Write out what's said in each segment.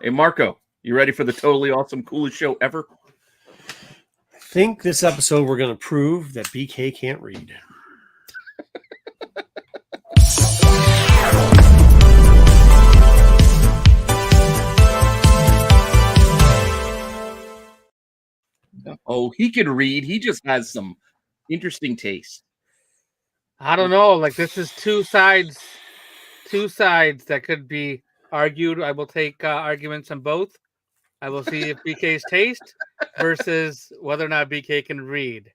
Hey, Marco, you ready for the totally awesome, coolest show ever? I think this episode we're going to prove that BK can't read. Oh, he can read. He just has some interesting taste. I don't know. Like, this is two sides that could be argued. I will take arguments on both. I will see if BK's taste versus whether or not BK can read.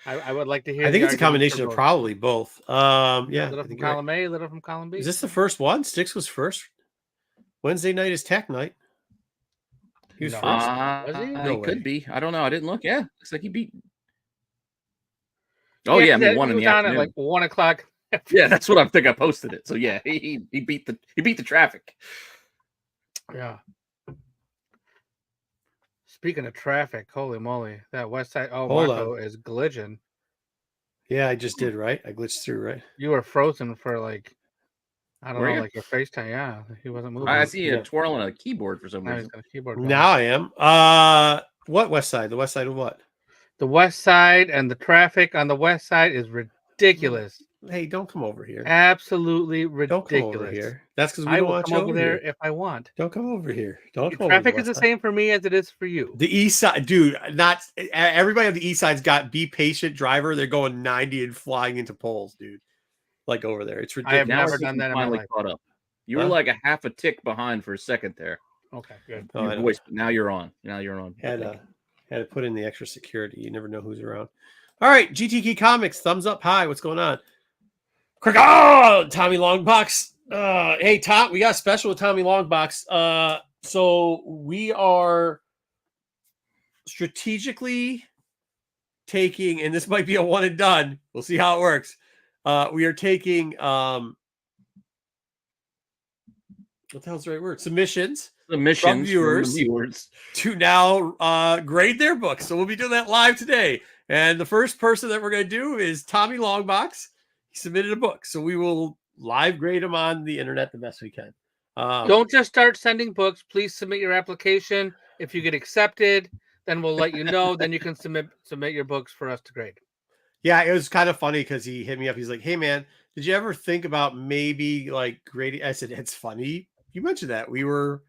I would like to hear. I think it's a combination of probably both. Yeah, a little from column A, a little from column B. Is this the first one? Styx was first. Wednesday night is Tech night. He was first. Was he? No, he could be. I don't know. I didn't look. Yeah, looks like he beat. Oh yeah, I mean 1 in the afternoon. At like 1 o'clock. Yeah, that's what I think. I posted it. So yeah, he beat the traffic. Yeah. Speaking of traffic, holy moly, that west side. Oh, Marco is glitching. Yeah, I just did, right? I glitched through, right? You were frozen for like, I don't know, like your FaceTime. Yeah, he wasn't moving. I see you twirling a keyboard for some reason. Now I am. What west side? The west side of what? The west side, and the traffic on the west side is ridiculous. Hey, don't come over here. Absolutely ridiculous. Don't come over here. That's because we don't want you over there here. If I want. Don't come over here. Don't come traffic over is the same for me as it is for you. The east side, dude, not everybody on the east side's got be patient driver. They're going 90 and flying into poles, dude. Like over there. It's ridiculous. I have never done that in my life. Caught up. You were like a half a tick behind for a second there. Okay, good. Your voice, now you're on. Now you're on. Had to put in the extra security. You never know who's around. All right, GTK Comics, thumbs up high. What's going on? Quick, Tommy Longbox. Hey, Tom, we got a special with Tommy Longbox. So we are strategically taking, and this might be a one and done. We'll see how it works. We are taking what the hell's the right word? Submissions from viewers to now grade their books. So we'll be doing that live today. And the first person that we're going to do is Tommy Longbox. He submitted a book, so we will live grade him on the internet the best we can. Don't just start sending books. Please submit your application. If you get accepted, then we'll let you know. Then you can submit your books for us to grade. Yeah, it was kind of funny because he hit me up. He's like, "Hey, man, did you ever think about maybe like grading?" I said, "It's funny you mentioned that. We were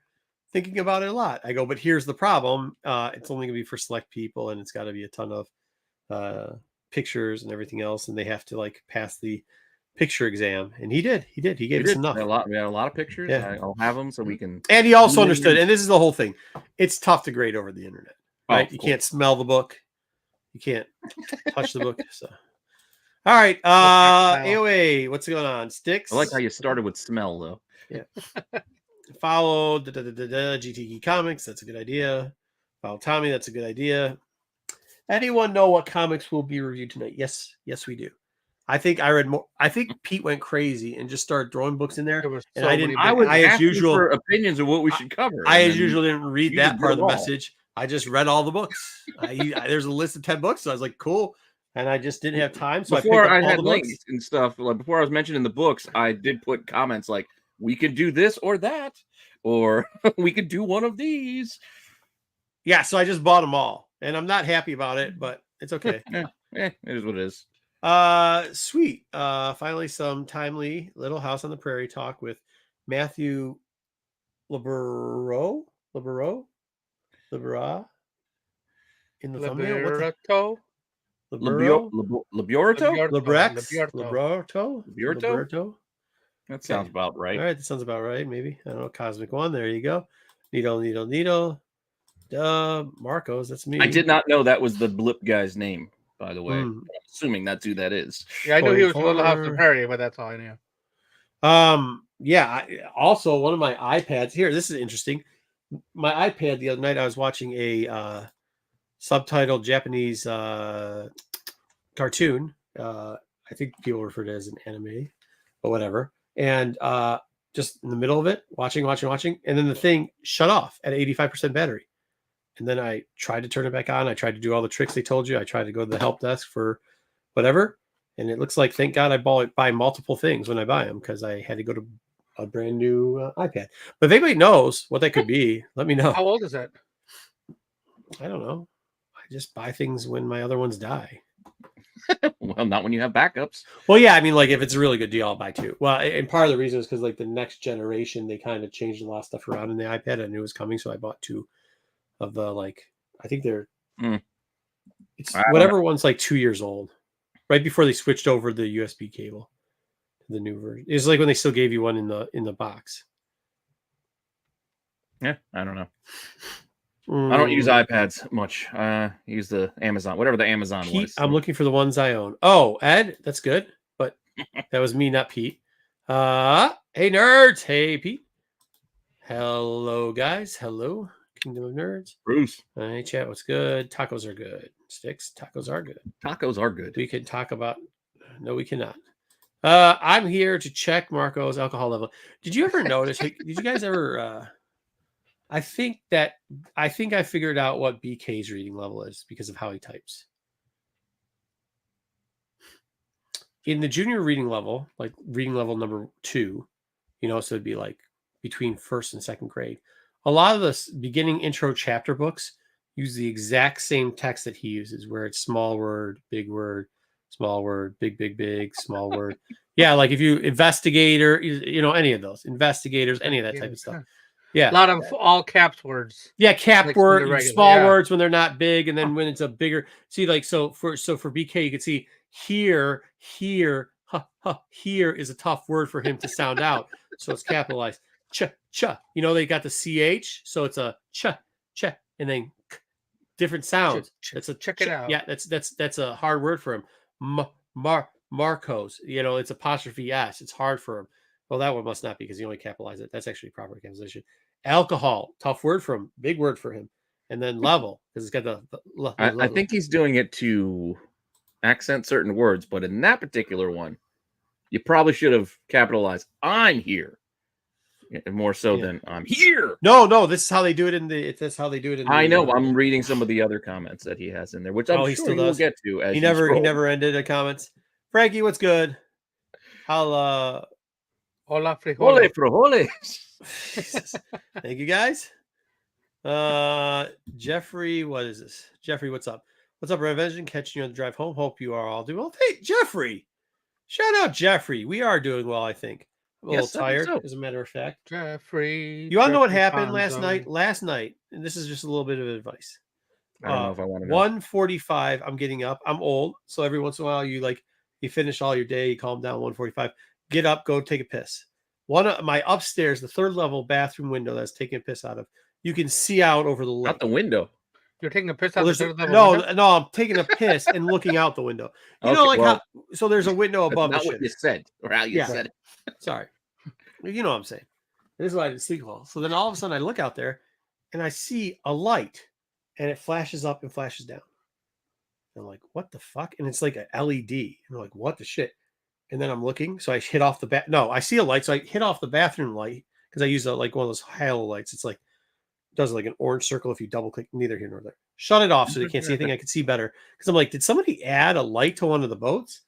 thinking about it a lot." I go, "But here's the problem. It's only going to be for select people, and it's got to be a ton of pictures and everything else, and they have to like pass the picture exam." And he did. He gave us enough. We had a lot of pictures. Yeah. I'll have them so we can. And he also understood. And this is the whole thing. It's tough to grade over the internet, right? You can't smell the book. You can't touch the book. So, all right. AOA, what's going on? Styx. I like how you started with smell, though. Yeah. Follow GTK Comics. That's a good idea. Follow Tommy. That's a good idea. Anyone know what comics will be reviewed tonight? Yes, we do. I think I read more. I think Pete went crazy and just started throwing books in there. And I didn't. I was as usual for opinions of what we should cover. I as usual didn't read that part of the message. I just read all the books. There's a list of 10 books, so I was like, cool. And I just didn't have time. So before I had links and stuff, like before I was mentioning the books, I did put comments like, "We could do this or that, or we could do one of these." Yeah, so I just bought them all. And I'm not happy about it, but it's okay. It is what it is. Sweet. Finally, some timely Little House on the Prairie talk with Matthew Libera in the thumbnail. Liberato. That sounds about right. All right, that sounds about right. Maybe I don't know. Cosmic One. There you go. Needle. Marcos, that's me. I did not know that was the Blip guy's name, by the way. I'm assuming that's who that is. Yeah, I knew he was Little House of Prairie, but that's all I knew. Yeah. Also, one of my iPads here. This is interesting. My iPad the other night, I was watching a subtitled Japanese cartoon. I think people refer to it as an anime, but whatever. And just in the middle of it, watching, and then the thing shut off at 85% battery. And then I tried to turn it back on. I tried to do all the tricks they told you. I tried to go to the help desk for whatever. And it looks like, thank God, I buy multiple things when I buy them because I had to go to a brand new iPad. But if anybody knows what that could be, let me know. How old is it? I don't know. I just buy things when my other ones die. Well, not when you have backups. Well, yeah, I mean, like if it's a really good deal, I'll buy two. Well, and part of the reason is because like the next generation, they kind of changed a lot of stuff around in the iPad. I knew it was coming, so I bought two of the like. I think they're it's whatever one's like 2 years old, right before they switched over the USB cable to the new version. It's like when they still gave you one in the box. Yeah, I don't know. I don't use iPads much. Use the Amazon, whatever the Amazon Pete, was. I'm looking for the ones I own. Oh, Ed, that's good. But that was me, not Pete. Hey nerds. Hey Pete. Hello guys. Hello. Kingdom of Nerds. Bruce. Hey chat, what's good? Tacos are good. Sticks, tacos are good. Tacos are good. We can talk about no, we cannot. I'm here to check Marco's alcohol level. Did you ever notice? Did you guys ever I think I figured out what BK's reading level is because of how he types. In the junior reading level, like reading level number 2, so it'd be like between first and second grade. A lot of the beginning intro chapter books use the exact same text that he uses, where it's small word, small word, big, small word. Yeah, like if you investigator, any of those investigators, any of that type of stuff. Yeah, a lot of all caps words. Yeah, cap like word, small words when they're not big, and then when it's a bigger. See, like so for BK, you can see here, here is a tough word for him to sound out, so it's capitalized. Ch. They got the ch, so it's a ch, and then different sounds. That's a check it out. Yeah, that's a hard word for him. Marcos, it's apostrophe s. It's hard for him. Well, that one must not be because he only capitalized it. That's actually proper capitalization. Alcohol, tough word for him, big word for him. And then level, because it's got the I think he's doing it to accent certain words, but in that particular one, you probably should have capitalized I'm here. More so than I'm here. No, this is how they do it that's how they do it I know. I'm reading some of the other comments that he has in there, which I'm sure we'll get to as he never ended the comments. Frankie, what's good? I'll Hola frijoles. Thank you guys. Jeffrey, what is this? Jeffrey, what's up? What's up, Rennavision? Catching you on the drive home. Hope you are all doing well. Hey, Jeffrey. Shout out Jeffrey. We are doing well, I think. I'm a little tired, as a matter of fact. Jeffrey. You all know what happened last night? Last night, and this is just a little bit of advice. I don't know if I want to know. 1:45, I'm getting up. I'm old, so every once in a while you finish all your day, you calm down. 1:45, get up, go take a piss. One of my upstairs, the third level bathroom window that's taking a piss out of, you can see out over the lake. Not the window. You're taking a piss out the third level window? No, I'm taking a piss and looking out the window. So there's a window above the shit. Not what you said, or how you said it. Sorry. You know what I'm saying. This is why I didn't sleep well. So then all of a sudden I look out there and I see a light and it flashes up and flashes down. And I'm like, what the fuck? And it's like an LED. And I'm like, what the shit? And then I'm looking. So I hit off I see a light. So I hit off the bathroom light because I use one of those halo lights. It's like, does like an orange circle if you double click, neither here nor there. Shut it off so they can't see anything. I can see better. Because I'm like, did somebody add a light to one of the boats?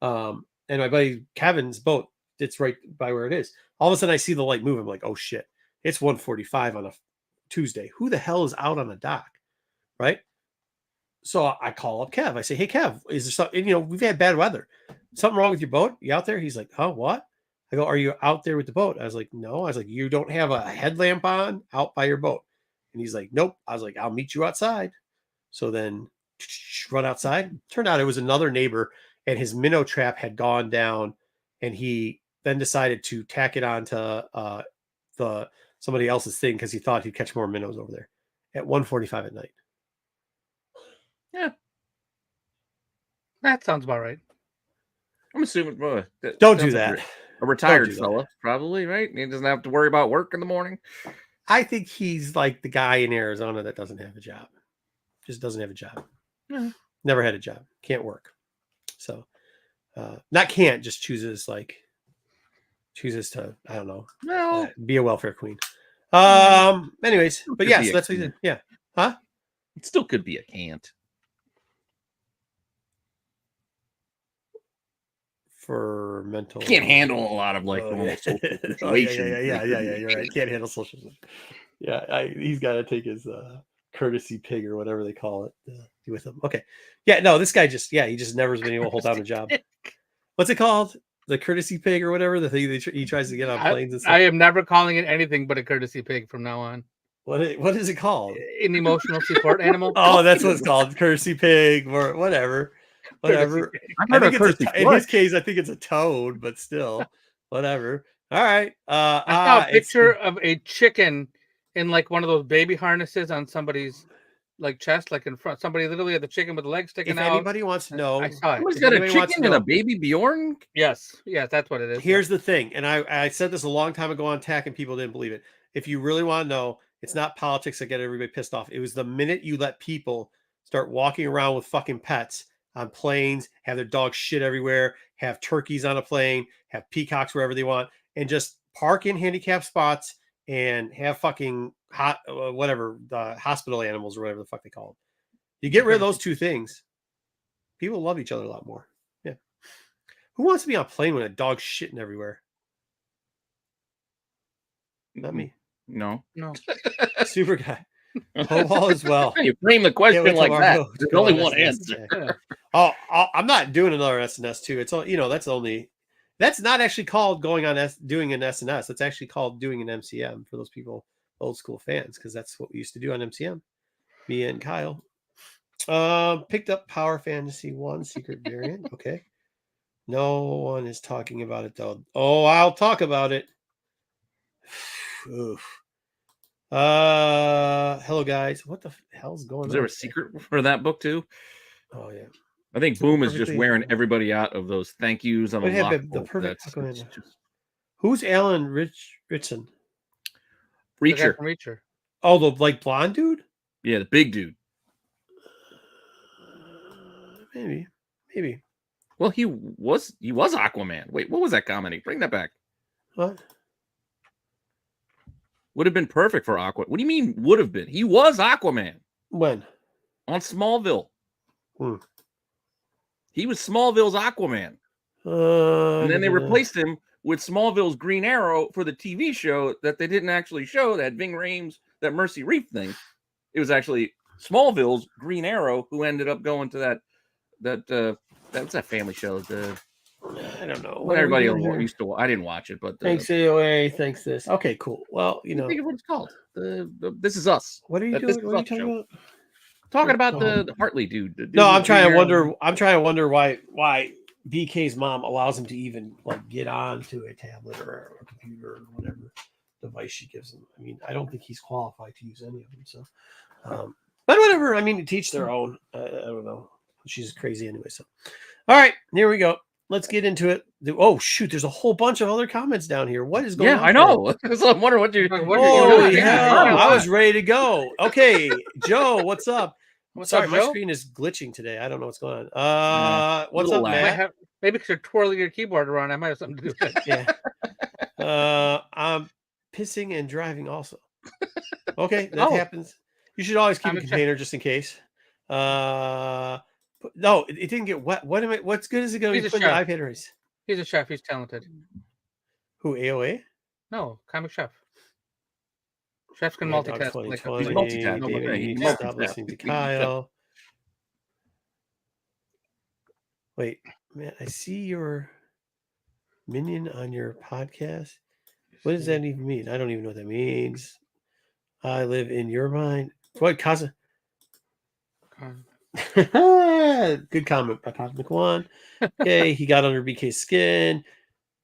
And my buddy Kevin's boat, it's right by where it is. All of a sudden I see the light move. I'm like, oh shit, it's 1:45 on a Tuesday. Who the hell is out on a dock? Right. So I call up Kev. I say, hey Kev, is there something, we've had bad weather. Something wrong with your boat? You out there? He's like, oh, what? I go, are you out there with the boat? I was like, no. I was like, you don't have a headlamp on out by your boat? And he's like, nope. I was like, I'll meet you outside. So then run outside. Turned out it was another neighbor and his minnow trap had gone down and he then decided to tack it onto somebody else's thing because he thought he'd catch more minnows over there at 1:45 at night. Yeah. That sounds about right. I'm assuming. Don't do that. A retired fella, probably, right? He doesn't have to worry about work in the morning. I think he's like the guy in Arizona that doesn't have a job. Just doesn't have a job. Mm-hmm. Never had a job. Can't work. So, not can't, just chooses to, I don't know, be a welfare queen. Anyways, but yes, that's what he did. Yeah. Huh? It still could be a can't. for mental. Can't handle a lot of like normal social situations. Yeah. You're right. Can't handle social. Yeah, he's got to take his courtesy pig or whatever they call it with him. Okay, yeah, no, this guy he just never has been able to hold down a job. What's it called? The courtesy pig or whatever, the thing he tries to get on planes and stuff. I am never calling it anything but a courtesy pig from now on. What is it called? An emotional support animal. Oh, that's what it's called. Courtesy pig or whatever. Whatever. I think in his case, I think it's a toad, but still, whatever. All right. I saw a picture of a chicken in like one of those baby harnesses on somebody's like chest, like in front. Somebody literally had the chicken with the legs sticking out. If anybody wants to know, I saw it. Somebody's got a chicken and a baby Bjorn. Yes, that's what it is. Here's the thing, and I said this a long time ago on TAC, and people didn't believe it. If you really want to know, it's not politics that get everybody pissed off. It was the minute you let people start walking around with fucking pets on planes, have their dogs shit everywhere, have turkeys on a plane, have peacocks wherever they want, and just park in handicapped spots and have fucking hospital animals or whatever the fuck they call them. You get rid of those two things, people love each other a lot more. Yeah. Who wants to be on a plane when a dog's shitting everywhere? Not me. No. Super guy. All as well. You frame the question like that. There's only one answer. Oh, I'm not doing another SNS too. It's all, that's not actually called doing an SNS. That's actually called doing an MCM for those people, old school fans, because that's what we used to do on MCM. Me and Kyle. Picked up Power Fantasy 1 Secret Variant. Okay. No one is talking about it though. Oh, I'll talk about it. Oof. Hello guys. What the hell's going on? Is there a secret for that book too? Oh yeah. I think Boom is just wearing everybody out of those thank yous on the perfect. Who's Alan Ritson? Reacher. Oh, the like blonde dude? Yeah, the big dude. Maybe. Well, he was Aquaman. Wait, what was that comedy? Bring that back. What? Would have been perfect for Aquaman. What do you mean would have been? He was Aquaman. When? On Smallville. He was Smallville's Aquaman. And then they replaced him with Smallville's Green Arrow for the TV show that they didn't actually show, that Ving Rhames, that Mercy Reef thing. It was actually Smallville's Green Arrow who ended up going to that's that family show. I don't know. What everybody used to. I didn't watch it, but thanks AOA. Thanks this. Okay, cool. Well, think of what it's called. This Is Us. What are you doing? What are you talking about? Talking about the Hartley dude. No, I'm trying to wonder. I'm trying to wonder why BK's mom allows him to even like get onto a tablet or a computer or whatever device she gives him. I mean, I don't think he's qualified to use any of them. So, but whatever. I mean, teach their own. I don't know. She's crazy anyway. So, all right, here we go. Let's get into it. Oh shoot! There's a whole bunch of other comments down here. What is going on? Yeah, I know. So I'm wondering what you're. Holy hell! I was ready to go. Okay, Joe, what's up? Sorry, my screen is glitching today. I don't know what's going on. What's up, Matt? Maybe because you're twirling your keyboard around. I might have something to do with it. Yeah. I'm pissing and driving also. Okay, that happens. You should always keep a container just in case. No, it didn't get wet. What's good is it going to be putting the iPad race? He's a chef. He's talented. Who, AOA? No, comic chef. Chefs can multitask. Stop listening to Kyle. Wait, man, I see your minion on your podcast. What does that even mean? I don't even know what that means. I live in your mind. What, Casa? Good comment by Cosmic One. Okay, he got under BK's skin.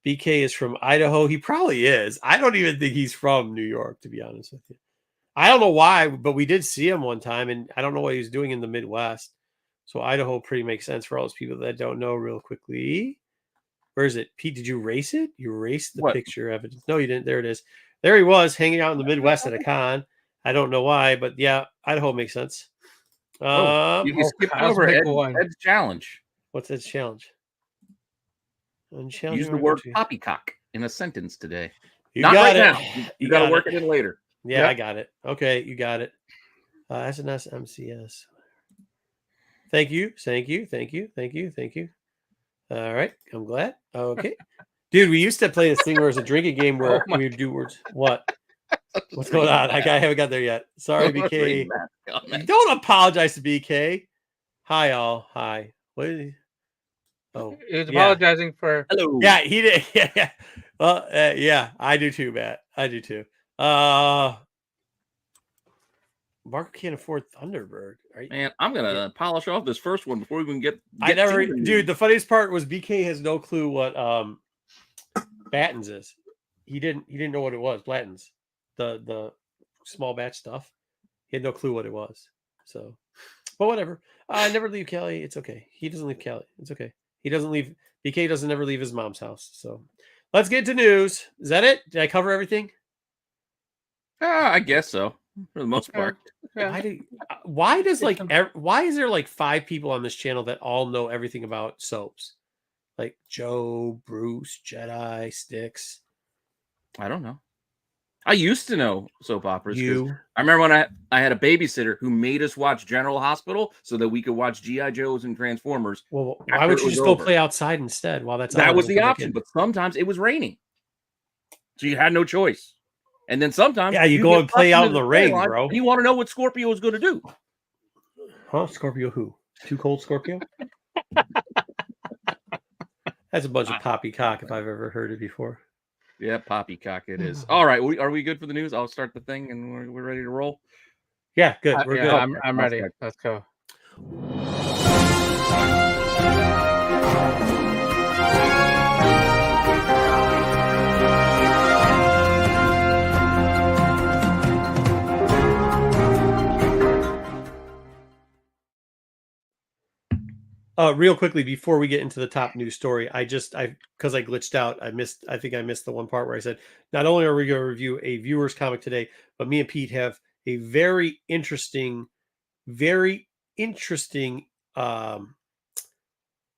BK is from Idaho. He probably is. I don't even think he's from New York, to be honest with you. I don't know why, but we did see him one time, and I don't know what he was doing in the Midwest. So Idaho pretty makes sense for all those people that don't know. Real quickly, where is it? Pete, did you race it? You raced the picture evidence. No, you didn't. There it is. There he was, hanging out in the Midwest at a con. I don't know why, but yeah, Idaho makes sense. You skipped over Ed's challenge. What's Ed's challenge? Use the word poppycock in a sentence today. Not right now. You got to work it in later. Yeah, yep. I got it. Okay, you got it. SNS MCS. Thank you. All right, I'm glad. Okay, dude, we used to play this thing where it's a drinking game where we would do words. What? What's going on? I haven't got there yet. Sorry, BK. Don't apologize to BK. Hi, all. Hi. What? Oh, he's apologizing for. Hello. Yeah, he did. Yeah. Well, yeah, I do too, Matt. I do too. Marco can't afford Thunderbird, right? Man, I'm gonna polish off this first one before we even get dude. The funniest part was BK has no clue what Battens is. He didn't know what it was. Blanton's, the small batch stuff. He had no clue what it was. So, but whatever. I never leave Cali. It's okay. He doesn't leave Cali. It's okay. He doesn't leave. BK doesn't ever leave his mom's house. So, let's get to news. Is that it? Did I cover everything? I guess so, for the most part. Yeah. Why is there like 5 people on this channel that all know everything about soaps? Like Joe, Bruce, Jedi, Sticks. I don't know. I used to know soap operas. You. I remember when I had a babysitter who made us watch General Hospital so that we could watch G.I. Joes and Transformers. Well, why would you just go play outside instead while that's that was the option? But sometimes it was raining, so you had no choice. And then sometimes you go and play out in the rain, bro. You want to know what Scorpio is going to do? Huh? Scorpio who? Too Cold Scorpio? That's a bunch of poppycock if I've ever heard it before. Yeah, poppycock it is. All right, are we good for the news? I'll start the thing and we're ready to roll. Yeah, good. We're good. I'm ready. Let's go. Real quickly before we get into the top news story, because I glitched out, I think I missed the one part where I said not only are we going to review a viewer's comic today, but me and Pete have a very interesting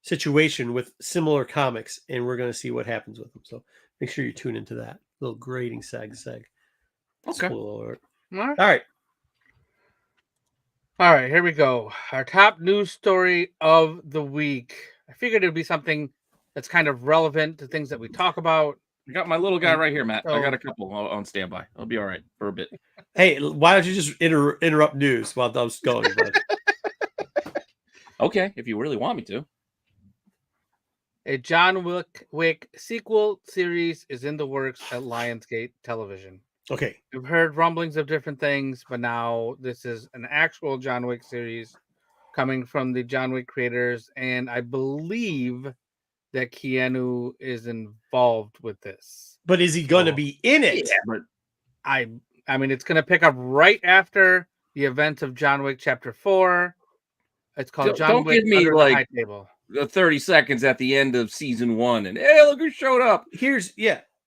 situation with similar comics, and we're going to see what happens with them. So make sure you tune into that little grading seg. Okay. All right, here we go. Our top news story of the week. I figured it would be something that's kind of relevant to things that we talk about. I got my little guy right here, Matt. I got a couple on standby. I'll be all right for a bit. Hey, why don't you just interrupt news while I'm going, bud? Okay, if you really want me to. A John Wick sequel series is in the works at Lionsgate Television. Okay. We've heard rumblings of different things, but now this is an actual John Wick series coming from the John Wick creators, and I believe that Keanu is involved with this. But is he going to be in it? Yeah, but I mean, it's going to pick up right after the events of John Wick Chapter 4. It's called John Wick Under the High Table. 30 seconds at the end of season 1, and hey, look who showed up.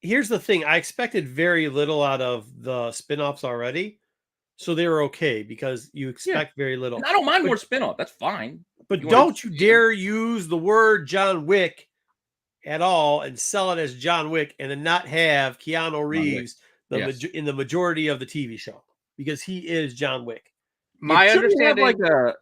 Here's the thing. I expected very little out of the spinoffs already, so they were okay because you expect very little. And I don't mind more spinoff. That's fine. But don't you dare use the word John Wick at all and sell it as John Wick and then not have Keanu Reeves in the majority of the TV show, because he is John Wick. My understanding,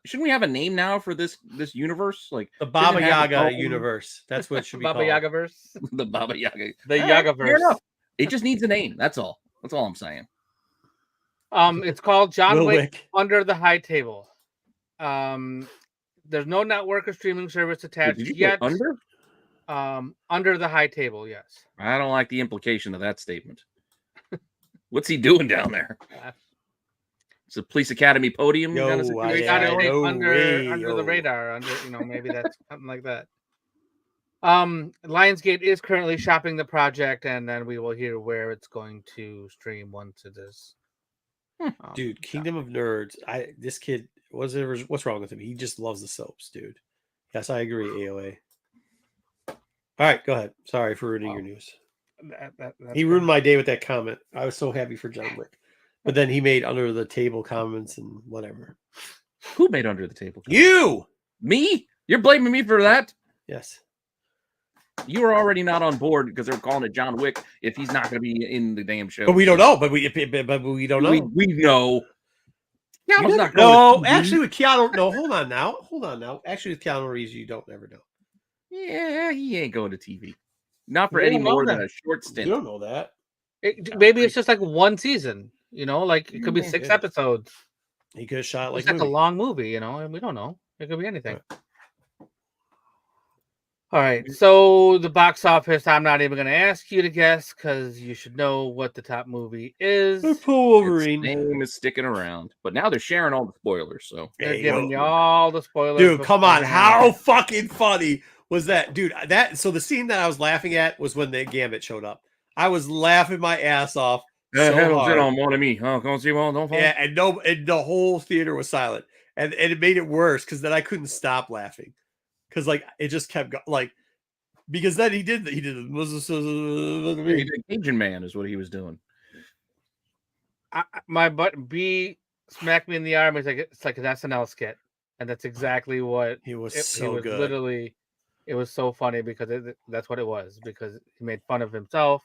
shouldn't we have a name now for this universe? Like the Baba Yaga universe. That's what it should be Baba called. Yagaverse. The Baba Yaga. The Yagaverse. It just needs a name. That's all. That's all I'm saying. It's called John Wick Under the High Table. There's no network or streaming service attached yet. Under the High Table, yes. I don't like the implication of that statement. What's he doing down there? It's a police academy podium. Under the radar. Maybe that's something like that. Lionsgate is currently shopping the project, and then we will hear where it's going to stream once it is. Dude, Kingdom of Nerds. This kid, what's wrong with him? He just loves the soaps, dude. Yes, I agree, AOA. All right, go ahead. Sorry for ruining your news. He ruined my day with that comment. I was so happy for John Wick. But then he made under the table comments and whatever. Who made under the table comments? You! Me? You're blaming me for that? Yes. You were already not on board because they're calling it John Wick if he's not going to be in the damn show. But we don't know. But we don't know. We know. Keanu's not going actually with Keanu. No, hold on now. Actually with Keanu Reeves, you don't ever know. Yeah, he ain't going to TV. Not for You any don't know more than that. a short You stint. don't know that. Maybe it's just like one season. Like it could be 6 Yeah. episodes. He could have shot It's like like a long movie, and we don't know. It could be anything. Right. All right, so the box office, I'm not even going to ask you to guess because you should know what the top movie is. Poor Wolverine. Its name is sticking around, but now they're sharing all the spoilers. So They're giving you all the spoilers. Dude, come on! beforehand. How fucking funny was that, dude? So the scene that I was laughing at was when the Gambit showed up. I was laughing my ass off so hard. on one of me. Oh, don't see one, don't fall. Yeah, and the whole theater was silent, and it made it worse because then I couldn't stop laughing because like it just kept like because then he did Cajun Man is what he was doing. My butt B smacked me in the arm. It's like an SNL skit, and that's exactly what He was He was good. literally, it was so funny because that's what it was, because he made fun of himself,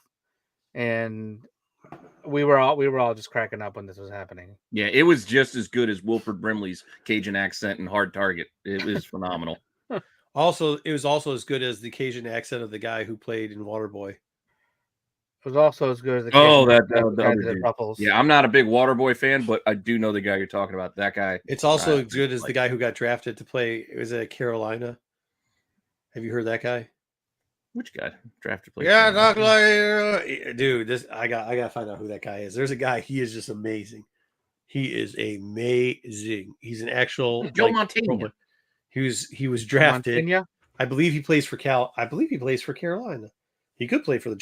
and we were all just cracking up when this was happening. Yeah, it was just as good as Wilford Brimley's Cajun accent in Hard Target. It was phenomenal. Also, it was also as good as the Cajun accent of the guy who played in Waterboy. It was also as good as the the other the dude. Ruffles. Yeah, I'm not a big Waterboy fan, but I do know the guy you're talking about. That guy. It's also as good as the guy who got drafted to play. It was at Carolina. Have you heard that guy? Which guy drafted? Play Yeah, talk like dude. I gotta find out who that guy is. There's a guy. He is just amazing. He is amazing. He's an actual Joe Montana. He was drafted. Montana? I believe he plays for I believe he plays for Carolina. He could play for the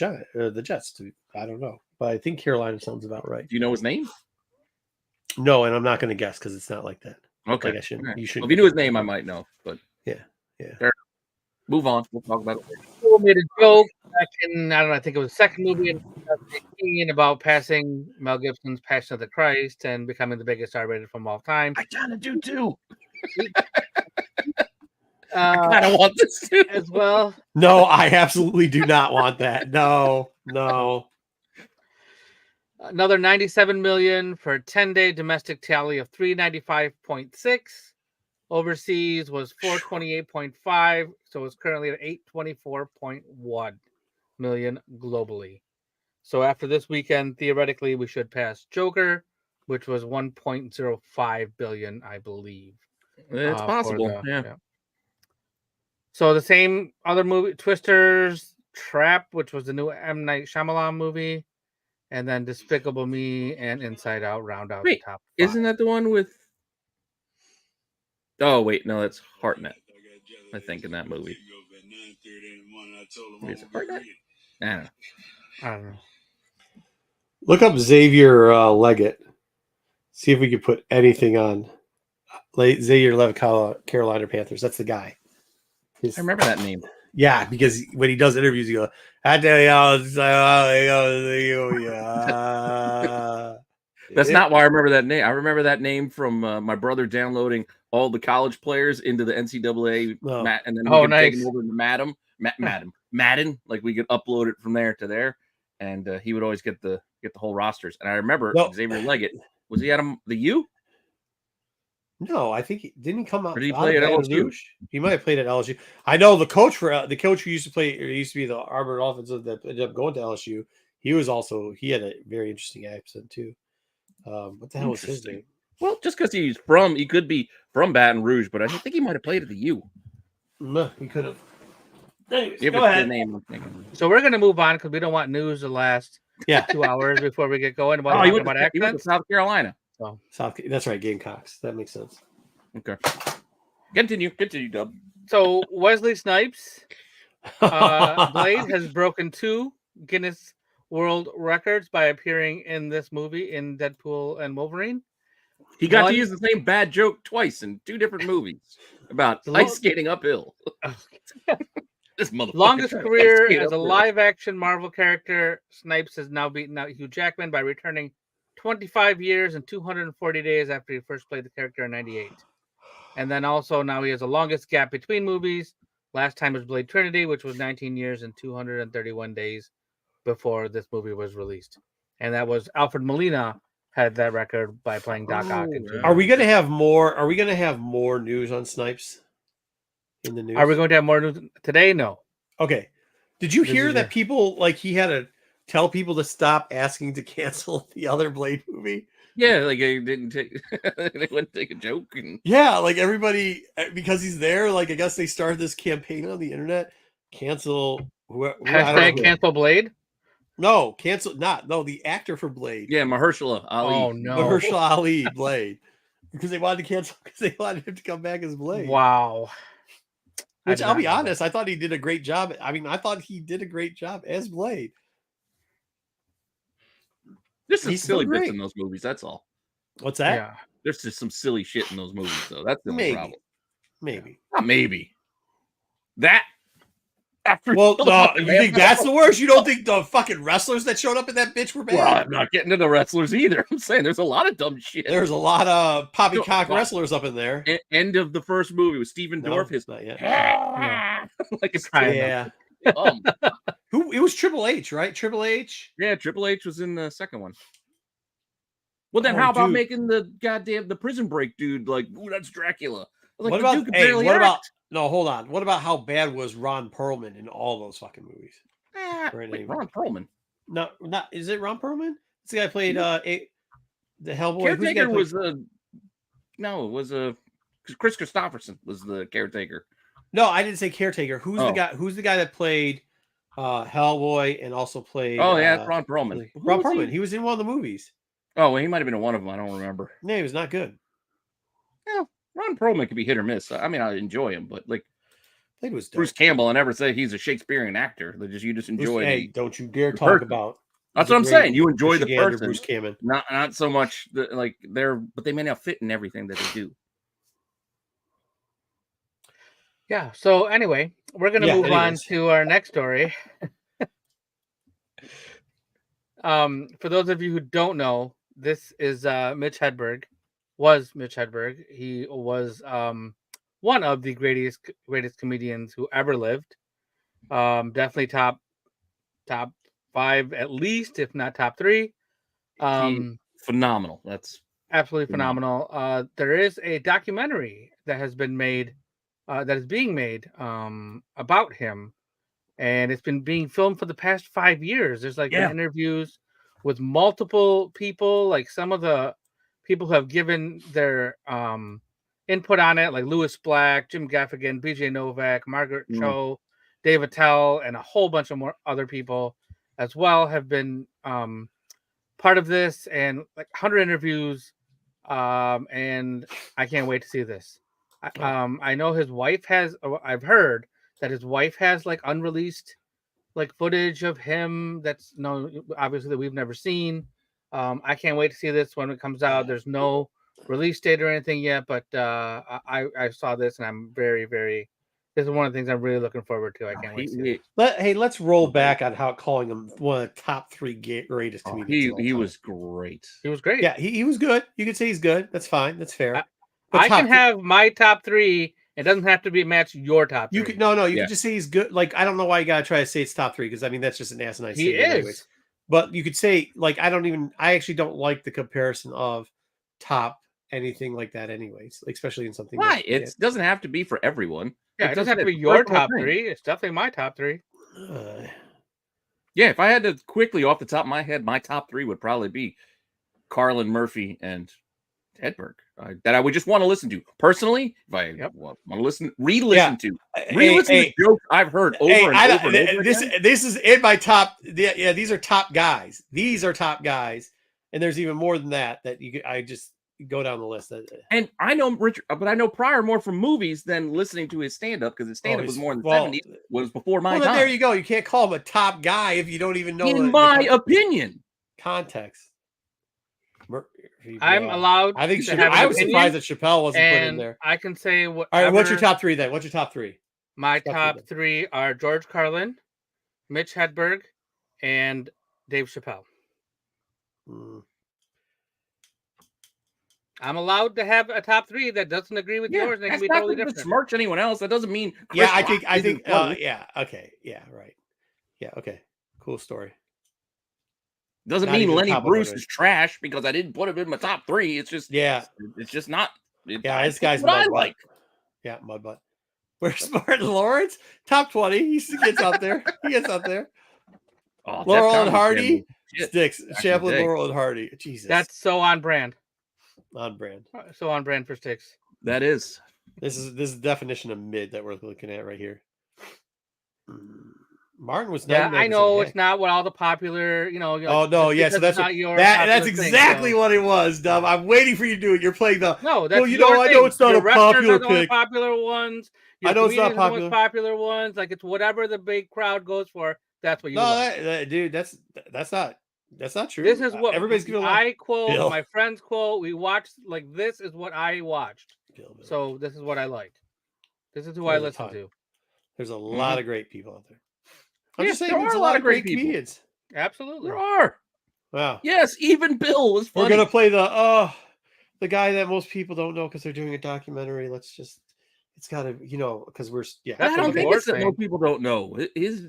Jets too. I don't know, but I think Carolina sounds about right. Do you know his name? No, and I'm not going to guess because it's not like that. Okay, like I shouldn't. Right. You should. Well, if you knew his name, I might know. But yeah. Move on. We'll talk about it later. People made a joke back in, I don't know, I think it was the second movie in 2018 about passing Mel Gibson's Passion of the Christ and becoming the biggest R-rated film of all time. I kind of do too. I kind of want this too as well. No, I absolutely do not want that. No. Another 97 million for a 10-day domestic tally of 395.6. Overseas was 428.5, so it's currently at 824.1 million globally. So after this weekend, theoretically, we should pass Joker, which was 1.05 billion, I believe. It's possible. Yeah. So the same other movie, Twisters, Trap, which was the new M. Night Shyamalan movie, and then Despicable Me and Inside Out round out the top 5. Isn't that the one with... Oh, wait. No, that's Hartnett, I think, in that movie. Is it Hartnett? I don't know. Look up Xavier Leggett. See if we could put anything on Xavier Leggett, Carolina Panthers. That's the guy. I remember that name. Yeah, because when he does interviews, he goes, I tell That's not why I remember that name. I remember that name from my brother downloading all the college players into the NCAA, and then we could take them over to Madden. Like we could upload it from there to there, and he would always get the whole rosters. And I remember Xavier Leggett. Was he at the U? No, I think didn't he come out? Or did he play at LSU? He might have played at LSU. I know the coach who used to play, or used to be the Auburn offensive that ended up going to LSU. He had a very interesting accent too. What the hell was his name? Well, just because he could be from Baton Rouge, but I think he might have played at the U. No, he could have. Anyways, go ahead. So we're going to move on because we don't want news to last 2 hours before we get going. He went to South Carolina. So that's right, Gamecocks. That makes sense. Okay. Continue, Dub. So Wesley Snipes, Blade, has broken 2 Guinness World Records by appearing in this movie in Deadpool and Wolverine. He got to use the same bad joke twice in 2 different movies about ice skating uphill. This motherfucker. Longest career as a live-action Marvel character, Snipes has now beaten out Hugh Jackman by returning 25 years and 240 days after he first played the character in 98. And then also now he has the longest gap between movies. Last time was Blade Trinity, which was 19 years and 231 days before this movie was released. And that was Alfred Molina had that record by playing Doc Ock. Are we going to have more news on Snipes? in the news? Are we going to have more news today? No. Okay. Did you This hear is that a- people like he had to tell people to stop asking to cancel the other Blade movie? Yeah, like they didn't take they wouldn't take a joke and Yeah, like everybody because he's there. Like I guess they started this campaign on the internet. Cancel Hashtag cancel Blade. No, cancel not no the actor for Blade. yeah, Mahershala Ali. Oh no, Mahershala Ali Blade because they wanted to cancel because they wanted him to come back as Blade. Wow. Which I'll be honest, I thought he did a great job. I mean, I thought he did a great job as Blade. There's some He's silly so bits great. in those movies. That's all. What's that? Yeah. There's just some silly shit in those movies, though. That's the only Maybe. problem. Maybe. Not maybe. That after Well, killed the no, fucking you think vampire- that's the worst? You don't think the fucking wrestlers that showed up in that bitch were bad? Well, I'm not getting to the wrestlers either. I'm saying there's a lot of dumb shit. There's a lot of poppycock No, wrestlers up in there. End of the first movie with Steven No, Dorff. His not yet. like it's Yeah. dumb. Who? It was Triple H, right? Triple H. Yeah, Triple H was in the second one. Well, then Oh, how about dude. making the prison break dude like, ooh, that's Dracula? Like, What the about? dude could Hey, barely what about? act. No, hold on. What about how bad was Ron Perlman in all those fucking movies? Wait, Ron Perlman. No, not is it Ron Perlman? This guy played the Hellboy. Who's the guy Caretaker played- was no, it was Chris Christopherson was the caretaker. No, I didn't say caretaker. Who's the guy? Who's the guy that played Hellboy and also played? Oh yeah, it's Ron Perlman. Ron Perlman. He was in one of the movies. Oh, well, he might have been in one of them. I don't remember. No, he was not good. Yeah, Ron Perlman could be hit or miss. I mean, I enjoy him, but like Blade was dope. Bruce Campbell, I never say he's a Shakespearean actor. You just enjoy. Hey, don't you dare talk person. about. That's the what I'm great saying. You enjoy the Michigander person, Bruce Campbell. not so much but they may not fit in everything that they do. Yeah. So anyway, we're gonna move on to our next story. For those of you who don't know, this is Mitch Hedberg. Was Mitch Hedberg? He was one of the greatest comedians who ever lived. Definitely top 5 at least, if not top 3. Phenomenal. That's absolutely phenomenal. There is a documentary that has been made, that is being made about him, and it's been being filmed for the past 5 years. There's been interviews with multiple people, like some of the people who have given their input on it, like Louis Black, Jim Gaffigan, BJ Novak, Margaret Cho, Dave Attell, and a whole bunch of more other people as well have been part of this, and like 100 interviews, and I can't wait to see this. I know his wife has. I've heard that his wife has like unreleased like footage of him that's obviously that we've never seen. I can't wait to see this when it comes out. There's no release date or anything yet, but I saw this and I'm very, very. This is one of the things I'm really looking forward to. I can't wait to see it. Let's roll back on how calling him one of the top 3 greatest comedians. He was great. He was great. Yeah, he was good. You could say he's good. That's fine. That's fair. I can have my top 3. It doesn't have to be match your top 3. You could you can just say he's good. Like I don't know why you gotta try to say it's top 3 because I mean that's just an asinine. He is. Anyways. But you could say like I actually don't like the comparison of top anything like that anyways, especially in something. Why? It doesn't have to be for everyone. Yeah, it doesn't have to be your top 3. It's definitely my top 3. Yeah, if I had to quickly off the top of my head, my top 3 would probably be Carlin, Murphy, and Hedberg. That I would just want to listen to personally. If I want to re-listen to jokes I've heard over and over. This is in my top. Yeah, these are top guys. These are top guys, and there's even more than that. I just go down the list. And I know Richard, but I know Pryor more from movies than listening to his stand-up because his stand-up was more in the 70s. Was before my time. There you go. You can't call him a top guy if you don't even know. In my opinion, context. I'm allowed. I think I was surprised that Chappelle wasn't put in there. I can say what. All right, what's your top 3 then? What's your top 3? My top 3 are George Carlin, Mitch Hedberg, and Dave Chappelle. I'm allowed to have a top 3 that doesn't agree with yours. And it can be totally different. Smirch anyone else. That doesn't mean. I think. Yeah. Okay. Yeah. Right. Yeah. Okay. Cool story. Doesn't mean Lenny Bruce is trash because I didn't put him in my top 3. It's just it's just not. This guy's what I like. Yeah, mud butt. Where's Martin Lawrence? Top 20. He gets up there. He gets up there. Oh, Laurel Def and Comedy Hardy. Channel. Sticks. Back in Chaplin, the day. Laurel and Hardy. Jesus. That's so on brand. on brand. So on brand for Sticks. That is. This is the definition of mid that we're looking at right here. Martin was Yeah, I 99% know hack. it's not what all the popular, Oh no, yeah. So because that's it's not what, your that's popular thing, exactly so- what it was, Dub. I'm waiting for you to do it. You're playing the. No, that's Well, you your know, I thing. know it's not Your a wrestlers popular are the only pick. popular ones. Your I know it's not comedians are the popular. most popular ones. Like it's whatever the big crowd goes for. That's what you No, like. dude, that's not true. This is what everybody's giving a lot. I quote. Bill. My friends quote. We watched like this is what I watched. Bill. So this is what I like. This is who There's I a listen ton. to. There's a lot of great people out there. I'm Yes, just saying, there there's are a lot of great people. comedians. Absolutely. There are. Wow. Yes, even Bill was funny. We're gonna play the guy that most people don't know because they're doing a documentary. It's gotta, because we're That's I don't what think Lord it's that saying. most people don't know. He's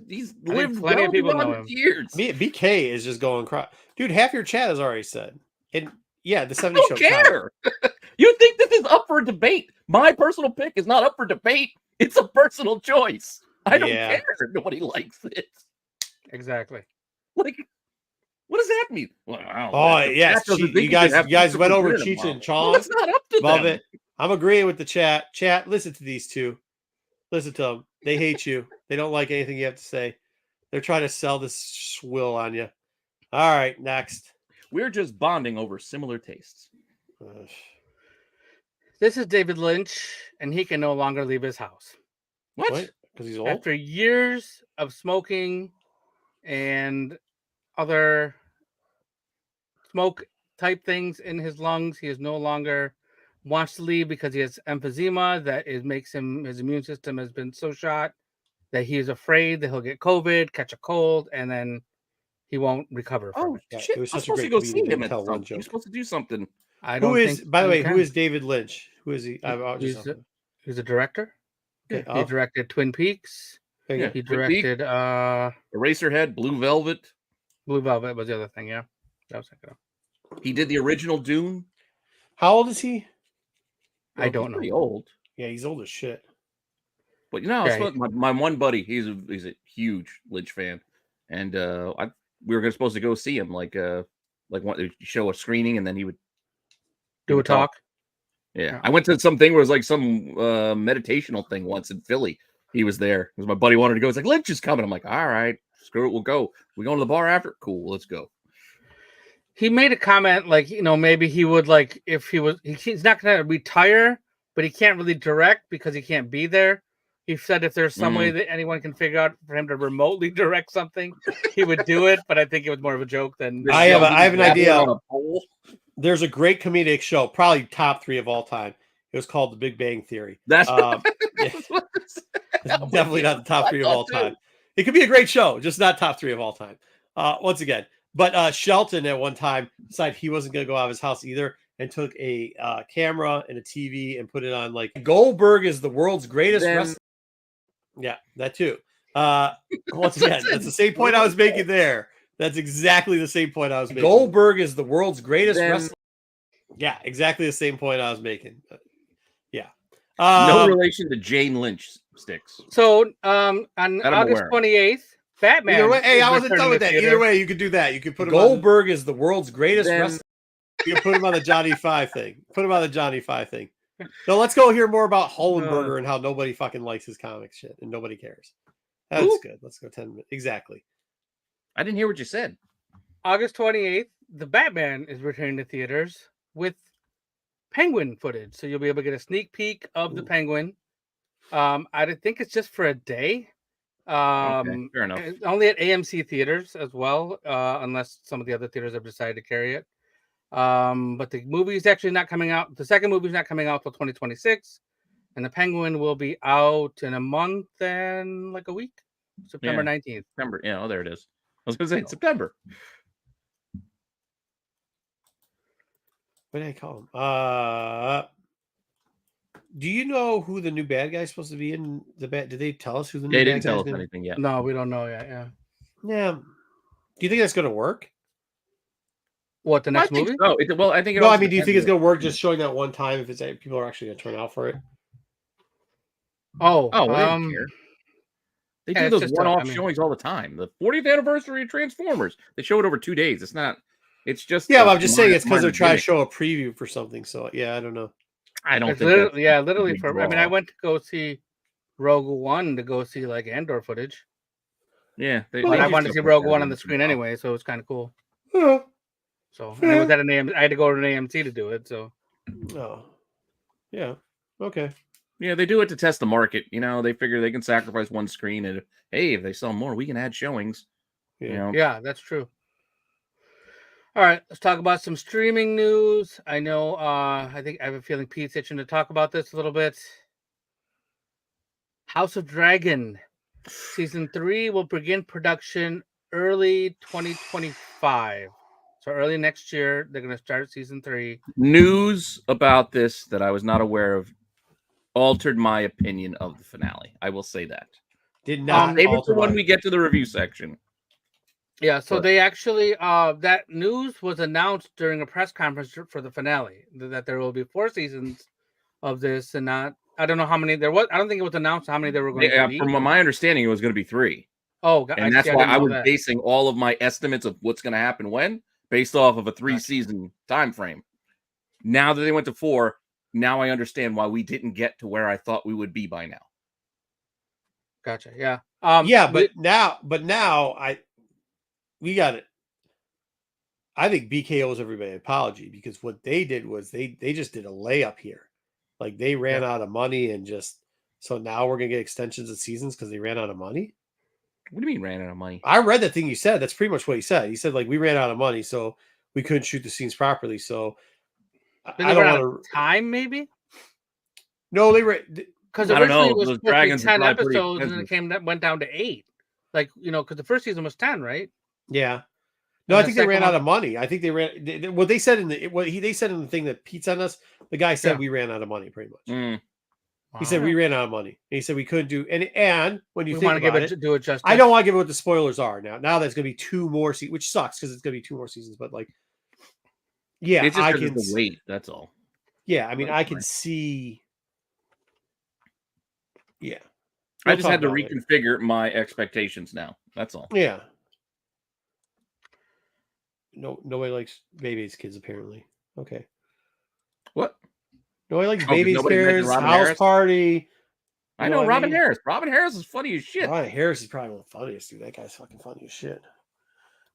lived plenty of well people beyond know his him. years. BK is just going cry. Dude, half your chat has already said. And yeah, the I 70 don't show care. You think this is up for debate? My personal pick is not up for debate. It's a personal choice. I don't Yeah. care. Nobody likes it. Exactly. Like, what does that mean? Well, I don't know. Oh The yes, fact doesn't you think guys should have went pizza over for dinner Cheech and tomorrow. Chong. Well, it's not up to Love them. it. I'm agreeing with the chat. Chat, listen to these two. Listen to them. They hate you. They don't like anything you have to say. They're trying to sell this swill on you. All right, next. We're just bonding over similar tastes. This is David Lynch, and he can no longer leave his house. What? Because he's old? After years of smoking and other smoke type things in his lungs, he is no longer wants to leave because he has emphysema that makes his immune system has been so shot that he is afraid that he'll get COVID, catch a cold, and then he won't recover from Oh, it. Yeah, shit. it was I'm such a supposed to great go comedian see to him at tell one something. You're joke. supposed to do something. I Who don't is, think by the you way, can. who is David Lynch? Who is he? He's a director. Okay, He directed Twin Peaks. there you Yeah. go. He Twin Peaks, directed Eraserhead, Blue Velvet. Blue Velvet was the other thing, yeah. That was thinking of. He did the original Dune. How old is he? I don't know. Pretty old. Yeah, he's old as shit. But I was Okay. my one buddy, he's a huge Lynch fan. And we were supposed to go see him, like show a screening, and then he would Do a talk. Yeah. I went to something where it was like some meditational thing once in Philly. He was there because my buddy wanted to go. It's like, Lynch is coming. I'm like, all right, screw it, we'll go. We going to the bar after? Cool, let's go. He made a comment like, maybe he would like if he's not going to retire, but he can't really direct because he can't be there. He said if there's some way that anyone can figure out for him to remotely direct something, he would do it. But I think it was more of a joke than. I have an idea. On a pole. There's a great comedic show, probably top 3 of all time. It was called The Big Bang Theory. That's It's definitely not the top 3 of all time. It could be a great show, just not top 3 of all time. Once again, but Shelton at one time decided he wasn't going to go out of his house either, and took a camera and a TV and put it on. Like, Goldberg is the world's greatest wrestler. Yeah, that too. Once again, that's the same point I was making there. That's exactly the same point I was making. Goldberg is the world's greatest wrestler. Yeah, exactly the same point I was making. Yeah. No relation to Jane Lynch Sticks. So on August 28th, Batman. Either way, hey, I is wasn't done with that. returning to Either theater. way, you could do that. You could put him Goldberg is the world's greatest wrestler. You can put him on the Johnny Five thing. Put him on the Johnny Five thing. No, let's go hear more about Hollenberger and how nobody fucking likes his comic shit and nobody cares. That's good. Let's go 10 minutes. Exactly. I didn't hear what you said. August 28th, the Batman is returning to theaters with Penguin footage. So you'll be able to get a sneak peek of the Penguin. I think it's just for a day. Okay, fair enough. Only at AMC theaters as well, unless some of the other theaters have decided to carry it. But the movie is actually not coming out. The second movie is not coming out till 2026, and the Penguin will be out in a month and like a week, September 19th. September, yeah. Oh, there it is. I was going to say September. What did I call him? Do you know who the new bad guy is supposed to be in the bad? Did they tell us who the new They bad didn't guy tell is us gonna... anything yet. No, we don't know yet. Yeah. Yeah. Do you think that's going to work? What, the next movie? So. Well, I think. No, I mean, do you think it's going to work just showing that one time if people are actually going to turn out for it? Oh, they don't care. They do those one-off showings all the time. The 40th anniversary of Transformers. They show it over 2 days. It's not. It's just. Yeah, but I'm just saying it's because they're trying to show a preview for something. So yeah, I don't know. I don't think. Literally for. I mean, I went to go see Rogue One to go see like Andor footage. Yeah, but I wanted to see Rogue One on the screen anyway, so it was kind of cool. So and it was at an AM. I had to go to an AMC to do it. So. Oh. Yeah. Okay. Yeah, they do it to test the market. You know, they figure they can sacrifice one screen, and hey, if they sell more, we can add showings. Yeah. You know? Yeah, that's true. All right, let's talk about some streaming news. I know. I think I have a feeling Pete's itching to talk about this a little bit. House of Dragon season 3 will begin production early 2025. So early next year, they're going to start season 3. News about this that I was not aware of altered my opinion of the finale. I will say that. Did not maybe for when we get to the review section. Yeah, so they actually that news was announced during a press conference for the finale that there will be 4 seasons of this, and not I don't know how many there was. I don't think it was announced how many there were going to be. From my understanding, it was going to be 3. Oh, and that's why I was basing all of my estimates of what's going to happen when based off of a 3-season time frame. Now that they went to 4, now I understand why we didn't get to where I thought we would be by now. Gotcha. Yeah. But now we got it. I think BK owes everybody an apology because what they did was they just did a layup here. Like they ran out of money and so now we're gonna get extensions of seasons because they ran out of money. What do you mean ran out of money? I read that thing you said. That's pretty much what he said. He said like we ran out of money, so we couldn't shoot the scenes properly. So I don't want to time maybe. No, they were because originally it was supposed to be 10 episodes and it went down to 8. Like because the first season was 10, right? Yeah. No, I think they ran out of money. I think they ran. What they said in they said in the thing that Pete sent us, the guy said we ran out of money pretty much. He said we ran out of money. And he said we couldn't do and when you think about it, do it justice. I don't want to give it what the spoilers are now. Now there's going to be 2 more seasons, which sucks because it's going to be 2 more seasons. But like, yeah, it's just I can wait. That's all. Yeah, I mean, I can see. Yeah, I just had to reconfigure my expectations now. That's all. Yeah. No, nobody likes Baby's kids apparently. Okay. What? Nobody likes Baby's kids. House Party. I know Robin Harris. Robin Harris is funny as shit. Robin Harris is probably one of the funniest, dude. That guy's fucking funny as shit.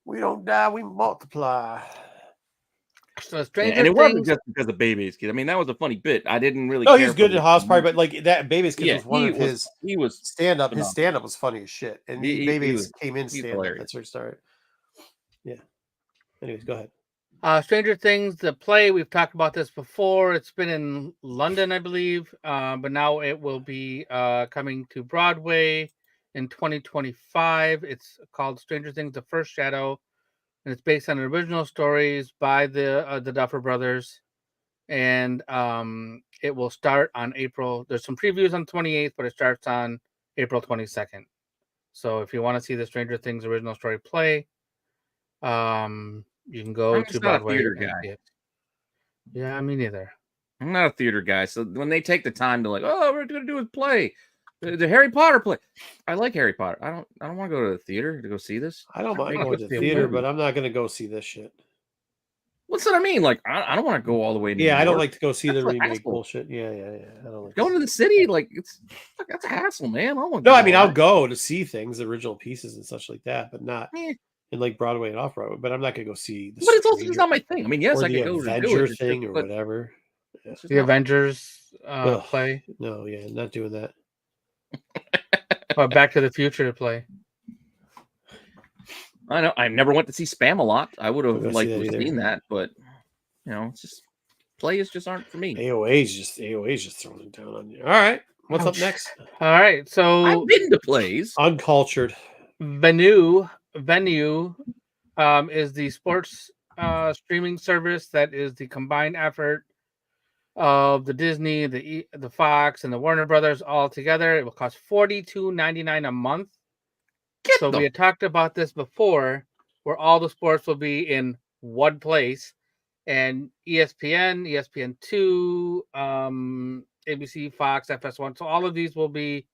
We don't die, we multiply. So and it wasn't just because of Baby's Kid. I mean, that was a funny bit. I didn't really. No, he's good at House Party, but like that Baby's Kid was one of his. He was stand-up. His stand-up was funny as shit, and Baby's came in stand-up. That's where it started. Yeah. Anyways, go ahead. Stranger Things, the play. We've talked about this before. It's been in London, I believe, but now it will be coming to Broadway in 2025. It's called Stranger Things: The First Shadow. And it's based on original stories by the Duffer Brothers, and it will start on April. There's some previews on the 28th, but it starts on April 22nd. So if you want to see the Stranger Things original story play, you can go to Broadway. I'm not a theater guy. Yeah, me neither. I'm not a theater guy. So when they take the time to we're going to do a play. The Harry Potter play. I like Harry Potter. I don't want to go to the theater to go see this. I don't mind going to the theater, but I'm not going to go see this shit. What's that I mean? Like I don't want to go all the way to New York. I don't like to go see the remake bullshit. Yeah. I don't like going to the city. Like that's a hassle, man. I mean, I'll go to see things, original pieces and such like that, but not in like Broadway and off Broadway. But I'm not going to go see. But it's also just not my thing. I mean, yes, I could go to Avenger thing or whatever. The Avengers play. No, not doing that. Or Back to the Future play. I know. I never went to see Spam-A-Lot. I would have liked to have seen that, but it's just plays just aren't for me. AOA's just throwing it down on you. All right, what's up next? All right, so I've been to plays. Uncultured. Venue is the sports streaming service that is the combined effort of the Disney, the Fox, and the Warner Brothers all together. It will cost $42.99 a month. We had talked about this before, where all the sports will be in one place, and ESPN, ESPN2, ABC, Fox, FS1. So all of these will be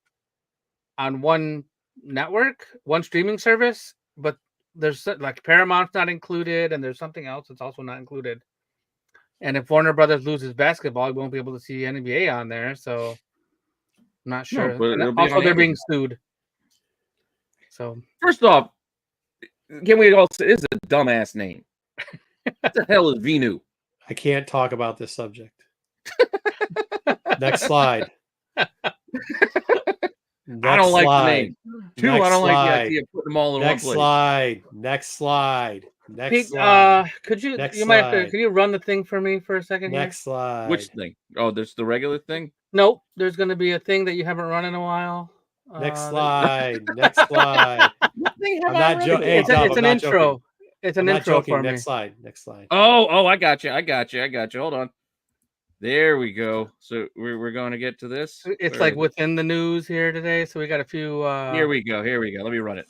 on one network, one streaming service, but there's like Paramount's not included, and there's something else that's also not included. And if Warner Brothers loses basketball, you won't be able to see NBA on there. So I'm not sure. No, but And it'll be also, on they're being Amazon. sued. So First off, can we all say this is a dumbass name? What the hell is Venu? I can't talk about this subject. Next slide. I don't like the name. Two, Next I don't like the slide. idea of putting them all in Next one place. slide. Next slide. Next Pete, slide. could you? Next You might have to. slide. Can you run the thing for me for a second? Next slide. Which thing? Oh, there's the regular thing? Nope. There's going to be a thing that you haven't run in a while. Next slide. Next slide. What thing I'm have I not read? joking. Hey, It's, Dub, it's I'm an not intro. joking. It's I'm an not intro joking. for me. Next slide. Next slide. Oh, I got you. Hold on. There we go. So we're going to get to this. It's Where like is within the news here today, so we got a few. it? Here we go. Let me run it.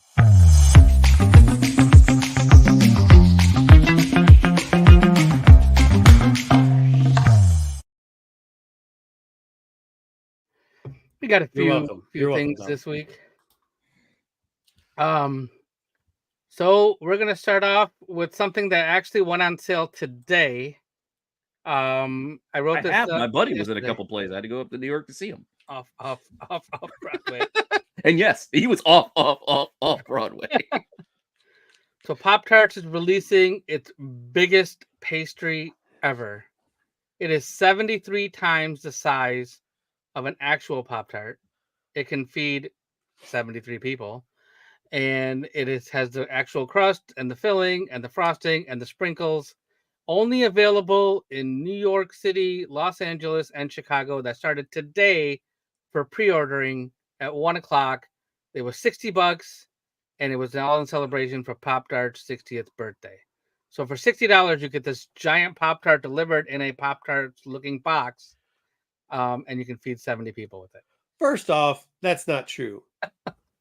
We got a You're few, welcome. You're welcome, things Dub. this week. So we're gonna start off with something that actually went on sale today. I wrote this. My buddy was in a yesterday. couple plays. I had to go up to New York to see him. off Broadway. And yes, he was off Broadway. So Pop-Tarts is releasing its biggest pastry ever. It is 73 times the size of an actual Pop-Tart. It can feed 73 people. And has the actual crust and the filling and the frosting and the sprinkles. Only available in New York City, Los Angeles, and Chicago. That started today for pre-ordering at 1:00. It was $60, and it was all in celebration for Pop-Tart's 60th birthday. So for $60, you get this giant Pop-Tart delivered in a Pop-Tart looking box, and you can feed 70 people with it. First off, that's not true.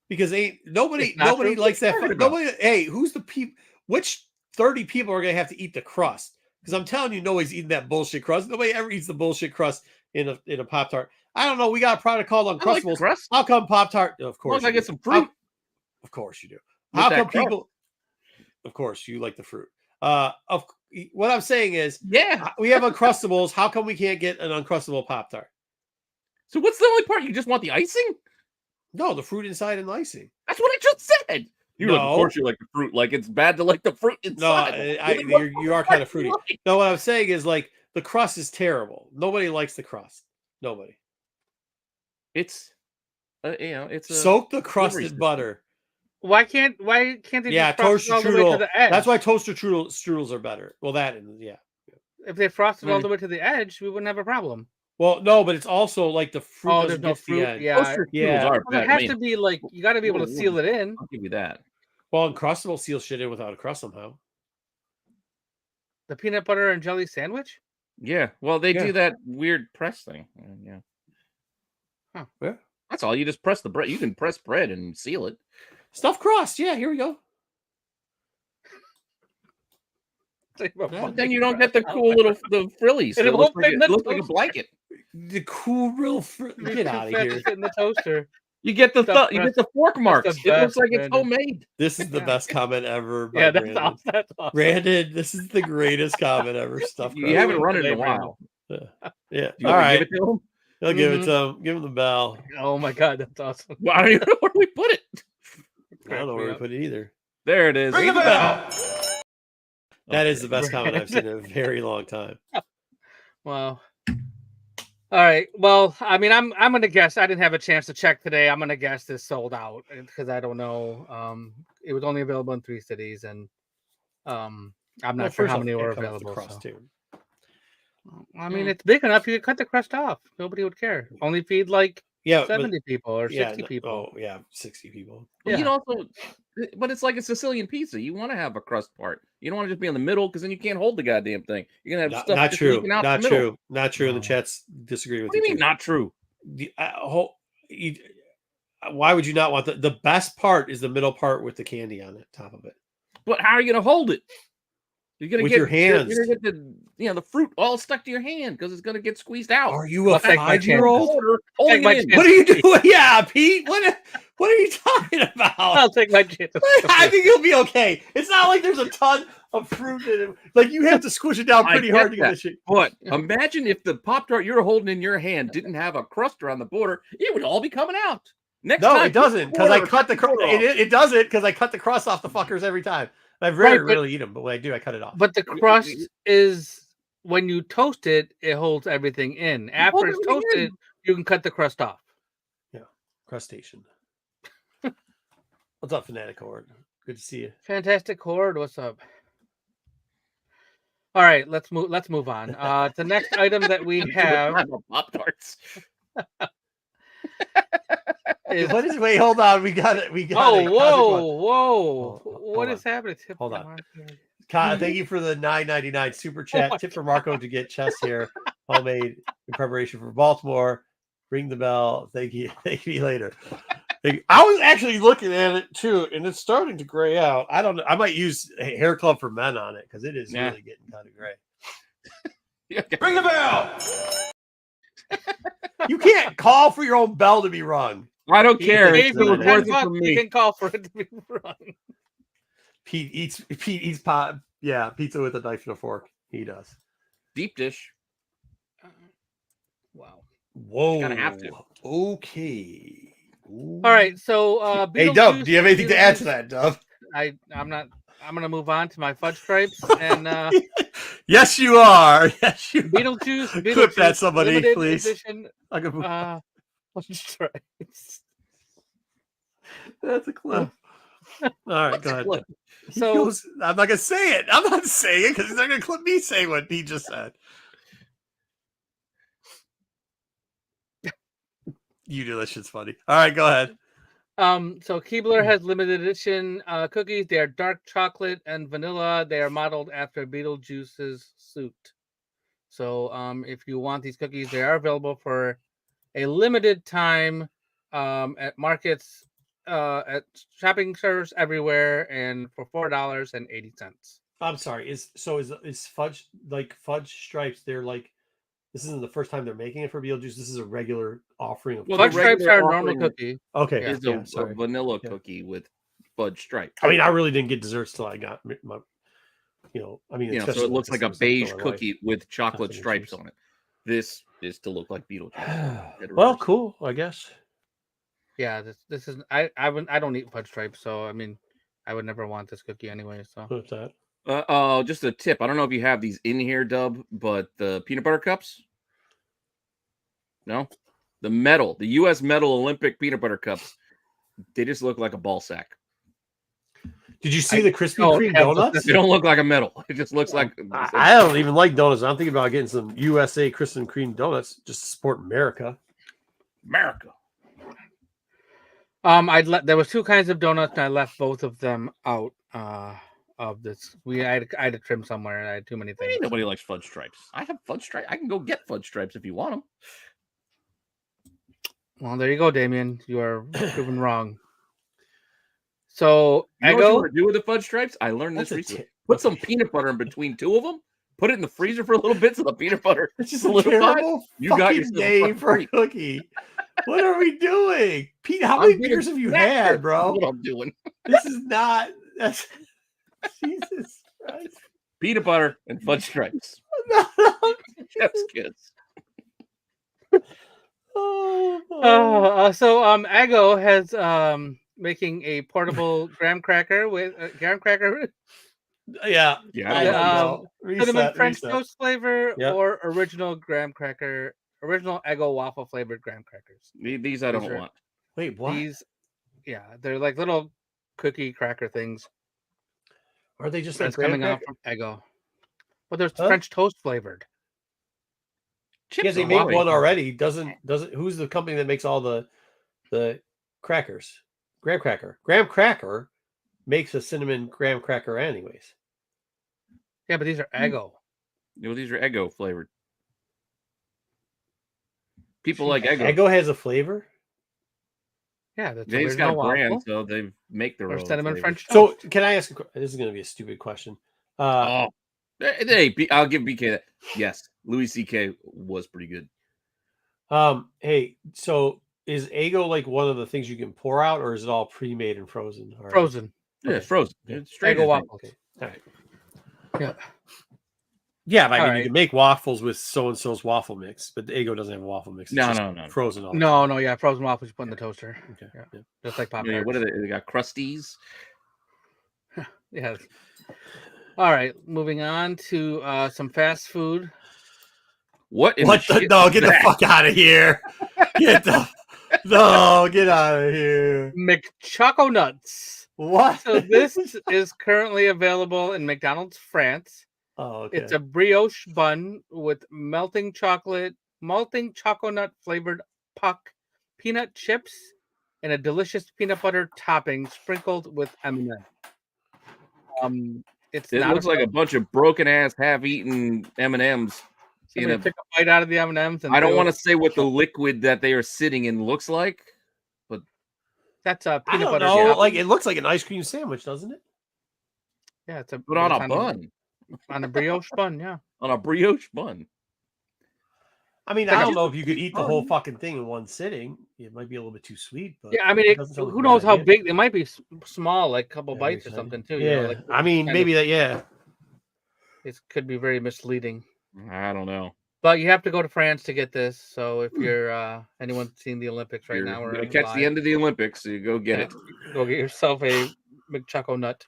Because nobody true? likes that. Nobody. Hey, who's the people? Which 30 people are going to have to eat the crust? Because I'm telling you, nobody's eating that bullshit crust. Nobody ever eats the bullshit crust in a Pop-Tart. I don't know. We got a product called Uncrustables. Like crust. How come Pop-Tart? Of course, I get some fruit. Of course you do. With How that come crust. people? Of course you like the fruit. What I'm saying is, Yeah. we have Uncrustables. How come we can't get an Uncrustable Pop-Tart? So what's the only part? You just want the icing? No, the fruit inside and the icing. That's what I just said. Of No. course you like the fruit. Like it's bad to like the fruit No, inside. you are kind of fruity. No, what I'm saying is like the crust is terrible. Nobody likes the crust. Nobody. It's it's a Soak the crust delivery in system. butter. Why can't they Yeah, just frost it toaster all the way to strudel. the edge? That's why toaster strudels are better. Well, yeah. If they frosted all the way to the edge, we wouldn't have a problem. Well, no, but it's also like the fruit Oh, doesn't there's no get to the fruit. end. Yeah, Toaster Yeah. strudels are well, it bad. has to be like you got to be able to seal it in. I'll give you that. Well, Uncrustable seals shit in without a crust somehow. The peanut butter and jelly sandwich. Yeah. Well, they Yeah. do that weird press thing. Yeah. Huh. Yeah. That's all. You just press the bread. You can press bread and seal it. Stuffed crust. Yeah, here we go. But then you don't get the cool little the frillies. And it It looks won't like, fit in the it looks like a toaster. blanket. The cool real fruit. You're Get too out of fat to here. fit in the toaster. You get the Stuffed you get the fork marks. the It best, looks like it's Brandon. homemade. This is the best comment ever. By Yeah, that's Brandon. awesome. That's awesome. Brandon, this is the greatest comment ever. Stuffed You crust. haven't run it in a Today, Brandon. while. Yeah. You All want me to right. give it to him? I'll give it to him. Give him the bell. Oh my god, that's awesome. Well, I don't even know where we put it. I don't know where we put it either. There it is. Ring the bell. That Okay. is the best comment I've seen in a very long time. Wow. All right. Well, I mean, I'm gonna guess. I didn't have a chance to check today. I'm gonna guess this sold out because I don't know. It was only available in 3 cities, and I'm not sure how many were available. So. I mean, it's big enough. You could cut the crust off. Nobody would care. Only feed like 70 people or 60 people. Oh, yeah, 60 people. Well, you'd also, but it's like a Sicilian pizza. You want to have a crust part. You don't want to just be in the middle because then you can't hold the goddamn thing. You're gonna have stuff Not just true. leaking out Not the middle. true. Not true. And the No. chats disagree with What do you mean too. not true? Why would you not want the best part is the middle part with the candy on it, top of it. But how are you gonna hold it? You're gonna with get your hands. You're gonna get the fruit all stuck to your hand because it's gonna get squeezed out. Are you a I'll take my 5-year-old? Holding it in. What are you doing? Yeah, Pete. What are you talking about? I'll take my chance. I think you'll be okay. It's not like there's a ton of fruit in it. Like you have to squish it down pretty hard to get the shit. But imagine if the Pop-Tart you're holding in your hand didn't have a crust around the border, it would all be coming out. Next time, it doesn't because I cut the crust. It doesn't because I cut the crust off the fuckers every time. I rarely eat them, but when I do, I cut it off. But the crust is when you toast it, it holds everything in. After it's toasted, you can cut the crust off. Yeah, crustacean. What's up, Fanatic Horde? Good to see you. Fantastic Horde, what's up? All right, let's move on. The next item that we have Pop-Tarts. What is? Wait, hold on. We got it. Whoa! What is happening? Hold on. Kyle, thank you for the $9.99 super chat. Tip for Marco to get chest hair homemade in preparation for Baltimore. Ring the bell. Thank you. Thank you later. I was actually looking at it too, and it's starting to gray out. I don't know. I might use a hair club for men on it because it is really getting kind of gray. Ring the bell. You can't call for your own bell to be rung. I don't care. You can call for it to be rung. Pete eats pot. Yeah, pizza with a knife and a fork. He does. Deep dish. Wow. Whoa. Gonna have to. Okay. Ooh. All right. So, hey, Dub, do you have anything to add to that, Dub? I'm not. I'm gonna move on to my fudge stripes and. Yes, you are. Yes, you. Beetlejuice. Clip that, somebody, please. Edition, fudge stripes. That's a clip. All right, go ahead. So I'm not gonna say it. I'm not saying it because he's not gonna clip me saying what he just said. You do, that shit's funny. All right, go ahead. So Keebler has limited edition cookies. They are dark chocolate and vanilla. They are modeled after Beetlejuice's suit. So if you want these cookies, they are available for a limited time at markets, at shopping centers everywhere, and for $4.80. I'm sorry. Is fudge stripes? They're like, this isn't the first time they're making it for Beetlejuice. This is a regular offering of fudge stripes are a normal cookie. Okay, It's a vanilla cookie with fudge stripes. I mean, I really didn't get desserts till I got my. So it looks like a beige cookie with chocolate stripes on it. This is to look like Beetlejuice. Well, cool, I guess. Yeah, this is I don't eat fudge stripes, so I mean, I would never want this cookie anyway. So what's that? Just a tip. I don't know if you have these in here, Dub, but the peanut butter cups. No, the U.S. Metal Olympic peanut butter cups. They just look like a ball sack. Did you see the Krispy Kreme donuts? They don't look like a medal. It just looks like. I don't even like donuts. I'm thinking about getting some USA Krispy Kreme donuts just to support America. There was two kinds of donuts, and I left both of them out of this. I had to trim somewhere, and I had too many things. Nobody likes fudge stripes. I have fudge stripes. I can go get fudge stripes if you want them. Well, there you go, Damien. You are proven wrong. So, you know what you want to do with the fudge stripes? I learned this recently. Put some peanut butter in between two of them. Put it in the freezer for a little bit so the peanut butter is just solidified. You got your name for a cookie. What are we doing, Pete? How many beers have you had, bro? That's what I'm doing. This is not. That's Jesus Christ. Peanut butter and fudge stripes. Chef's kids. So Eggo has making a portable graham cracker with graham cracker. Yeah. Cinnamon French toast flavor or original graham cracker, original Eggo waffle flavored graham crackers. These I don't want. Wait, what? They're like little cookie cracker things. Are they just like coming out from Eggo? Well, there's French toast flavored. Chips they make one already. Doesn't who's the company that makes all the crackers? Graham Cracker. Graham Cracker makes a cinnamon graham cracker anyways. Yeah, but these are Eggo. These are Eggo flavored. People like Eggo. Eggo has a flavor? Yeah, they just got a brand, so they make their own cinnamon flavor. French toast. So can I ask this is going to be a stupid question. Hey, I'll give BK that. Yes, Louis C.K. was pretty good. Hey, so is Eggo like one of the things you can pour out, or is it all pre-made and frozen? Already? Frozen. Yeah, Okay. frozen. Okay. It's Stranger Eggo Things. waffles. Okay. All right. Yeah. Yeah, but I All mean, you right. can make waffles with so-and-so's waffle mix, but the Eggo doesn't have a waffle mix. It's No, just no. frozen all the time. No, yeah, frozen waffles you put in the toaster. Okay. Yeah. Just like Pop Yeah, Tarts. what are they? They got Crusties. Yes. All right, moving on to some fast food. What in What the the? shit No, is get the that? fuck out of here! Get out of here! McChoco Nuts. What? So this is currently available in McDonald's France. Oh, okay. It's a brioche bun with melting choco nut flavored puck, peanut chips, and a delicious peanut butter topping sprinkled with M&M. It's It not looks like a bunch of broken ass, half-eaten M&Ms. Somebody took a bite out of the M&Ms. And I don't want to say what the liquid that they are sitting in looks like, but that's a I peanut don't butter. know. topping. Like it looks like an ice cream sandwich, doesn't it? Yeah, it's put on a bun, on a brioche bun. Yeah, on a brioche bun. I mean, Like I a- don't know if you could eat the bun. whole fucking thing in one sitting. It might be a little bit too sweet, but yeah. I mean, it doesn't sound like a who bad knows how idea. big? It might be small, like a couple Yeah, bites or maybe. something too. Yeah, You know, like I mean, kind maybe of- that. Yeah, it could be very misleading. I don't know. But you have to go to France to get this. So if you're anyone seeing the Olympics right You're now, or gonna catch the end of the Olympics, so you go get it. go get yourself a McChoco Nut.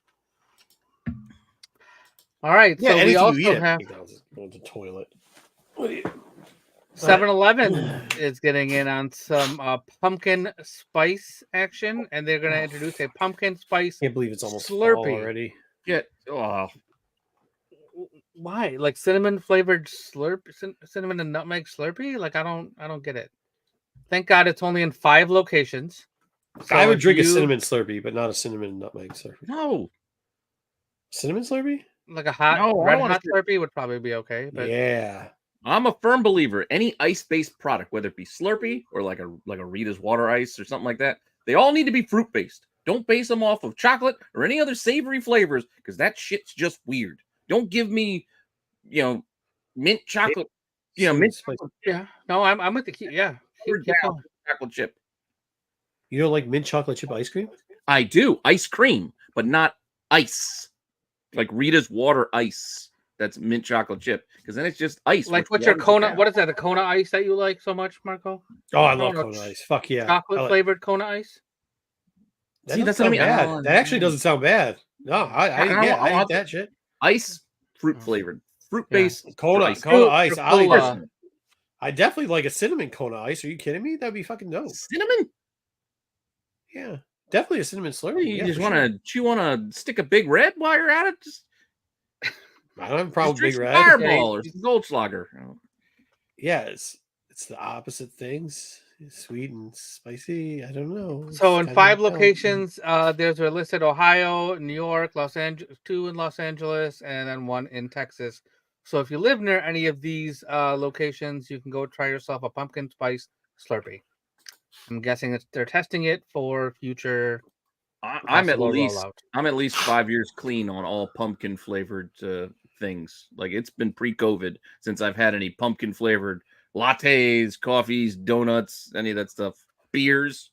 All right, yeah. so we Anything you also eat at have McDonald's is going to the toilet. 7-Eleven is getting in on some pumpkin spice action, and they're going to introduce a pumpkin spice. Can't believe it's almost fall Slurpee. already. Why? Like cinnamon flavored cinnamon and nutmeg Slurpee? Like I don't get it. Thank God it's only in 5 locations. So I would if drink a you- cinnamon Slurpee, but not a cinnamon and nutmeg Slurpee. No, Cinnamon Slurpee? like a hot No, I red don't wanna hot Slurpee would probably be okay. But Yeah. I'm a firm believer. Any ice-based product, whether it be Slurpee or like a Rita's water ice or something like that, they all need to be fruit-based. Don't base them off of chocolate or any other savory flavors because that shit's just weird. Don't give me, mint chocolate. Mint spice. yeah, no, I'm with the yeah. Keep going. chocolate chip. You don't like mint chocolate chip ice cream? I do ice cream, but not ice. Like Rita's water ice. That's mint chocolate chip because then it's just ice. Like which what's your waters it Kona? down. What is that? The Kona ice that you like so much, Marco? Oh, I love No, Kona ice. Fuck yeah. Chocolate flavored Kona ice. That See, doesn't that's what I sound mean. bad. Oh, That actually doesn't sound bad. No, I eat that shit. Ice, fruit flavored, fruit based. Kona ice. ice. I'll eat Cola. that. I definitely like a cinnamon Kona ice. Are you kidding me? That'd be fucking dope. Cinnamon. Yeah, definitely a cinnamon Slurpee. You Yeah, just for want sure. to chew on a stick of Big Red while you're at it. Just I don't have a problem with drink Big some Red. Fireball or some Goldschlager. Yeah, it's the opposite things. It's sweet and spicy. I don't know. So It's in kinda 5 balanced. locations, there's a listed Ohio, New York, Los Angeles, 2 in Los Angeles, and then 1 in Texas. So if you live near any of these locations, you can go try yourself a pumpkin spice Slurpee. I'm guessing they're testing it for future. I'm at possible least rollout. I'm at least 5 years clean on all pumpkin flavored things. Like it's been pre-COVID since I've had any pumpkin flavored lattes, coffees, donuts, any of that stuff. Beers.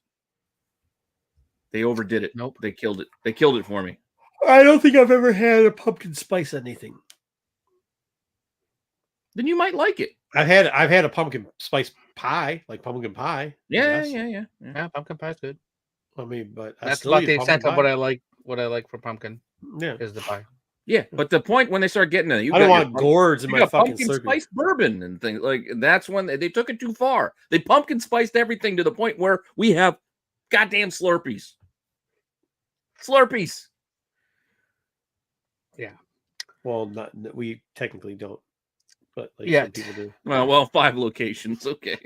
They overdid it. Nope. They killed it. They killed it for me. I don't think I've ever had a pumpkin spice anything. Then you might like it. I've had a pumpkin spice pie, like pumpkin pie. I Yeah, guess. Yeah, pumpkin pie's good. I mean, but I That's still about eat the pumpkin extent of pie. what I like. What I like for pumpkin Yeah, is the pie. Yeah, but the point when they start getting it, I don't want gourds in you my got fucking pumpkin Slurpee. spice bourbon and things like that's when they took it too far. They pumpkin spiced everything to the point where we have goddamn Slurpees. Slurpees. Yeah. Well, we technically don't, but like Yet. some people do. Well, 5 locations. Okay.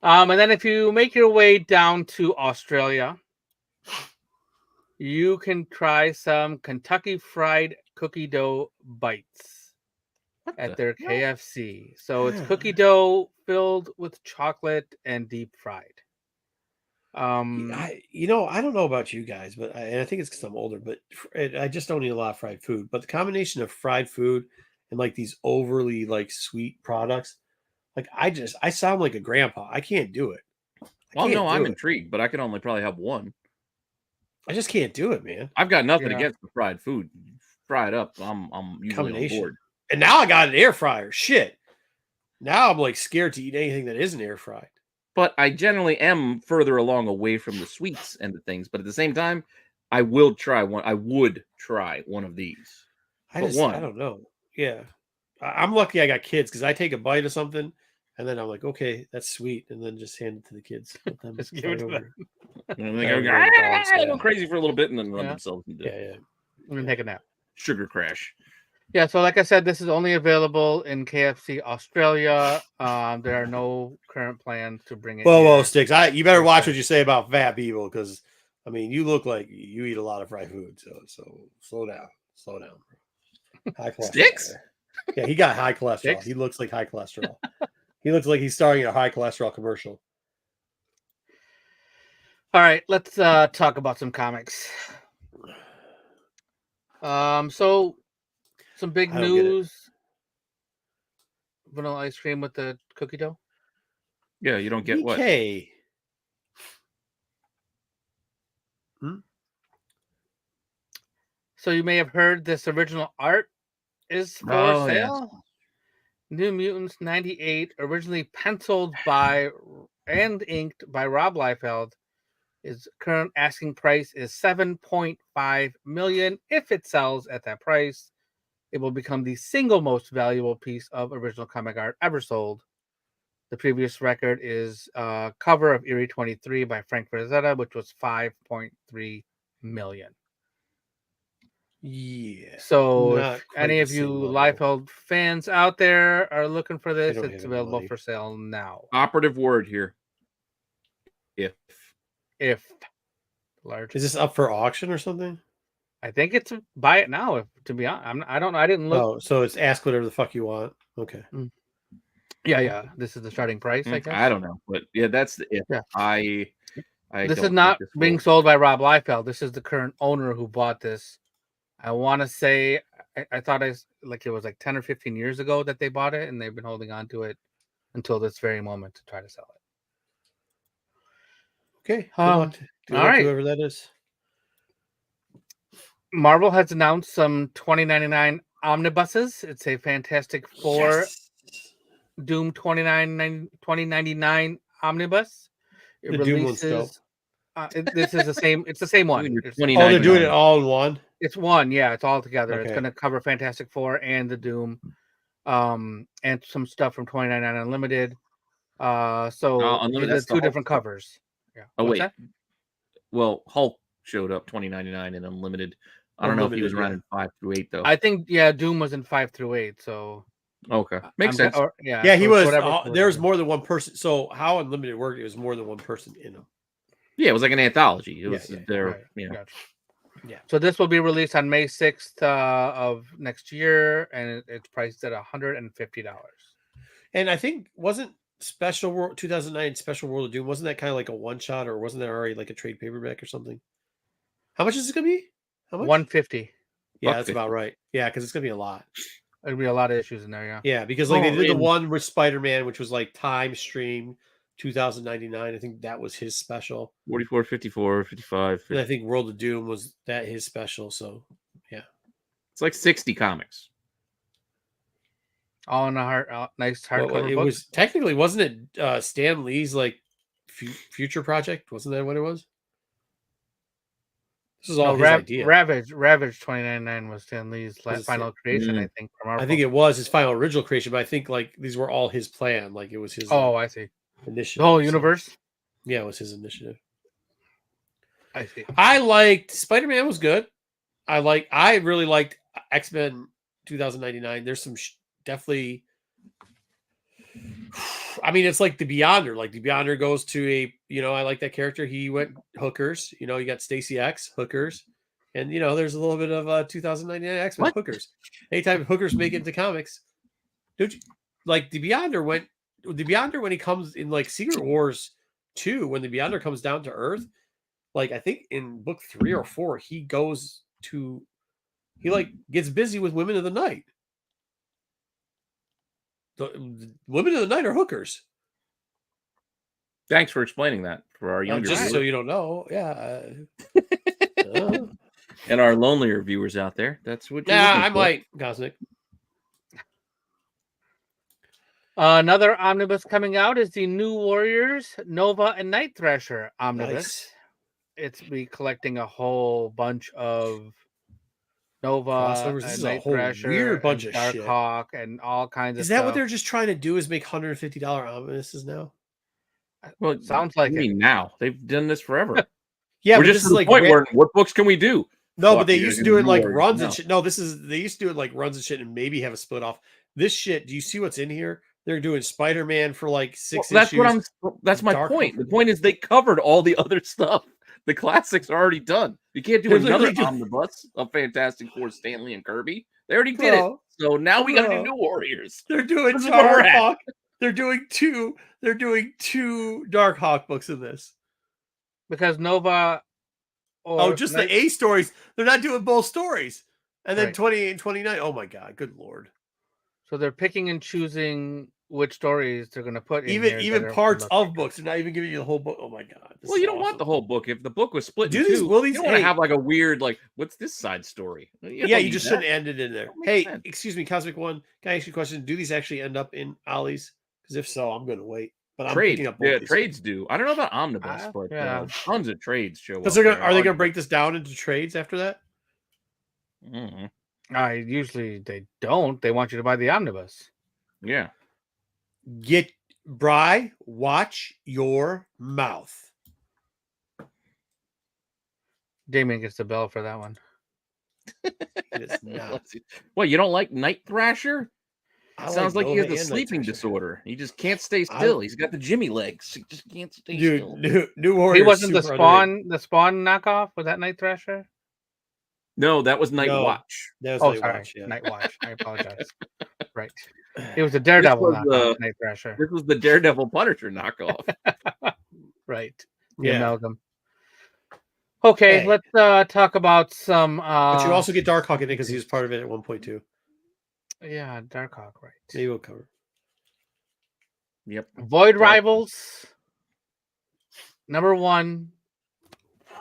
And then if you make your way down to Australia, you can try some Kentucky Fried Cookie Dough Bites at their KFC. So it's cookie dough filled with chocolate and deep fried. I don't know about you guys, but I think it's because I'm older, but I just don't eat a lot of fried food. But the combination of fried food and like these overly like sweet products, like I sound like a grandpa. I can't do it. Well, no, I'm intrigued, but I can only probably have one. I just can't do it, man. I've got nothing against the fried food. Fry it up, I'm usually on board. And now I got an air fryer. Shit. Now I'm like scared to eat anything that isn't air fried. But I generally am further along away from the sweets and the things. But at the same time, I will try one. I would try one of these. I don't know. Yeah. I'm lucky I got kids because I take a bite of something and then I'm like, okay, that's sweet. And then just hand it to the kids. Let them just give it to them. And they go crazy for a little bit and then run themselves into I'm going to take a nap. Sugar crash. Yeah, so like I said, this is only available in KFC Australia. There are no current plans to bring it. Whoa, Sticks! You better watch what you say about fat people, because I mean, you look like you eat a lot of fried food. So slow down, bro. High cholesterol. Sticks? Yeah, he got high cholesterol. Sticks? He looks like high cholesterol. He looks like he's starring in a high cholesterol commercial. All right, let's talk about some comics. So some big news. Vanilla ice cream with the cookie dough. Yeah, you don't get what? So you may have heard this original art is for sale. Yes. New Mutants 98, originally penciled by and inked by Rob Liefeld. His current asking price is $7.5 million. If it sells at that price, it will become the single most valuable piece of original comic art ever sold. The previous record is cover of Eerie 23 by Frank Frazetta, which was $5.3 million. Yeah. So if any of you Liefeld fans out there are looking for this, it's available for sale now. Operative word here. If large. Is this up for auction or something? I think it's buy it now. To be honest, I don't know. I didn't look. Oh, so it's ask whatever the fuck you want. Okay. Yeah. This is the starting price. I guess. I don't know, but yeah, that's the if. Yeah. I this is not being sold by Rob Liefeld. This is the current owner who bought this. I want to say I thought it was like 10 or 15 years ago that they bought it, and they've been holding on to it until this very moment to try to sell it. Okay. All right. Whoever that is. Marvel has announced some 2099 omnibuses. It's a Fantastic Four Doom 2099 omnibus. It releases. This is the same. It's the same one. They're doing it all in one. It's one. Yeah, it's all together. Okay. It's going to cover Fantastic Four and the Doom, and some stuff from 2099 Unlimited. There's two different covers. Yeah. Oh wait. Well, Hulk showed up 2099 and Unlimited. I don't know if he was running 5 through 8 though. I think Doom was in 5 through 8. So okay, makes sense. He was. There's more than one person. So how Unlimited worked, it was more than one person in them. Yeah, it was like an anthology. It was Gotcha. Yeah. So this will be released on May 6th of next year, and it's priced at $150. And I think wasn't Special World 2009 Special World of Doom, wasn't that kind of like a one shot, or wasn't that already like a trade paperback or something? How much is it gonna be? How much? $150. Yeah, that's about right. Yeah, because it's gonna be a lot. There'll be a lot of issues in there. Yeah. Yeah, because they did the one with Spider-Man, which was like Time Stream 2099. I think that was his special. 44, 54, 55. And I think World of Doom was his special. So yeah, it's like 60 comics. All in a nice hardcover. It was technically, wasn't it Stan Lee's like future project? Wasn't that what it was? This is all his idea. Ravage 2099 was Stan Lee's final creation. I think. I think it was his final original creation, but I think like these were all his plan. Like it was his. I see. Initiative. The whole universe. Yeah, it was his initiative. I see. I liked Spider-Man was good. I really liked X-Men 2099. There's some definitely. I mean, it's like the Beyonder. Like the Beyonder goes to I like that character. He went hookers. You got Stacy X hookers, and there's a little bit of 2099 X-Men hookers. Anytime hookers make it into comics, don't you like the Beyonder went? The Beyonder when he comes in like Secret Wars 2, when the Beyonder comes down to Earth, like I think in book 3 or 4, he like gets busy with women of the night. The women of the night are hookers. Thanks for explaining that for our younger just viewers. so you don't know. Yeah. And our lonelier viewers out there. That's what you're looking I for. might, Cosmic. Another omnibus coming out is the New Warriors, Nova and Night Thrasher omnibus. Nice. It's be collecting a whole bunch of Nova Crossovers. This and is a Night whole Thrasher weird bunch and of Dark shit. Hawk and all kinds of Is that stuff. what they're just trying to do? Is make $150 omnibuses now? Well, it sounds like it. Now they've done this forever. Yeah, we're but just this to is the like point where what books can we do? No, Fuck, but they you're used to gonna do it like Warriors. runs No. and shit. No, they used to do it like runs and shit and maybe have a split off. This shit, do you see what's in here? They're doing Spider-Man for like 6 That's issues. That's my Dark point. Hawk. The point is they covered all the other stuff. The classics are already done. You can't do They're another literally omnibus of Fantastic Four, Stanley and Kirby. They already did it. So now we got to do New Warriors. They're doing This is where we're Dark at. Hawk. They're doing two Dark Hawk books in this. Because Nova just the A stories. They're not doing both stories. And then Right. 28 and 29. Oh my god, good lord. So they're picking and choosing which stories they're going to put in Even parts of books. They're not even giving you the whole book. Oh my god. Well, you don't want the whole book. If the book was split in these two, will these you don't want to have like a weird like what's this side story? Yeah, you just shouldn't end it in there. That Hey, makes sense. excuse me, Cosmic One. Can I ask you a question? Do these actually end up in Ollie's? Because if so, I'm going to wait. But I'm Trades, picking up both these. trades do. I don't know about omnibus, but yeah. tons of trades show up. Because are they going to break this down into trades after that? Usually they don't. They want you to buy the omnibus. Yeah. Get Bry, watch your mouth. Damien gets the bell for that one. It is not. Well, you don't like Night Thrasher? Sounds like he has Nova a and sleeping Night Thrasher. disorder. He just can't stay still. He's got the Jimmy legs. He just can't stay still. New Warriors. He wasn't the super Spawn knockoff? Was that Night Thrasher? No, that was Night No. Watch. That was Oh, Night sorry. Watch, yeah. Night Watch. I apologize. Right. It was a Daredevil was, knockoff, Night Thrasher. This was the Daredevil Punisher knockoff. Right. The Yeah. amalgam. Okay, Hey. let's talk about some. But you also get Dark Hawk in it because he was part of it at 1.2. Yeah, Darkhawk, right. Maybe we'll cover. Yep. Void Dark- Rivals number 1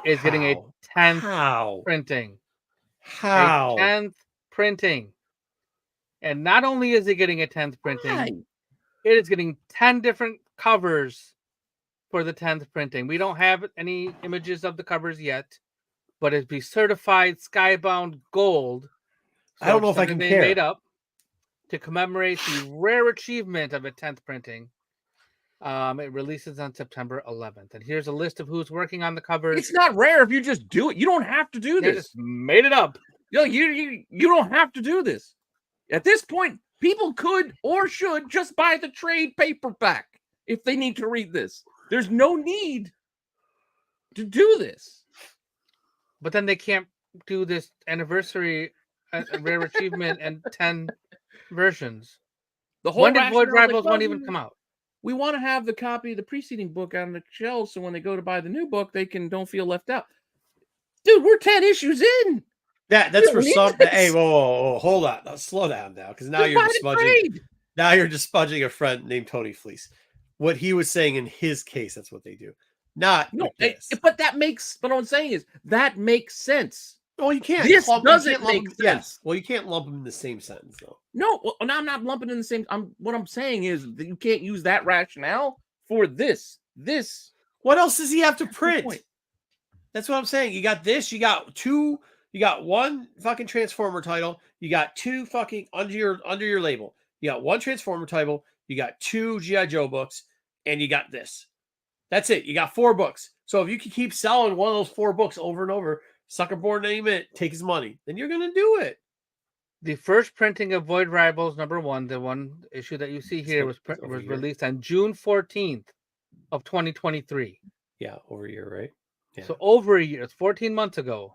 is getting a 10th How? printing. How? A 10th printing. And not only is it getting a 10th printing, Why? it is getting 10 different covers for the 10th printing. We don't have any images of the covers yet, but it'd be certified skybound gold. I don't know if I something can they care. made up to commemorate the rare achievement of a 10th printing. It releases on September 11th. And here's a list of who's working on the covers. It's not rare if you just do it. You don't have to do They this. just made it up. You don't have to do this. At this point, people could or should just buy the trade paperback if they need to read this. There's no need to do this. But then they can't do this anniversary rare achievement and 10 versions. The whole When did Void rationale, like, Rivals well, won't even come out? We want to have the copy of the preceding book on the shelves so when they go to buy the new book, they don't feel left out. Dude, we're 10 issues in. That's You for don't some. need this. Hey, whoa, hold on. Now, slow down now, because now Just you're buy just the smudging. trade. Now you're just smudging a friend named Tony Fleece. What he was saying in his case, that's what they do. Not No, with this. but what I'm saying is that makes sense. Well, you can't. This you doesn't can't lump make them- sense. Yes. Well, you can't lump them in the same sentence, though. No, I'm not lumping in the same. What I'm saying is that you can't use that rationale for this. What else does he have to print? point. That's what I'm saying. You got this. You got two. You got one fucking Transformer title. You got two fucking under your label. You got one Transformer title. You got two G.I. Joe books, and you got this. That's it. You got 4 books. So if you can keep selling one of those 4 books over and over, Suckerborn name it, take his money, then you're gonna do it. The first printing of Void Rivals number 1, the one issue that you see here, was over here. released on June 14th of 2023. Yeah, over a year, right? Yeah. So over a year. It's 14 months ago.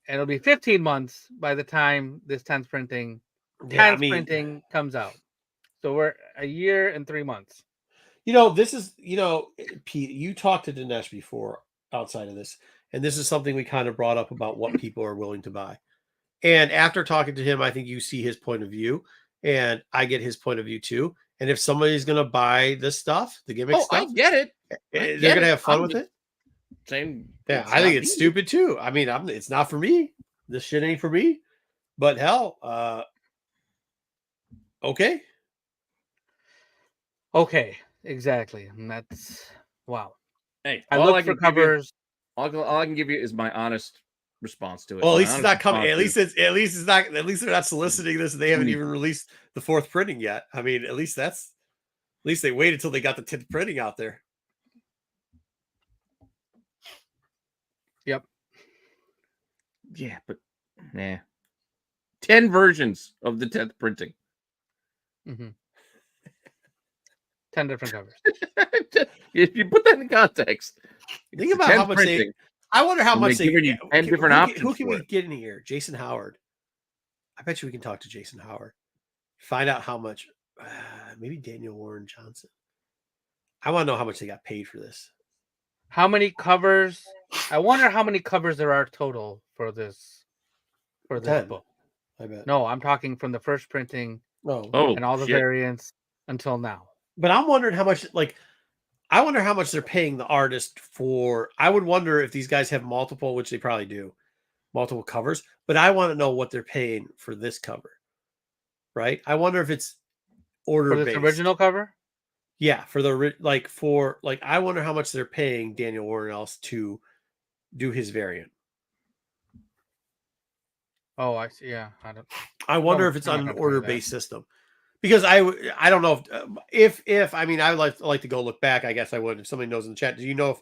And it'll be 15 months by the time this 10th printing, 10th printing comes out. So we're a year and 3 months. This is, Pete, you talked to Dinesh before outside of this, and this is something we kind of brought up about what people are willing to buy. And after talking to him, I think you see his point of view, and I get his point of view too. And if somebody's going to buy this stuff, the gimmick stuff, I get it. They're going to have fun with it. Same. Yeah, I think it's stupid too. I mean, it's not for me. This shit ain't for me. But hell, okay. Okay, exactly. And that's wow. Hey, I look for covers. All I can give you is my honest response to it. Well, at least it's not coming. At least it's not. At least they're not soliciting this, and they haven't even released the 4th printing yet. I mean, at least they waited until they got the 10th printing out there. Yep. Yeah, but 10 versions of the 10th printing. Mm-hmm. 10 different covers. If you put that in context, think about how much printing. I wonder how much they give you 10 different options. Who can we get in here? Jason Howard. I bet you we can talk to Jason Howard. Find out how much. Maybe Daniel Warren Johnson. I want to know how much they got paid for this. How many covers? I wonder how many covers there are total for this 10, book. I bet. No, I'm talking from the first printing and all the variants until now. But I'm wondering how much, I wonder how much they're paying the artist for. I would wonder if these guys have multiple, which they probably do, multiple covers. But I want to know what they're paying for this cover, right? I wonder if it's order based. For this original cover? Yeah, for the I wonder how much they're paying Daniel Warren else to do his variant. Oh, I see. Yeah, I wonder if it's on an order based system. Because I don't know if I mean, I would like to go look back. I guess I would if somebody knows in the chat. Do you know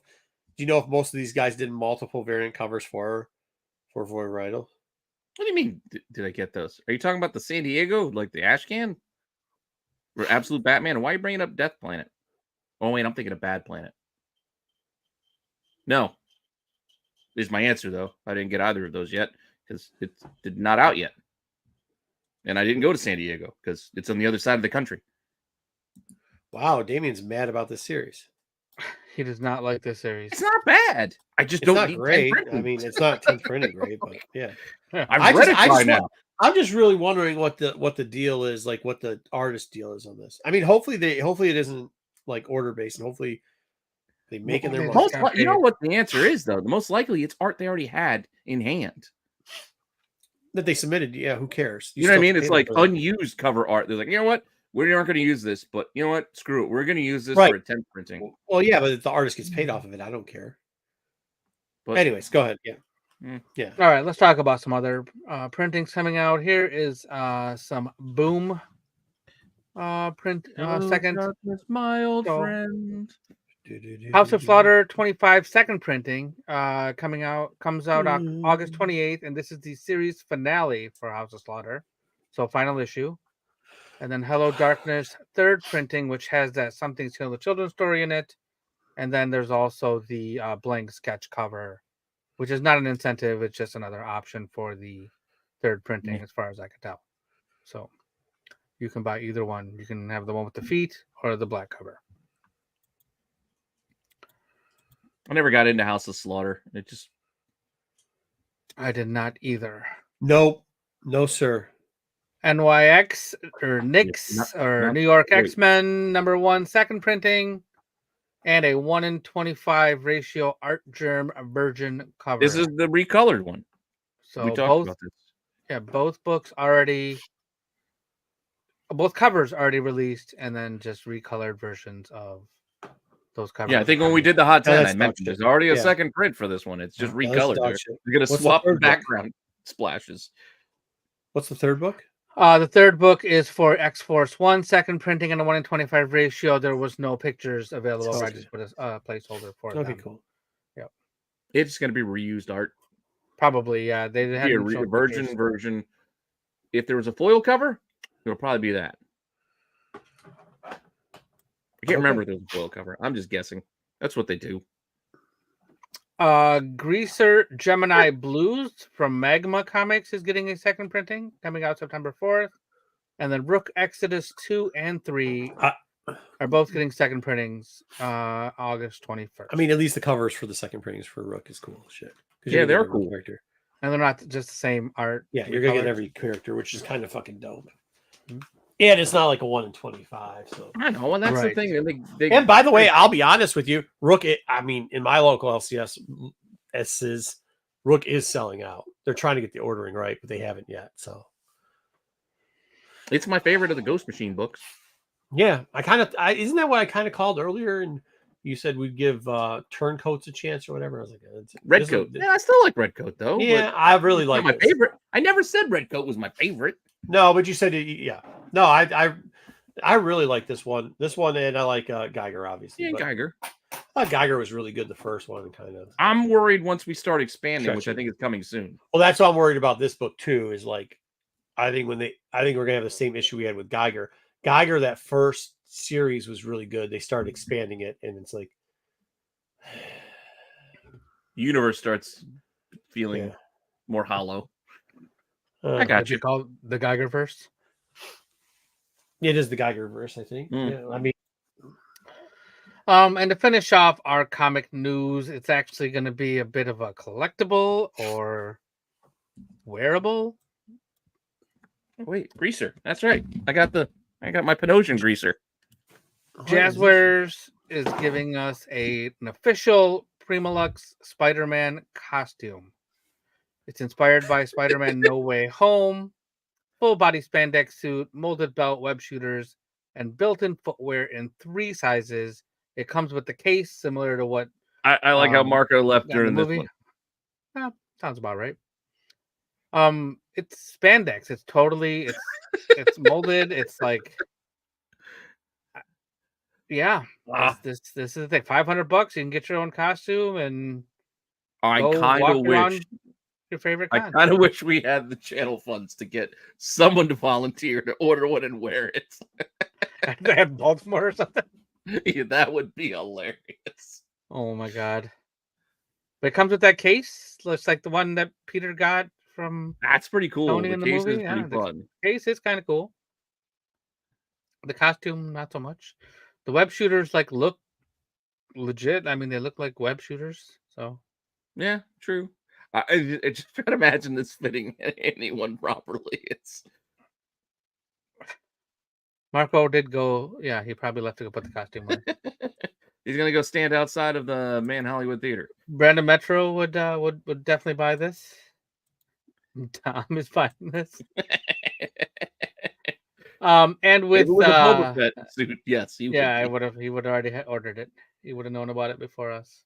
if most of these guys did multiple variant covers for Vital? What do you mean? Did I get those? Are you talking about the San Diego, like the Ashcan, or Absolute Batman? Why are you bringing up Death Planet? Oh wait, I'm thinking of Bad Planet. No, is my answer though. I didn't get either of those yet because it's not out yet. And I didn't go to San Diego because it's on the other side of the country. Wow, Damien's mad about this series. He does not like this series. It's not bad. I just don't need great. I mean, it's not 10th printing great, but yeah. I've read it by now. I'm just really wondering what the deal is, like what the artist deal is on this. I mean, hopefully it isn't like order based, and hopefully they make in their money. You know what the answer is though? The most likely it's art they already had in hand. That they submitted, yeah, who cares? You know what I mean? It's like unused cover art. They're like, you know what? We aren't going to use this, but you know what? Screw it. We're going to use this for a 10th printing. Well, yeah, but if the artist gets paid off of it, I don't care. But anyways, go ahead. Yeah. Yeah. All right, let's talk about some other printings coming out. Here is some Boom print second. My old friend. House of Slaughter 25 second printing comes out on August 28th, and this is the series finale for House of Slaughter, so final issue. And then Hello Darkness third printing, which has that Something Kill the Children story in it, and then there's also the blank sketch cover, which is not an incentive; it's just another option for the third printing, as far as I can tell. So you can buy either one. You can have the one with the feet or the black cover. I never got into House of Slaughter. I did not either. Nope. No, sir. NYX or NYX or New York X-Men #1 second printing and a 1:25 ratio art germ virgin cover. This is the recolored one. So we talked about this. Yeah, both covers already released, and then just recolored versions of those covers. Yeah, I think when we did the Hot 10, I mentioned there's already a second print for this one. It's just recolored. They're going to swap the background splashes. What's the third book? The third book is for X-Force 1 second printing and a 1:25 ratio. There was no pictures available. I just put a placeholder for them. Okay, cool. Yep. It's going to be reused art. Probably, yeah. They had a virgin version. If there was a foil cover, it'll probably be that. I can't remember if there was a foil cover. I'm just guessing. That's what they do. Greaser Gemini Blues from Magma Comics is getting a second printing coming out September 4th. And then Rook Exodus 2 and 3 are both getting second printings August 21st. I mean, at least the covers for the second printings for Rook is cool as shit. Yeah, they're cool. Character. And they're not just the same art. Yeah, you're gonna get every character, which is kind of fucking dope. Mm-hmm. And it's not like a 1 in 25. So I know, and that's the thing. And by the way, I'll be honest with you, Rook. I mean, in my local LCS, Rook is selling out. They're trying to get the ordering right, but they haven't yet. So it's my favorite of the Ghost Machine books. Yeah, isn't that what I kind of called earlier? And you said we'd give Turncoats a chance or whatever. I was like, Redcoat. Yeah, I still like Redcoat though. Yeah, I really like my favorite. I never said Redcoat was my favorite. No, but you said yeah. No, I really like this one. This one, and I like Geiger, obviously. Yeah, Geiger. I thought Geiger was really good the first one, kind of. I'm worried once we start expanding, which I think is coming soon. Well, that's what I'm worried about this book too. Is like, I think we're gonna have the same issue we had with Geiger. Geiger, that first series was really good. They started expanding it, and it's like universe starts feeling more hollow. I got you. Call the Geiger verse. It is the Geiger verse, I think. Yeah, I mean, and to finish off our comic news, it's actually going to be a bit of a collectible or wearable. Wait, greaser. That's right. I got my Panosian greaser. Jazzwares is giving us an official Primalux Spider-Man costume. It's inspired by Spider-Man No Way Home. Full body spandex suit, molded belt, web shooters, and built-in footwear in 3 sizes. It comes with the case, similar to what I like how Marco left during the movie. This one. Yeah, sounds about right. It's spandex. It's totally it's molded. It's like, yeah. This is the thing. $500. You can get your own costume and I kind of wish. Your favorite I kind of wish we had the channel funds to get someone to volunteer to order one and wear it. They have Baltimore or something. Yeah, that would be hilarious. Oh my god! But it comes with that case. Looks like the one that Peter got from. That's pretty cool. Tony the in the case movie. is pretty fun. The case is kind of cool. The costume, not so much. The web shooters look legit. I mean, they look like web shooters. So yeah, true. I just try to imagine this fitting anyone properly. It's Marco did go. Yeah, he probably left to go put the costume on. He's gonna go stand outside of the Man Hollywood Theater. Brandon Metro would definitely buy this. Tom is buying this. And with a Boba Fett suit, yes, he would have already ordered it. He would have known about it before us.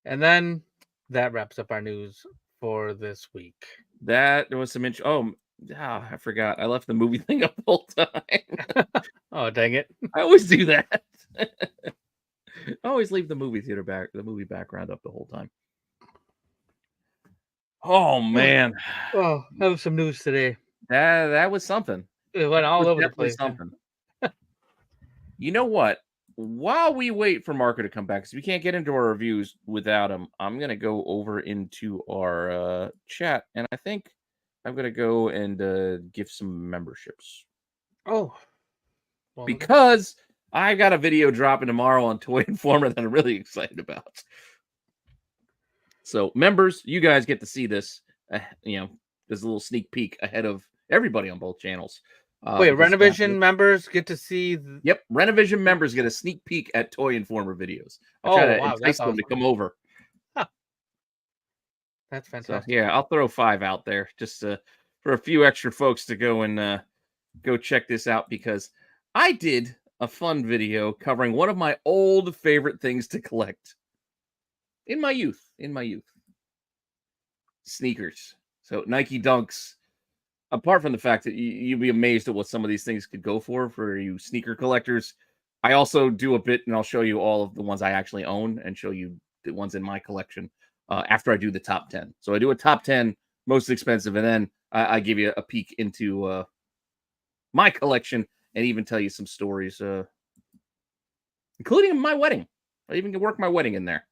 And then that wraps up our news for this week. That was some I forgot. I left the movie thing up the whole time. Oh, dang it. I always do that. I always leave the movie background up the whole time. Oh man. Oh, that was some news today. That was something. It went all over the place. Something. You know what? While we wait for Marco to come back, because we can't get into our reviews without him, I'm going to go over into our chat, and I think I'm going to go and give some memberships. Oh. Well, because I've got a video dropping tomorrow on Toy Informer that I'm really excited about. So, members, you guys get to see this. There's a little sneak peek ahead of everybody on both channels. Wait, Rennavision members get to see. Yep, Rennavision members get a sneak peek at Toy Informer videos. I'll try to entice them to come over. Huh. That's fantastic. So, yeah, I'll throw 5 out there just for a few extra folks to go and go check this out, because I did a fun video covering one of my old favorite things to collect in my youth. Sneakers. So Nike Dunks. Apart from the fact that you'd be amazed at what some of these things could go for you sneaker collectors, I also do a bit, and I'll show you all of the ones I actually own and show you the ones in my collection after I do the top 10. So I do a top 10 most expensive, and then I give you a peek into my collection and even tell you some stories, including my wedding. I even can work my wedding in there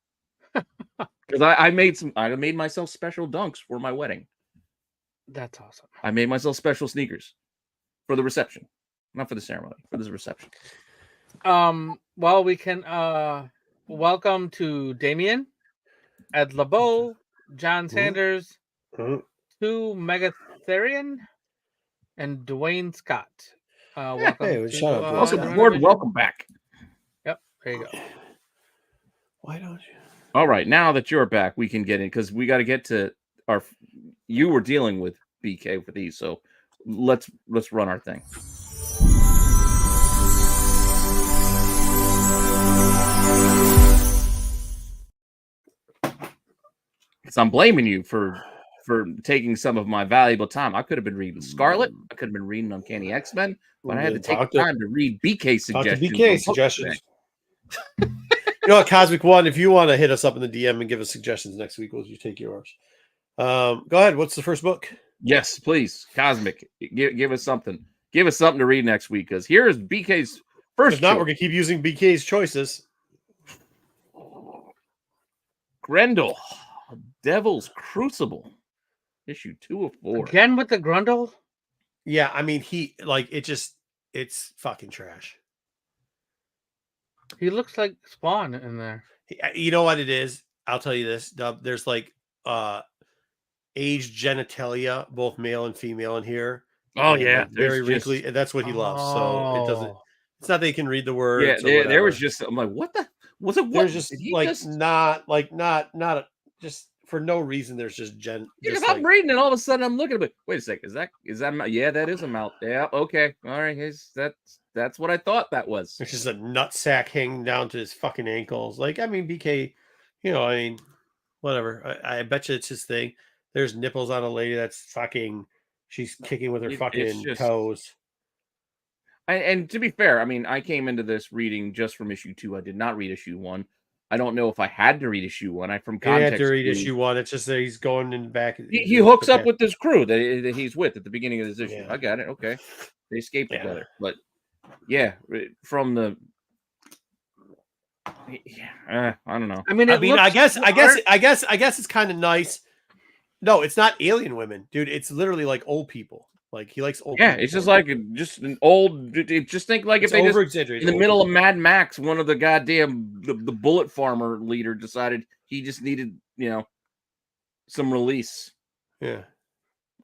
because I made myself special dunks for my wedding. That's awesome. I made myself special sneakers for the reception, not for the ceremony, for the reception. Well, we can welcome to Damien, Ed LeBeau, John Sanders, Mhm. to Megatherian, and Dwayne Scott. Welcome Hey, to shut up, Dwayne Welcome Scott. aboard. Rennavision. Welcome back. Yep, there you go. Why don't you? All right, now that you're back, we can get in because we got to get to our. You were dealing with BK for these, so let's run our thing. So I'm blaming you for taking some of my valuable time. I could have been reading Scarlet. I could have been reading Uncanny X-Men, but I had to take the time to read BK suggestions. Talk to BK suggestions. You know what, Cosmic One, if you want to hit us up in the DM and give us suggestions next week, we'll just take yours. Go ahead. What's the first book? Yes, please, Cosmic. Give us something. Give us something to read next week because here is BK's first. If not, choice. we're gonna keep using BK's choices. Grendel, Devil's Crucible, issue 2 of 4. Again with the Grundle? Yeah, I mean, it's fucking trash. He looks like Spawn in there. You know what it is? I'll tell you this, Dub. There's like aged genitalia, both male and female in here. Oh and, yeah, like, very wrinkly. And that's what he loves. So it doesn't. It's not that he can read the words. Yeah, there was just. I'm like, what the? Was it? What? There's just not just for no reason. There's just Because I'm reading it, all of a sudden I'm looking at it. Wait a second, is that? Yeah, that is a mouth. Yeah, okay, all right. That's what I thought that was. It's just a nut sack hanging down to his fucking ankles. Like, I mean, BK, I mean, whatever. I bet you it's his thing. There's nipples on a lady that's fucking. She's kicking with her fucking toes. And to be fair, I mean, I came into this reading just from issue 2. I did not read issue 1. I don't know if I had to read issue 1. From context, had to read issue 1. It's just that he's going in the back. He hooks up with this crew that he's with at the beginning of this issue. Yeah. I got it. Okay, they escape together. But yeah, from the. I don't know. I mean, I guess it's kind of nice. No, it's not alien women, dude. It's literally like old people. Like, he likes old. Yeah, people. it's just like an old. Just think like if they just in the middle of Mad Max, one of the goddamn the bullet farmer leader decided he just needed some release. Yeah,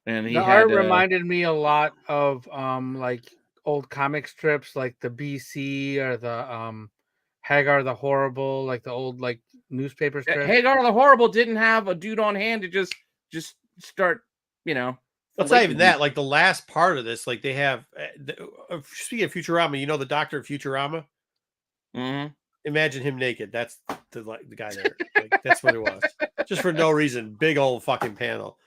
and the art reminded me a lot of like old comic strips, like the BC or the Hagar the Horrible, like the old like newspaper strips. Hagar the Horrible didn't have a dude on hand to just start, That's not even that. Like the last part of this, like they have. Speaking of Futurama, the Doctor of Futurama. Mm-hmm. Imagine him naked. That's the guy there. Like, that's what it was. Just for no reason. Big old fucking panel.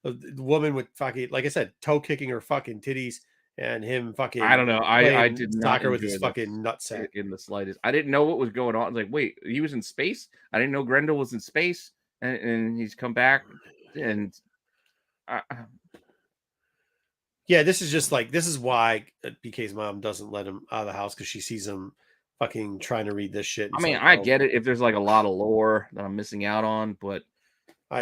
The woman with fucking, like I said, toe kicking her fucking titties, and him fucking. I don't know. I did not soccer with his fucking nutsack in the slightest. I didn't know what was going on. I was like, wait, he was in space. I didn't know Grendel was in space, and he's come back, and. Yeah, this is why BK's mom doesn't let him out of the house, because she sees him fucking trying to read this shit. I mean, I get it if there's like a lot of lore that I'm missing out on, but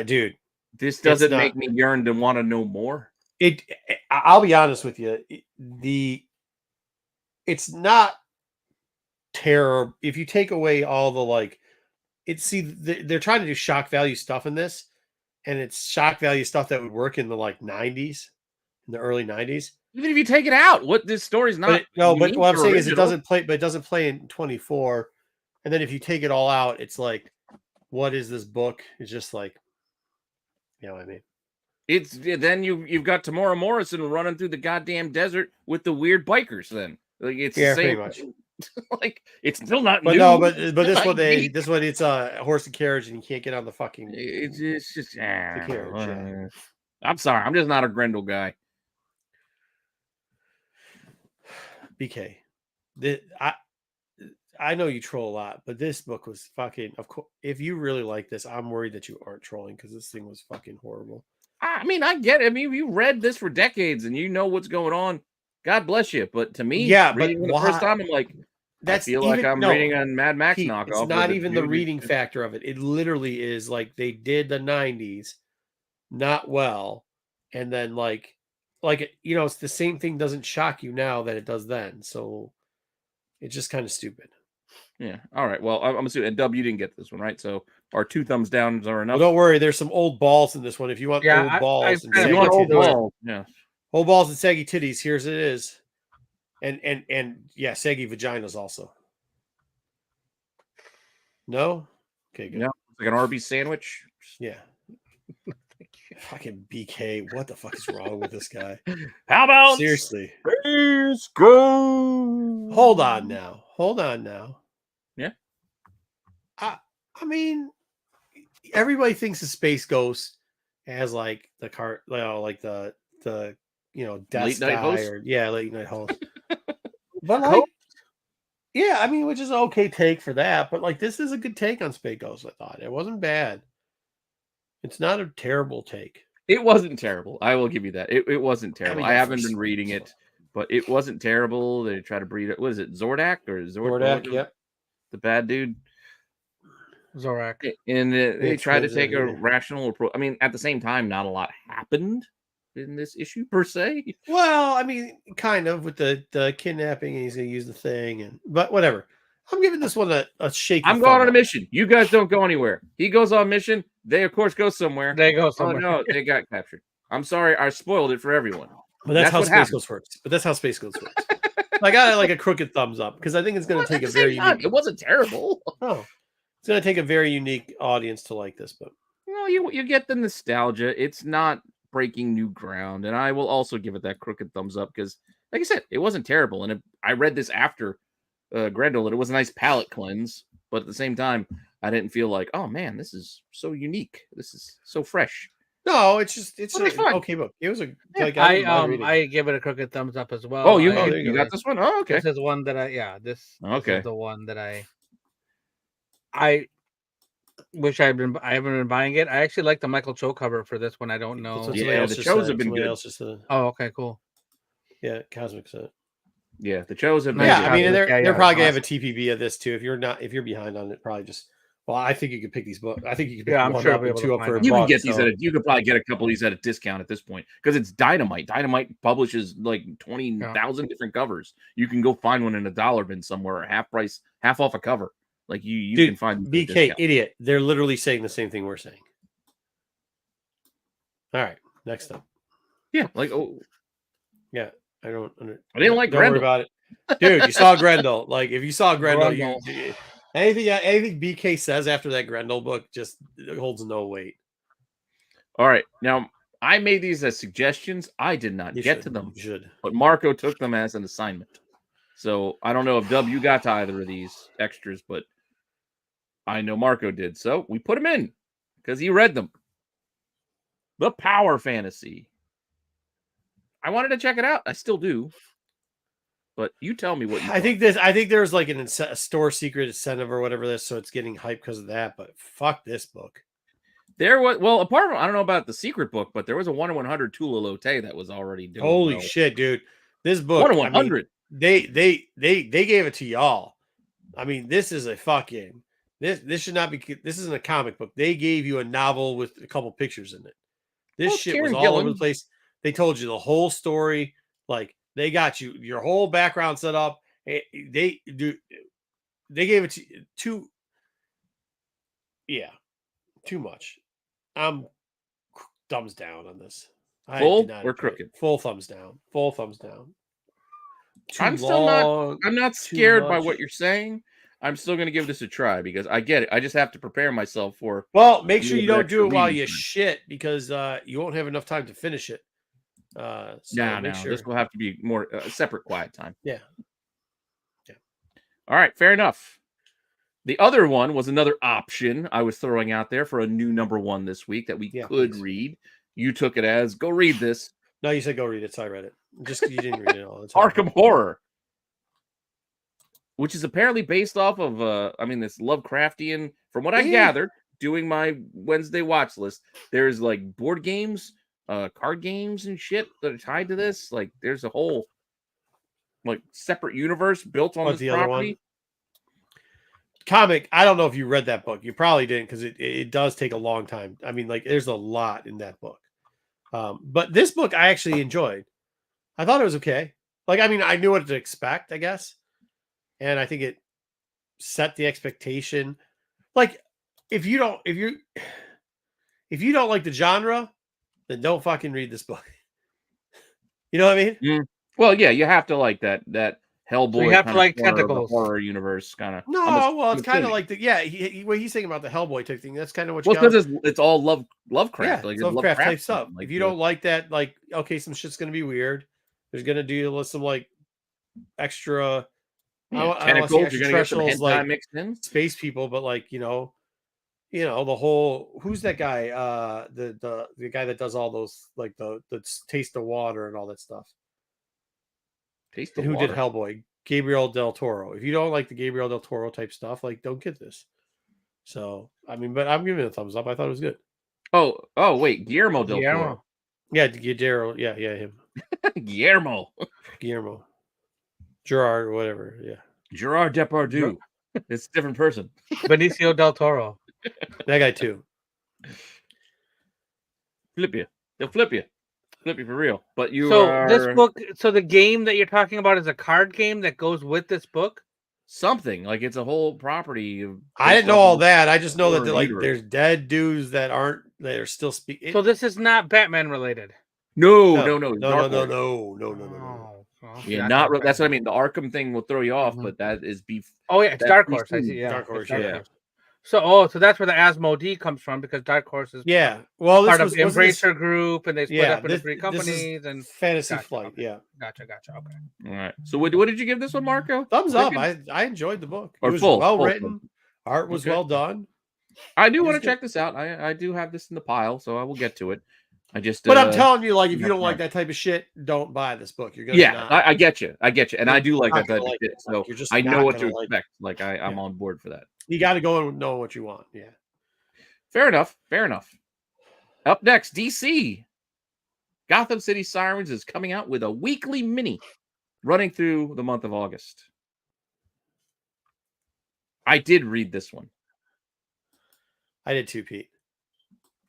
dude, this doesn't make me yearn to want to know more. I'll be honest with you, it's not terror if you take away all the they're trying to do shock value stuff in this, and it's shock value stuff that would work in the 90s. In the early 90s, even if you take it out, what this story's not. But what I'm saying is it doesn't play in 24. And then if you take it all out, it's like, what is this book? It's just like, you know what I mean? It's then you've got Tamora Morrison running through the goddamn desert with the weird bikers. Then like it's the same. Pretty much. Like it's still not. But new. No, but this one it's a horse and carriage, and you can't get on the fucking. It's just the carriage. I'm sorry, I'm just not a Grendel guy. BK, I know you troll a lot, but this book was fucking. Of course, if you really like this, I'm worried that you aren't trolling, because this thing was fucking horrible. I mean, I get it. I mean, you read this for decades and you know what's going on. God bless you. But to me, reading it the first time, I'm like, I feel like I'm reading a Mad Max knockoff. It's not even the reading factor of it. It literally is like they did the 90s not well, and then it's the same thing doesn't shock you now that it does then. So It's just kind of stupid. Yeah. All right. Well, I'm assuming, and Dub, you didn't get this one, right? So our 2 thumbs downs are enough. Well, don't worry. There's some old balls in this one. If you want old balls and if you want old balls, yeah. Old balls and saggy titties, here's it is. And yeah, saggy vaginas also. No? Okay, good. Yeah, like an Arby's sandwich. Yeah. Fucking BK. What the fuck is wrong with this guy? How about seriously? Let's go. Hold on now. Yeah. I mean, everybody thinks the Space Ghost has like the car, like the Death late night host? late night host. But like, yeah, I mean, which is an okay take for that. But like, this is a good take on Space Ghost. I thought it wasn't bad. It's not a terrible take. It wasn't terrible. I will give you that. It wasn't terrible. I haven't been reading it, but it wasn't terrible. They try to breed it. What is it? Zordak or Zordak? Yep. The bad dude. Zorak. And they tried to take a rational approach. I mean, at the same time, not a lot happened in this issue per se. Well, I mean, kind of with the kidnapping, and he's gonna use the thing, but whatever. I'm giving this one a shaky. I'm going on a mission. You guys don't go anywhere. He goes on mission. They of course go somewhere. They go somewhere. Oh no, they got captured. I'm sorry, I spoiled it for everyone. But that's how Space Ghost works. I got like a crooked thumbs up because I think it's going to take a very unique. It wasn't terrible. Oh, it's going to take a very unique audience to like this book. No, you get the nostalgia. It's not breaking new ground, and I will also give it that crooked thumbs up because, like I said, it wasn't terrible. And I read this after Grendel, and it was a nice palate cleanse. But at the same time, I didn't feel like, oh man, this is so unique. This is so fresh. No, it's an okay book. It was a like I give it a crooked thumbs up as well. Oh, you got this one? Oh, okay. This is one that this is the one that I wish I haven't been buying it. I actually like the Michael Cho cover for this one. I don't know. Yeah, the Chos have been good. Oh, okay, cool. Yeah, Cosmic said. Yeah, the Chos have been. Yeah, I mean, they're probably gonna have a TPB of this too. If you're behind on it, probably just. Well, I think you could pick these books. I think you could pick I'm sure I'll be able two to up for a you buck, can get these you could probably get a couple of these at a discount at this point because it's Dynamite. Dynamite publishes like 20,000 different covers. You can go find one in a dollar bin somewhere at half price, half off a cover. Like you can find BK idiot. They're literally saying the same thing we're saying. All right, next up. Yeah, I didn't like Grendel. Worry about it, dude. You saw Grendel. Like if you saw Grendel. Anything BK says after that Grendel book just holds no weight. All right. Now, I made these as suggestions. I did not get to them. You should. But Marco took them as an assignment. So I don't know if Dub, you got to either of these extras, but I know Marco did. So we put them in because he read them. The Power Fantasy. I wanted to check it out. I still do. But you tell me what you I think there's like a store secret incentive or whatever this, so it's getting hyped because of that. But fuck this book. There was apart from I don't know about the secret book, but there was a 1 in 100 Tula Lote that was already doing. Holy shit, dude! This book 1 in 100. They gave it to y'all. I mean, this is a fucking this should not be. This isn't a comic book. They gave you a novel with a couple pictures in it. This shit was all over the place. They told you the whole story. Like. They got your whole background set up. They gave it to too much. I'm thumbs down on this. Full or crooked? Full thumbs down. Full thumbs down. I'm not scared by what you're saying. I'm still going to give this a try because I get it. I just have to prepare myself for. Well, make sure you don't do it while you shit because you won't have enough time to finish it. This will have to be more separate quiet time. Yeah. All right, fair enough. The other one was another option I was throwing out there for a new #1 this week that we could read. You took it as go read this. No, you said go read it, so I read it. Just you didn't read it all. It's Arkham Horror, which is apparently based off of this Lovecraftian. From what I gathered, doing my Wednesday watch list, there's like board games. Card games and shit that are tied to this. Like there's a whole like separate universe built on this property. Comic. I don't know if you read that book. You probably didn't because it does take a long time. I mean, like there's a lot in that book. But this book I actually enjoyed. I thought it was okay. Like, I mean, I knew what to expect, I guess. and I think it set the expectation. Like, if you don't like the genre, then don't fucking read this book. You know what I mean? Well, yeah, you have to like that Hellboy. So you have to like corner of the tentacles. horror universe kind of. No, well, it's kind of like what he's saying about the Hellboy type thing. That's kind of what. Well, because it's all Lovecraft, yeah, like it's Lovecraft type stuff. Like if you don't like that, like, okay, some shit's gonna be weird. There's gonna deal with some like extra. Tentacles. You're gonna get some hentai like mixed in. Space people, but like the whole, who's that guy? The guy that does all those, like the taste of water and all that stuff. Taste and of who water. did Hellboy? Gabriel del Toro. If you don't like the Gabriel del Toro type stuff, like, don't get this. So, I mean, but I'm giving it a thumbs up. I thought it was good. Oh, wait, Guillermo del Toro. Yeah, Guillermo. Yeah, him. Guillermo. Gerard or whatever. Yeah. Gerard Depardieu. It's a different person. Benicio del Toro. That guy too. They'll flip you for real. But this book. So the game that you're talking about is a card game that goes with this book. Something like it's a whole property. I didn't know all that. I just know that there's dead dudes that are still speaking. So this is not Batman related. No. Yeah, that's what I mean. The Arkham thing will throw you off, but that is beef. Oh yeah, it's Dark Horse. I see. Yeah, Dark Horse. So that's where the Asmodee comes from, because Dark Horse is well, part of the Embracer Group, and they split up into 3 companies and Fantasy Flight. Okay. Yeah, gotcha. Okay. All right. So what did you give this one, Marco? Thumbs up. I enjoyed the book. Or it was full, well full, written. full. Art was well done. I do want to check this out. I do have this in the pile, so I will get to it. But I'm telling you, like, if you don't like that type of shit, don't buy this book. You're gonna I get you, and I do like that type of shit. So I know what to expect. Like I'm on board for that. You got to go and know what you want. Yeah. Fair enough. Up next, DC. Gotham City Sirens is coming out with a weekly mini running through the month of August. I did read this one. I did too, Pete.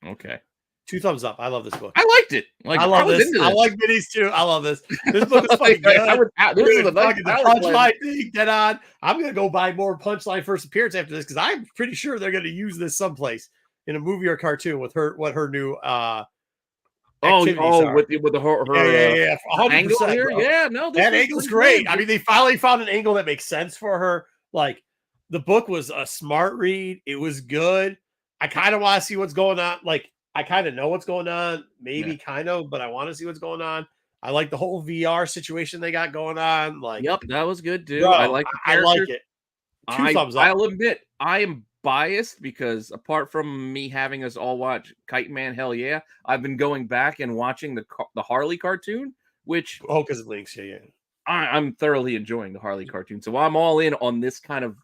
Okay. 2 thumbs up. I love this book. I liked it. Like, I love this. I like minis too. I love this. This book is fucking good. This is the Punchline thing. Get on. I'm gonna go buy more Punchline first appearance after this, because I'm pretty sure they're gonna use this someplace in a movie or cartoon with her new with her 100%, angle here. bro. Yeah, no, that angle's great. I mean, they finally found an angle that makes sense for her. Like, the book was a smart read. It was good. I kind of want to see what's going on. Like, I kind of know what's going on, but I want to see what's going on. I like the whole VR situation they got going on. Like, yep, that was good too. Bro, I like it. 2 thumbs up. I'll admit, I am biased because apart from me having us all watch Kite Man, hell yeah, I've been going back and watching the Harley cartoon, which because it links, yeah. I'm thoroughly enjoying the Harley cartoon, so I'm all in on this kind of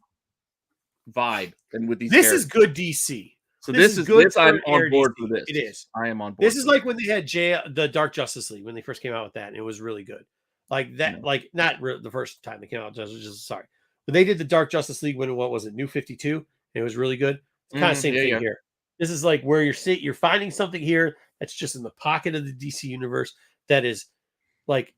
vibe and with these. This is good DC. So this is good. I'm on board DC. for this. It is. I am on board. This is like when they had the Dark Justice League when they first came out with that, and it was really good. Like that, like not the first time they came out. Sorry, but they did the Dark Justice League when what was it, New 52? And it was really good. It's kind of same thing here. This is like where you're finding something here that's just in the pocket of the DC universe that is like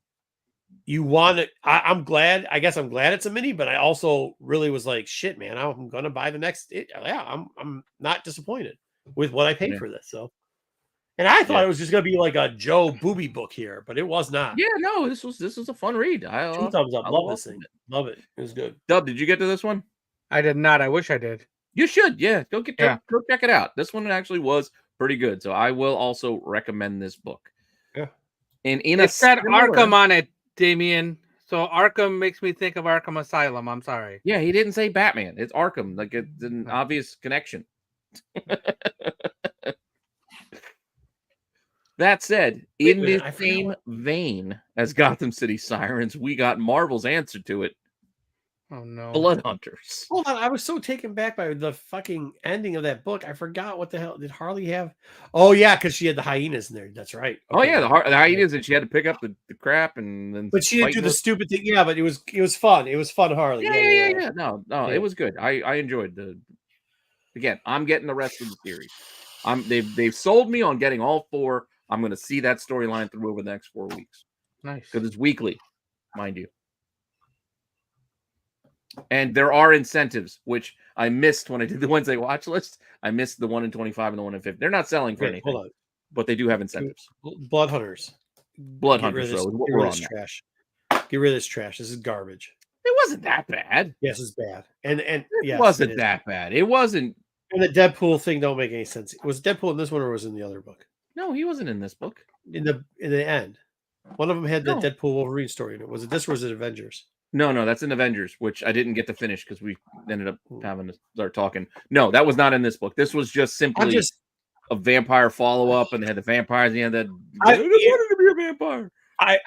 you want it. I'm glad. I guess I'm glad it's a mini, but I also really was like, shit, man, I'm gonna buy the next. I'm not disappointed with what I paid for this. So, and I thought it was just gonna be like a Joe Booby book here, but it was not. Yeah, no, this was a fun read. 2 thumbs up. Love this thing. Love it. It was good. Dub, did you get to this one? I did not. I wish I did. You should. Yeah, go check it out. This one actually was pretty good. So I will also recommend this book. Yeah. And it said Arkham on it, Damien. So Arkham makes me think of Arkham Asylum. I'm sorry. Yeah, he didn't say Batman. It's Arkham. Like, it's an obvious connection. That said, in the same vein as Gotham City Sirens, we got Marvel's answer to it. Oh no, Blood Hunters. Hold on, I was so taken back by the fucking ending of that book. I forgot what the hell did Harley have? Oh yeah, because she had the hyenas in there. That's right. Okay. Oh yeah, the hyenas, and she had to pick up the crap and then. But she didn't do the stupid thing. Yeah, but it was fun. It was fun, Harley. Yeah. No, it was good. I enjoyed the. Again, I'm getting the rest of the series. They've sold me on getting all 4. I'm going to see that storyline through over the next 4 weeks. Nice, because it's weekly, mind you. And there are incentives, which I missed when I did the Wednesday watch list. I missed the 1 in 25 and the 1 in 50. They're not selling for anything. Hold on. But they do have incentives. Blood Hunters. Blood Hunters, though, is what we're on now. Trash. Get rid of this trash. This is garbage. It wasn't that bad. Yes, it's bad. And it yes, wasn't that bad. It wasn't. And the Deadpool thing don't make any sense. Was Deadpool in this one or was it in the other book? No, he wasn't in this book. In the end. One of them had the Deadpool Wolverine story in it. Was it this or was it Avengers? No, that's in Avengers, which I didn't get to finish because we ended up having to start talking. No, that was not in this book. This was just simply a vampire follow-up, and they had the vampires at the end that I just wanted to be a vampire.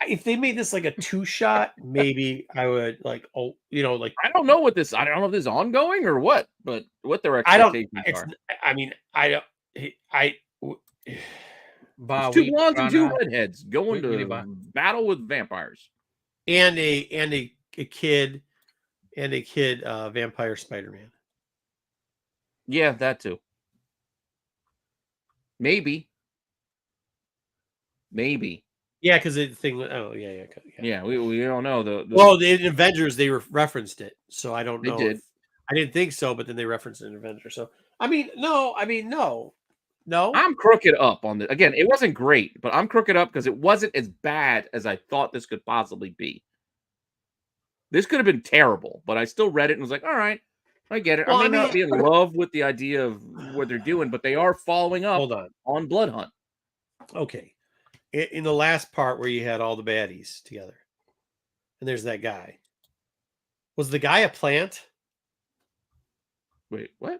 If they made this like a 2-shot, maybe I would like. Oh, like I don't know what this. I don't know if this is ongoing or what, but what their expectations are. I mean, I don't. It's 2 blondes and 2 redheads going to battle with vampires, and a kid vampire Spider-Man. Yeah, that too. Maybe. Yeah, because the thing. Oh, yeah. Yeah, we don't know. Well, in Avengers they referenced it, so I don't know. They did. I didn't think so, but then they referenced it in Avengers. So no. I'm crooked up on this. Again, it wasn't great, but I'm crooked up because it wasn't as bad as I thought this could possibly be. This could have been terrible, but I still read it and was like, all right, I get it. Well, I may not be in love with the idea of what they're doing, but they are following up on Blood Hunt. Okay. In the last part where you had all the baddies together, and there's that guy. Was the guy a plant? Wait, what?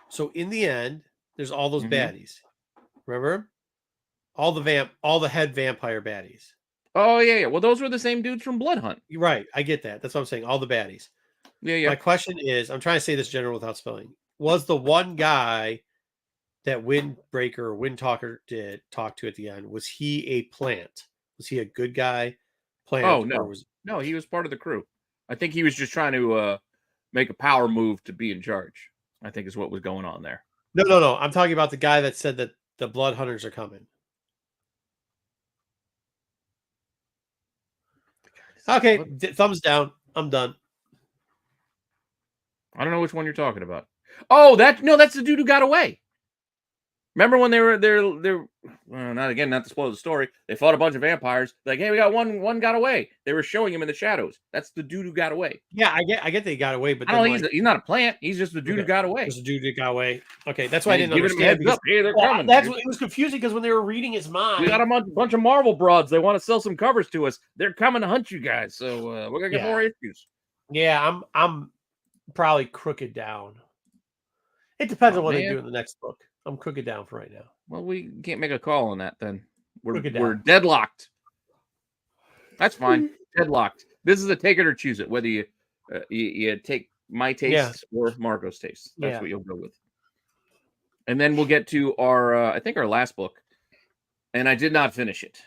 So in the end, there's all those baddies. Remember? All the head vampire baddies. Oh, yeah. Well, those were the same dudes from Blood Hunt. Right. I get that. That's what I'm saying. All the baddies. Yeah. My question is, I'm trying to say this general without spelling. Was the one guy that Windbreaker or Windtalker did talk to at the end, was he a plant? Was he a good guy? Plant? Oh, no. No, he was part of the crew. I think he was just trying to make a power move to be in charge, I think is what was going on there. No. I'm talking about the guy that said that the Blood Hunters are coming. Okay, thumbs down. I'm done. I don't know which one you're talking about. Oh, that's the dude who got away. Remember when they were not to spoil the story. They fought a bunch of vampires. Like, hey, we got one got away. They were showing him in the shadows. That's the dude who got away. Yeah, I get they got away, but I don't think he's not a plant. He's just the dude who got away. Just the dude who got away. Okay, that's why I didn't understand. Hey, they're coming. It was confusing because when they were reading his mind, we got a bunch of Marvel broads. They want to sell some covers to us. They're coming to hunt you guys. So we're gonna get more issues. Yeah, I'm probably crooked down. It depends on what they do in the next book. I'm crooked down for right now. Well, we can't make a call on that then. We're deadlocked. That's fine. Deadlocked. This is a take it or choose it. Whether you take my taste or Marco's taste. That's what you'll go with. And then we'll get to our last book. And I did not finish it.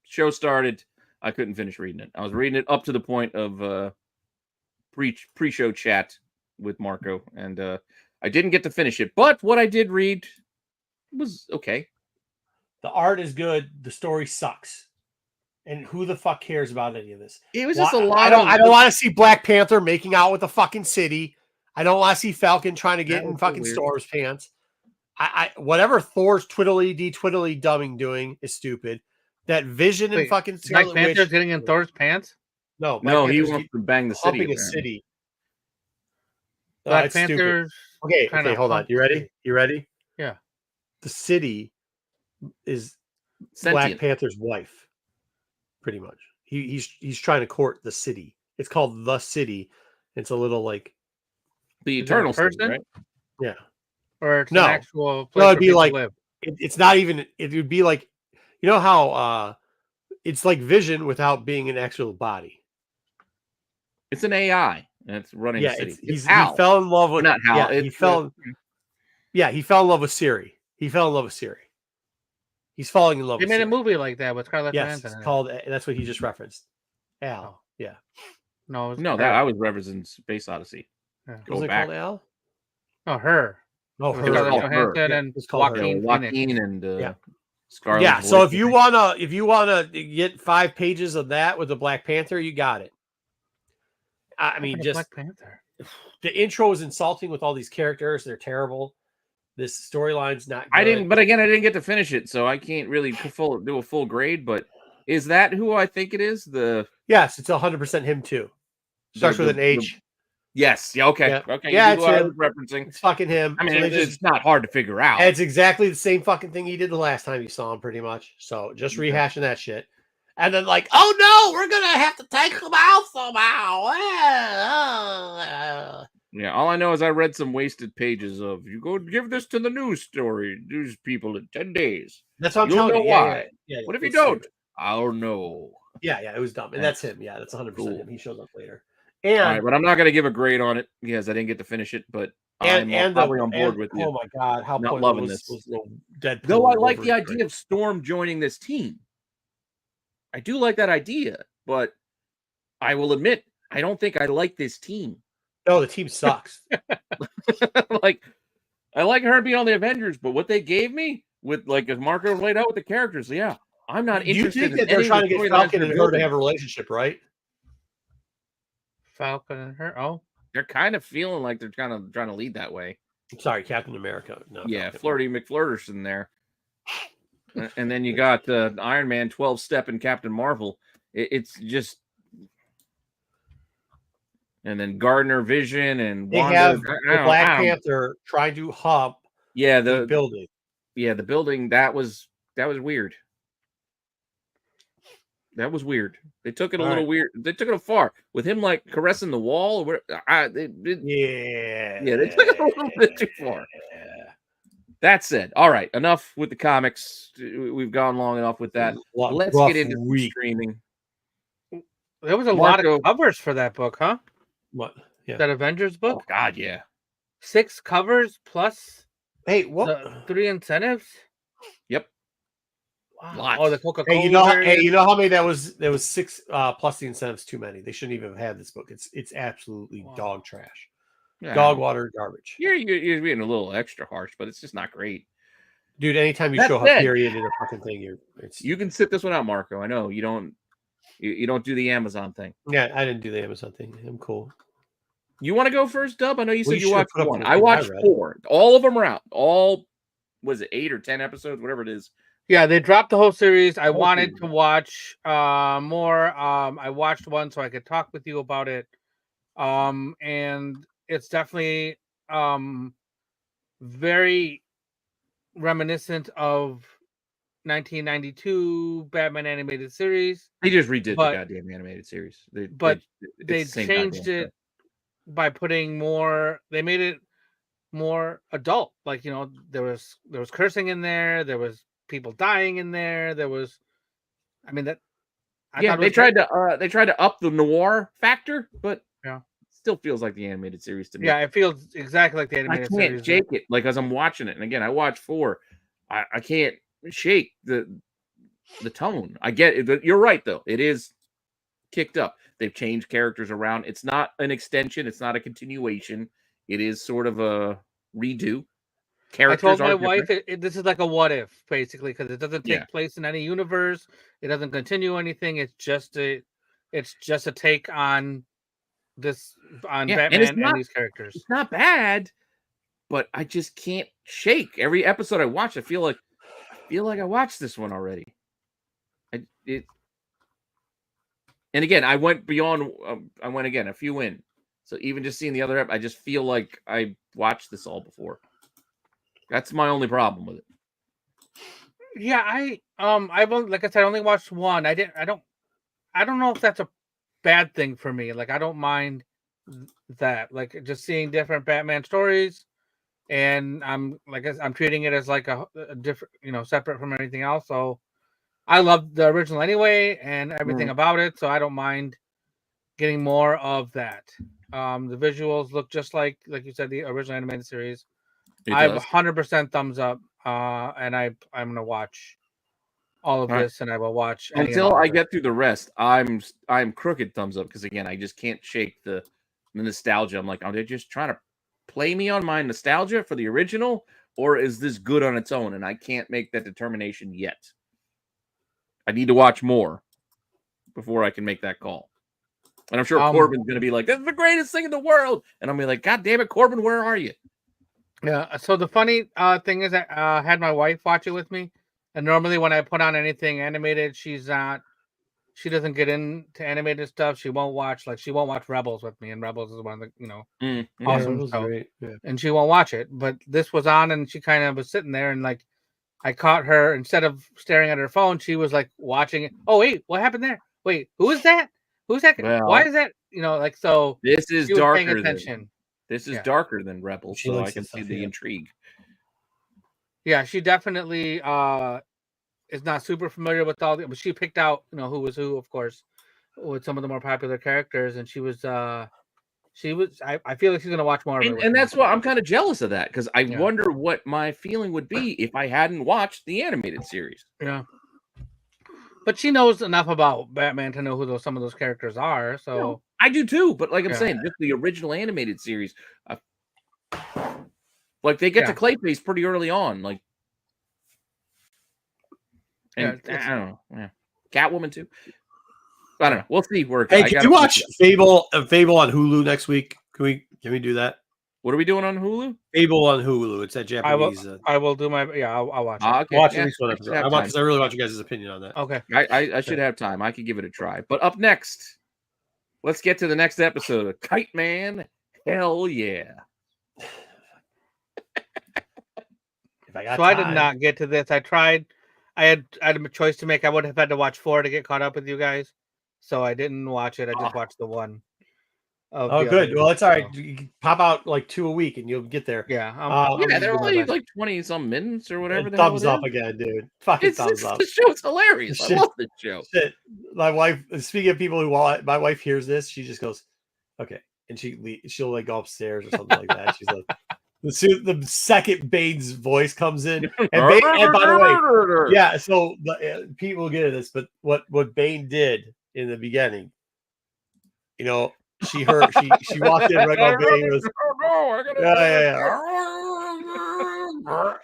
Show started. I couldn't finish reading it. I was reading it up to the point of pre-show chat with Marco, and I didn't get to finish it, but what I did read was okay. The art is good. The story sucks. And who the fuck cares about any of this? It was just a lot I don't want to see Black Panther making out with the fucking city. I don't want to see Falcon trying to get in fucking Thor's pants. Whatever Thor's twiddly dumbing doing is stupid. That Vision and fucking Black Panther's getting in Thor's pants? No, he wants to bang the city. Black Panther. Okay, hold on. You ready? Yeah. The city is sentient. Black Panther's wife, pretty much. He's trying to court the city. It's called the city. It's a little like the eternal person, city, right? Yeah. Or it's an actual place it'd be like live. It's not even. It would be like, you know how it's like Vision without being an actual body. It's an AI. And it's running the city. He fell in love with not Hal. He fell in love with Siri. He's falling in love with They made Siri. a movie like that with Scarlett Johansson. It's called, that's what he just referenced. Al. Yeah. No, that I was referencing Space Odyssey. Yeah. Was it called Al? Oh, her. Oh, Scarlett Johansson and Joaquin and Scarlett. Yeah. So if you wanna get 5 pages of that with the Black Panther, you got it. I mean, just Black Panther. The intro is insulting with all these characters. They're terrible. This storyline's not good. But again, I didn't get to finish it, so I can't really do a full grade. But is that who I think it is? Yes, it's 100% him too. Starts with an H. Yes. Yeah. Okay. Yeah. Okay. Yeah, it's him. I was referencing. It's fucking him. I mean, So it's not hard to figure out. It's exactly the same fucking thing he did the last time you saw him, pretty much. So just rehashing that shit. And then like, oh no, we're gonna have to take him out somehow. Yeah, all I know is I read some wasted pages of you go give this to the news people in 10 days. That's what I'm You'll telling know you. why. Yeah, What if you don't? I'll know. Yeah, it was dumb. And that's him. Yeah, that's 100% Cool. him. He shows up later. And all right, but I'm not gonna give a grade on it because I didn't get to finish it, but I'm probably on board with you. Oh my god, how not loving this. was Deadpool. Though I like the idea of Storm joining this team. I do like that idea, but I will admit I don't think I like this team. No, the team sucks. Like, I like her being on the Avengers, but what they gave me with, like, as Marco laid out with the characters, yeah, I'm not interested. You think that they're trying to get Falcon and her to have a relationship, right? Falcon and her. Oh, they're kind of feeling like they're kind of trying to lead that way. I'm sorry, Captain America. No, yeah, Falcon. Flirty McFlirterson there. And then you got Iron Man 12-step and Captain Marvel. It's just. And then Gardner Vision and they Wanda, have the Black Panther trying to hump the building. Yeah, the building that was weird. That was weird. They took it a little weird. They took it far with him like caressing the wall. They took it a little bit too far. That said, all right, enough with the comics. We've gone long enough with that. Let's get into streaming. There was a lot of covers for that book, huh? What? Yeah. That Avengers book? Oh, God, yeah. 6 covers plus. Hey, what? 3 incentives. Yep. Wow. Lots. Oh, the Coca-Cola. Hey, you know how many that was? There was 6 plus the incentives too many. They shouldn't even have had this book. It's absolutely dog trash. Yeah. Dog water garbage. You're being a little extra harsh, but it's just not great. Dude, anytime you show a period in a fucking thing, you can sit this one out, Marco. I know you don't do the Amazon thing. Yeah, I didn't do the Amazon thing. I'm cool. You want to go first, Dub? I know you said you watched 1. I watched 4. All of them are out. All, was it 8 or 10 episodes, whatever it is. Yeah, they dropped the whole series. I wanted to watch more. I watched 1 so I could talk with you about it. And it's definitely very reminiscent of 1992 Batman animated series. They just redid the goddamn animated series. They changed it by putting more. They made it more adult. Like, you know, there was cursing in there. There was people dying in there. There was, I mean, that. They tried to up the noir factor, but yeah, still feels like the animated series to me. Yeah, it feels exactly like the animated series. I can't shake it, like, as I'm watching it. And again, I watched 4. I can't shake the tone. I get it. You're right, though. It is kicked up. They've changed characters around. It's not an extension. It's not a continuation. It is sort of a redo. Characters. I told my wife this is like a what if, basically, because it doesn't take place in any universe. It doesn't continue anything. It's just a take on this Batman and these characters. It's not bad, but I just can't shake. Every episode I watch, I feel like I watched this one already. And again, I went beyond. I went again a few in. So even just seeing the other I just feel like I watched this all before. That's my only problem with it. Yeah, I've like I said, I only watched 1. I don't know if that's a bad thing for me. Like, I don't mind that. Like, just seeing different Batman stories, and I'm treating it as like a different, separate from anything else. So I love the original anyway, and everything about it. So I don't mind getting more of that. The visuals look just like you said, the original animated series. I have 100% thumbs up, and I'm gonna watch all of this, and I will watch until I get through the rest. I'm crooked thumbs up because again, I just can't shake the nostalgia. I'm like, are they just trying to play me on my nostalgia for the original, or is this good on its own? And I can't make that determination yet. I need to watch more before I can make that call. And I'm sure Corbin's going to be like, "This is the greatest thing in the world," and I'm going to be like, "God damn it, Corbin, where are you?" Yeah. So the funny thing is, I had my wife watch it with me, and normally when I put on anything animated, she doesn't get into animated stuff. She won't watch Rebels with me, and Rebels is one of the awesome show. Great. Yeah. And she won't watch it. But this was on, and she kind of was sitting there, and like I caught her, instead of staring at her phone, she was like watching it. Oh wait, what happened there? Wait, who is that? Who's that? Well, why is that? So this is darker This is Yeah. darker than Rebels, She so I likes can this see stuff, the yeah. intrigue. Yeah, she definitely is not super familiar with all the, but she picked out, who was who, of course, with some of the more popular characters, and I feel like she's gonna watch more of it. with And me. that's why I'm kind of jealous of that, because I Yeah. wonder what my feeling would be if I hadn't watched the animated series. Yeah. But she knows enough about Batman to know who some of those characters are. So No, I do too, but like I'm Yeah. saying, just the original animated series, like they get to Clayface pretty early on, like, and I don't know, yeah. Catwoman too. I don't know. We'll see where. Hey, can you watch Fable on Hulu next week? Can we do that? What are we doing on Hulu? Fable on Hulu. It's that Japanese. I will do my. Yeah, I'll watch it. Okay. Watch at least one episode. Because I really want you guys' opinion on that. Okay. I should have time. I could give it a try. But up next, let's get to the next episode of Kite Man. Hell yeah. I did not get to this. I tried. I had a choice to make. I would have had to watch 4 to get caught up with you guys. So I didn't watch it. I just watched the one. Good. Well, it's all right. You can pop out like 2 a week and you'll get there. Yeah. They're only like 20-some minutes or whatever. Thumbs up again, dude. Fucking thumbs up. The show's hilarious. I love this show. Shit. My wife, speaking of people who want, my wife hears this, she just goes, okay. And she'll like go upstairs or something like that. She's like, the second Bane's voice comes in, and by the way, yeah. So Pete will get at this, but what Bane did in the beginning, she walked in right while Bane was,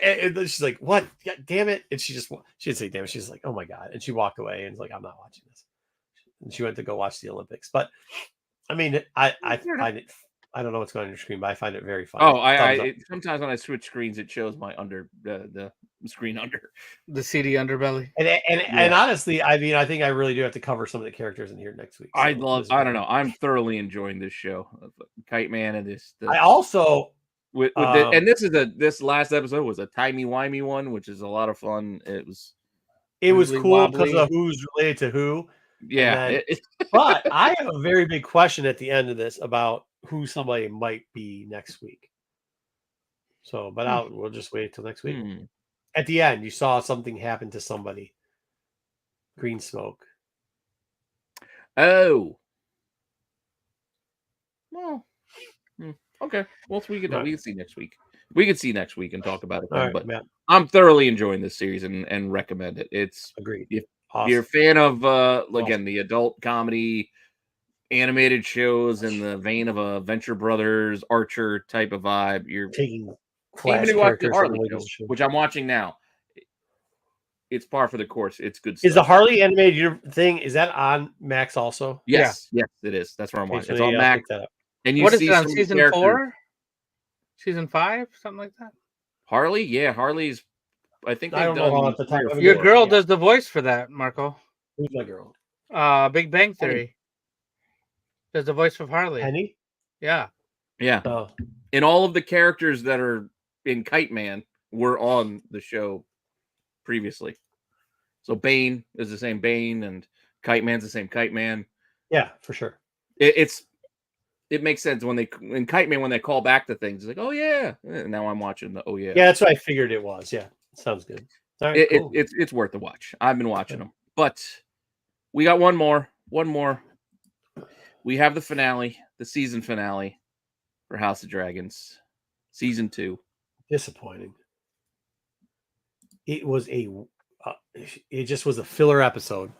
and then she's like, "What? God damn it!" And she didn't say "damn it." She's like, "Oh my god!" And she walked away and was like, "I'm not watching this." And she went to go watch the Olympics, but I mean, I find it. I don't know what's going on your screen, but I find it very funny. Oh, sometimes when I switch screens, it shows my the screen under the CD underbelly. And honestly, I mean, I think I really do have to cover some of the characters in here next week. So I don't know. I'm thoroughly enjoying this show, Kite Man, and this. I also and this last episode was a timey-wimey one, which is a lot of fun. It was cool because of who's related to who. Yeah, but I have a very big question at the end of this about who somebody might be next week. So, but we'll just wait till next week. At the end, you saw something happen to somebody. Green smoke. Oh. Well. Okay. Well, we can see next week. We can see next week and talk about it then. But I'm thoroughly enjoying this series and recommend it. It's agreed. If you're a fan of again the adult comedy animated shows in the vein of a Venture Brothers, Archer type of vibe, you're taking even to watch the Harley show, which I'm watching now. It's par for the course. It's good stuff. Is the Harley animated thing, is that on Max also? Yes, yes, it is. That's where I'm watching. It's on Max. And you what see is it on season 4? Season 5? Something like that? Harley? Yeah, Harley's. I think they've done at the time. Your girl does the voice for that, Marco. Who's my girl? Big Bang Theory. Does the voice of Harley. Penny? Yeah. Yeah. Oh. And all of the characters that are in Kite Man were on the show previously. So Bane is the same Bane, and Kite Man's the same Kite Man. Yeah, for sure. It makes sense in Kite Man when they call back to things. It's like, oh yeah. And now I'm watching the oh yeah. Yeah, that's what I figured it was. Yeah, sounds good. All right, cool. It's worth the watch. I've been watching them, but we got one more. We have the finale, the season finale for House of Dragons, season 2. Disappointing. It was it just was a filler episode.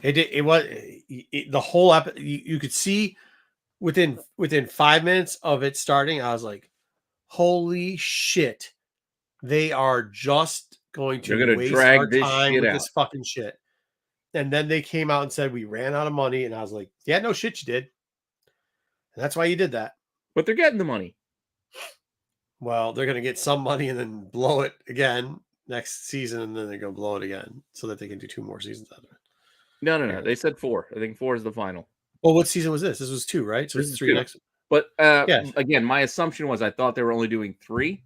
It was the whole episode. You could see within 5 minutes of it starting, I was like, holy shit. They are just going to waste our time with this fucking shit. And then they came out and said, we ran out of money. And I was like, yeah, no shit, you did. And that's why you did that. But they're getting the money. Well, they're going to get some money and then blow it again next season, and then they're going to blow it again so that they can do 2 more seasons out of it. No. They said 4. I think 4 is the final. Well, what season was this? This was 2, right? So This it's is 3 2. next. But Yes. Again, my assumption was I thought they were only doing 3.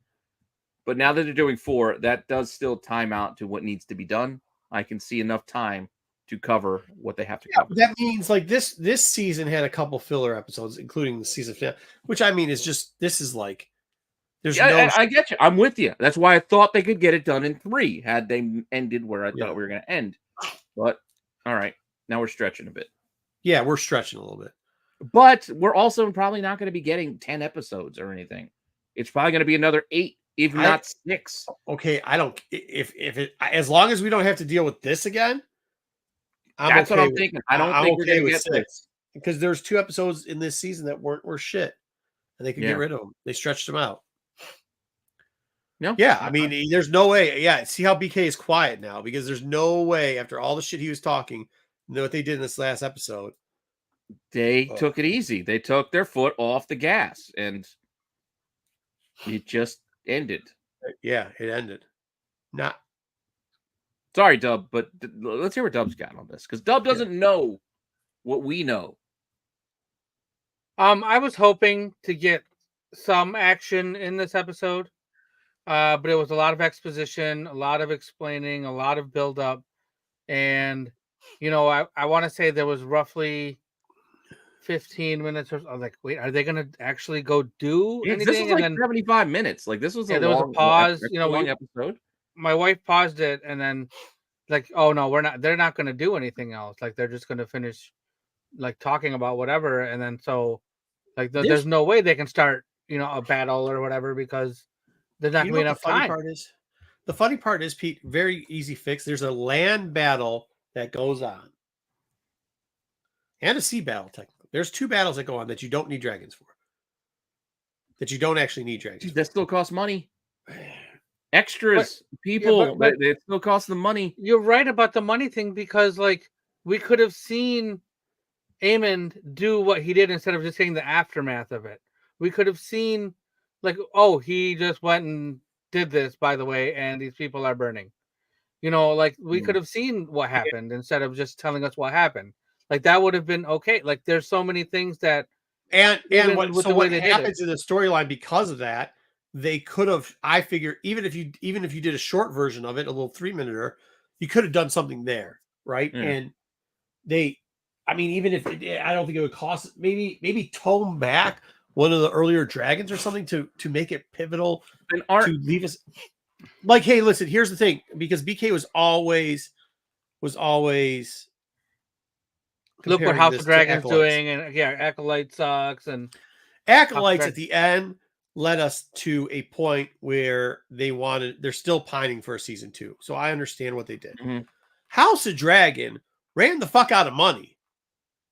But now that they're doing 4, that does still time out to what needs to be done. I can see enough time to cover what they have to cover. That means like this season had a couple filler episodes, including the season finale, which I mean is just this is like there's I get you. I'm with you. That's why I thought they could get it done in 3 had they ended where I thought we were going to end. But all right, now we're stretching a bit. Yeah, we're stretching a little bit. But we're also probably not going to be getting 10 episodes or anything. It's probably going to be another 8, if not 6. Okay, I don't if it as long as we don't have to deal with this again. That's what I'm thinking. I don't think we're going to get 6 because there's 2 episodes in this season that were shit, and they could get rid of them. They stretched them out. No, yeah, I mean, there's no way. Yeah, see how BK is quiet now because there's no way after all the shit he was talking. You know what they did in this last episode? They took it easy. They took their foot off the gas, and it just ended. Yeah, it ended. Not. Sorry, Dub, but let's hear what Dub's got on this because Dub doesn't know what we know. I was hoping to get some action in this episode, but it was a lot of exposition, a lot of explaining, a lot of build-up, and I want to say there was roughly 15 minutes or so. I was like, wait, are they going to actually go do anything? This was like 75 minutes. Like this was there was a pause. Long episode. My wife paused it and then like, oh no, we're not. They're not going to do anything else. Like they're just going to finish like talking about whatever, and then so like there's no way they can start a battle or whatever because there's not going to be enough time. The funny part is, Pete, very easy fix. There's a land battle that goes on and a sea battle. Technically, there's 2 battles that go on that you don't need dragons for. That you don't actually need dragons. That still costs money. Extras, people, it still costs them money. You're right about the money thing because, like, we could have seen Aemond do what he did instead of just saying the aftermath of it. We could have seen, like, oh, he just went and did this, by the way, and these people are burning. Like, we could have seen what happened instead of just telling us what happened. Like, that would have been okay. Like, there's so many things that. And what happens in the storyline because of that? They could have, I figure, even if you did a short version of it, a little 3-minute, you could have done something there, right? Yeah. And even if I don't think it would cost maybe tone back one of the earlier dragons or something to make it pivotal to leave us. Like, hey, listen, here's the thing, because BK was always look what House of Dragon's doing, and Acolyte sucks, and Acolytes at the end led us to a point where they're still pining for a season 2. So I understand what they did. Mm-hmm. House of Dragon ran the fuck out of money.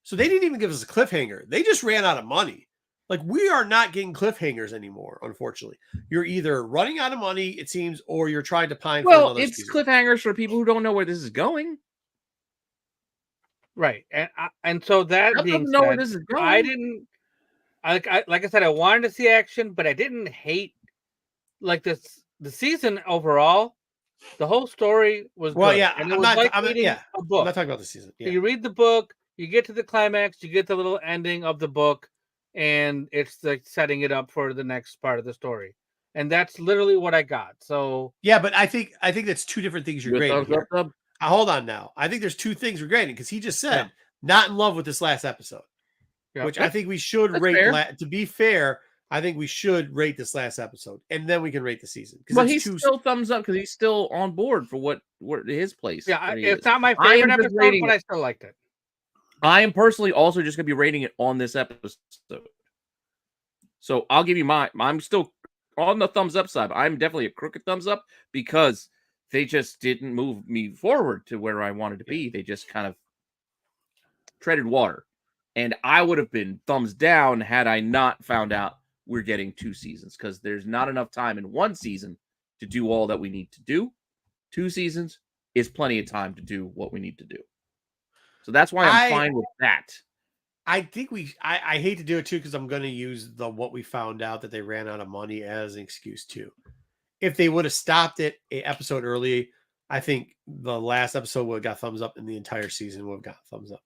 So they didn't even give us a cliffhanger. They just ran out of money. Like, we are not getting cliffhangers anymore, unfortunately. You're either running out of money, it seems, or you're trying to pine for another season. It's cliffhangers for people who don't know where this is going. Right. And so that being said, where this is going. I didn't like I said, I wanted to see action, but I didn't hate like the season overall. The whole story was good. Yeah, and I'm not not talking about the season. Yeah. You read the book, you get to the climax, you get the little ending of the book, and it's like setting it up for the next part of the story. And that's literally what I got. So yeah, but I think that's 2 different things you're grading here. Hold on now. I think there's 2 things we're grading because he just said not in love with this last episode. Which I think we should rate. To be fair, I think we should rate this last episode, and then we can rate the season. But he's still thumbs up because he's still on board for what his place. Yeah, it's not my favorite episode, but I still liked it. I am personally also just going to be rating it on this episode. So I'll give you I'm still on the thumbs up side. I'm definitely a crooked thumbs up because they just didn't move me forward to where I wanted to be. They just kind of treaded water. And I would have been thumbs down had I not found out we're getting 2 seasons because there's not enough time in 1 season to do all that we need to do. 2 seasons is plenty of time to do what we need to do. So that's why I'm fine with that. I think I hate to do it too because I'm going to use what we found out that they ran out of money as an excuse too. If they would have stopped it an episode early, I think the last episode would have got thumbs up and the entire season would have got thumbs up.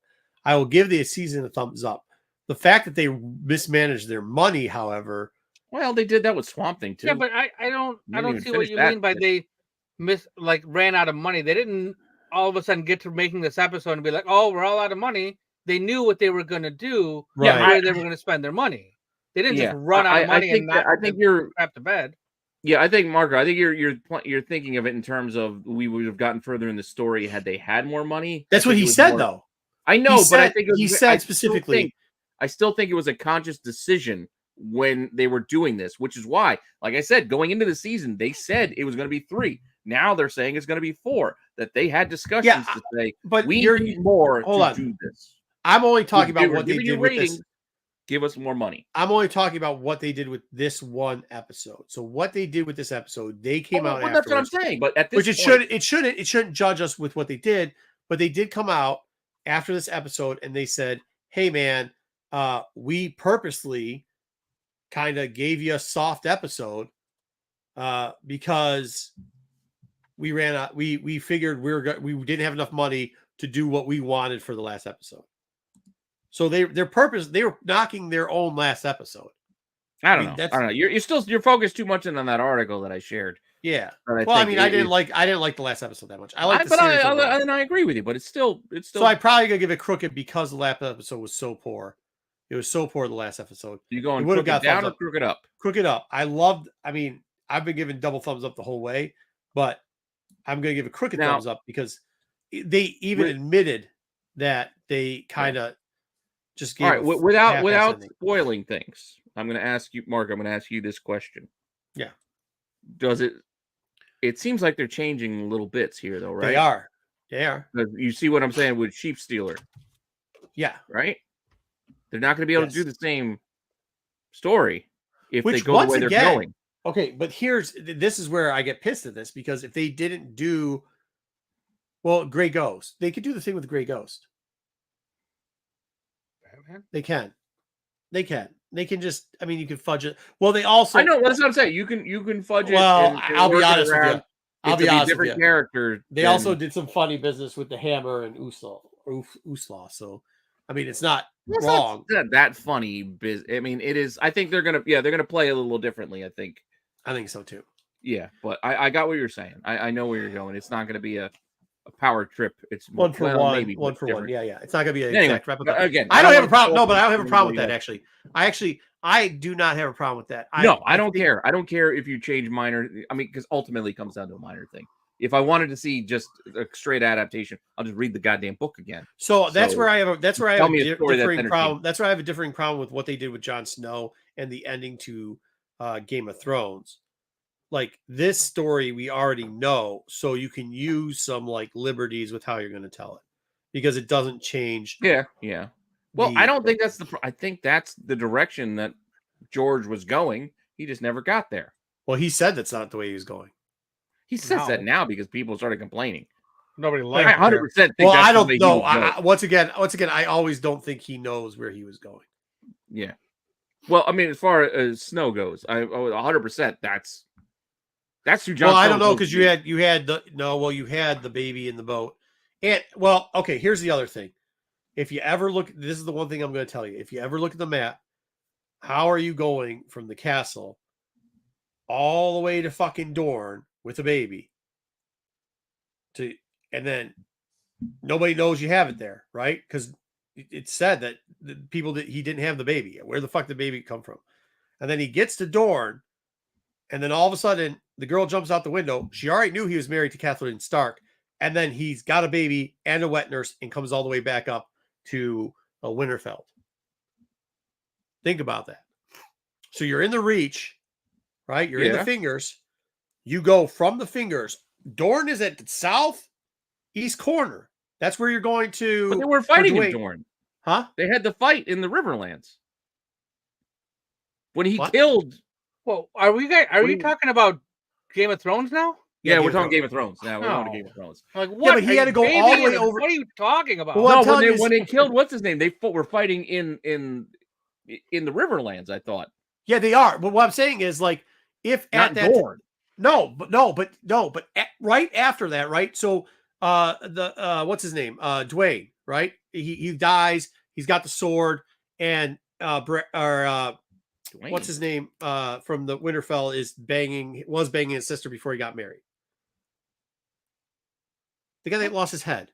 I will give the season a thumbs up. The fact that they mismanaged their money, however. Well, they did that with Swamp Thing too. Yeah, but I don't see what you mean by they ran out of money. They didn't all of a sudden get to making this episode and be like, oh, we're all out of money. They knew what they were going to do, where they were going to spend their money. They didn't just run out of money I think you're crap to bed. Yeah, I think Marco. I think you're thinking of it in terms of we would have gotten further in the story had they had more money. That's what he said, though. I know, but I think he said specifically. I still think it was a conscious decision when they were doing this, which is why, like I said, going into the season, they said it was going to be 3. Now they're saying it's going to be 4. That they had discussions to say, but we need more to do this. I'm only talking about what they did with this. Give us more money. I'm only talking about what they did with this one episode. So what they did with this episode, they came out afterwards. That's what I'm saying. But at this point, it shouldn't judge us with what they did. But they did come out after this episode and they said, "Hey, man, we purposely kind of gave you a soft episode because we ran out. We figured we didn't have enough money to do what we wanted for the last episode." So they were knocking their own last episode. I don't know. You're focused too much on that article that I shared. Yeah. I didn't like the last episode that much. I like the series. I agree with you, but it's still. So I probably gonna give it crooked because the last episode was so poor. It was so poor the last episode. You going crooked down or crooked up? Crooked up. I've been giving double thumbs up the whole way, but I'm gonna give a crooked thumbs up because they even admitted that they kind of just gave. All right, without spoiling things, I'm going to ask you, Mark. I'm going to ask you this question. Yeah. Does it? It seems like they're changing little bits here, though, right? They are. You see what I'm saying with Sheep Stealer? Yeah. Right. They're not going to be able to do the same story if they go the way they're going. Okay, but this is where I get pissed at this because if they didn't do, Grey Ghost, they could do the thing with Grey Ghost. They can just. You can fudge it. Well, they also. I know. That's what I'm saying. You can fudge it. Well, I'll be honest with you. I'll be honest with you. Character. They also did some funny business with the hammer and Uslaw. So, it's not wrong. Not that funny. It is. I think they're gonna play a little differently. I think so too. Yeah, but I got what you're saying. I know where you're going. It's not gonna be a power trip. It's one for one. Maybe one for one. Yeah. It's not gonna be an exact replica. Again, I don't have a problem. No, but I don't have a problem with that. Actually, I do not have a problem with that. I don't care. I don't care if you change minor. Because ultimately it comes down to a minor thing. If I wanted to see just a straight adaptation, I'll just read the goddamn book again. So that's where I have a differing problem. That's where I have a differing problem with what they did with Jon Snow and the ending to Game of Thrones. Like this story, we already know, so you can use some liberties with how you're going to tell it because it doesn't change. Yeah. Well, I don't think that's I think that's the direction that George was going. He just never got there. Well, he said that's not the way he was going. He says that now because people started complaining. Nobody liked it. 100% think well, I don't know. Once again, I always don't think he knows where he was going. Yeah. Well, as far as Snow goes, 100% that's who Jon. Well, I don't know because you had the baby in the boat, and okay. Here's the other thing: if you ever look, this is the one thing I'm going to tell you. If you ever look at the map, how are you going from the castle all the way to fucking Dorne with a baby? And then nobody knows you have it there, right? Because it said that he didn't have the baby. Where the fuck did the baby come from? And then he gets to Dorne. And then all of a sudden, the girl jumps out the window. She already knew he was married to Catelyn Stark. And then he's got a baby and a wet nurse and comes all the way back up to Winterfell. Think about that. So you're in the Reach, right? You're in the Fingers. You go from the Fingers. Dorne is at the southeast corner. That's where you're going to. But they were fighting in Dorne. Huh? They had the fight in the Riverlands. When he killed... Well, are you talking about Game of Thrones now? Yeah, we're talking Game of Thrones. Now we're going to Game of Thrones. Like what? But he had to go all the way over. What are you talking about? Well, no, when they killed what's his name, they were fighting in the Riverlands. I thought. Yeah, they are. But what I'm saying is, like, if Not at that Dorne. but right after that, right? So, what's his name? Dwayne, right? He dies. He's got the sword, and what's his name? From the Winterfell was banging his sister before he got married. The guy that lost his head.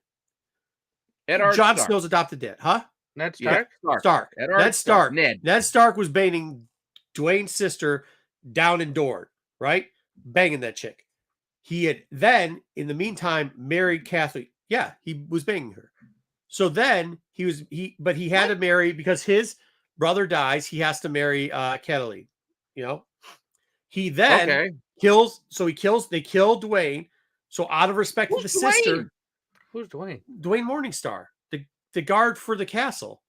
Jon Snow's adopted dad, huh? Ned Stark. Yeah, Stark. Ned Stark. Ned. Ned Stark was banging Dwayne's sister down in Dorne, right? Banging that chick. He had then, in the meantime, married Kathleen. Yeah, he was banging her. So then but he had to marry because his brother dies. He has to marry Kathleen. You know, he then kills. So they kill Dwayne. So out of respect for the sister, who's Dwayne? Dwayne Morningstar, the guard for the castle,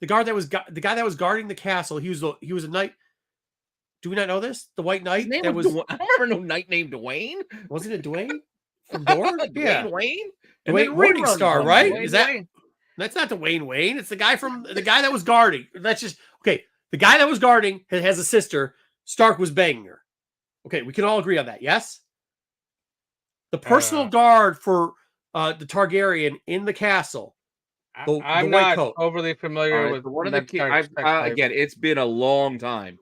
the guy that was guarding the castle. He was a knight. Do we not know this? The White Knight. I don't remember no knight named Dwayne. Wasn't it Dwayne from Dorne? Yeah, Dwayne Morningstar, right? Is that? That's not Dwayne Wayne. It's the guy that was guarding. That's just okay. The guy that was guarding has a sister. Stark was banging her. Okay, we can all agree on that. Yes. The personal guard for the Targaryen in the castle. I'm not overly familiar with one of the kids. Again, it's been a long time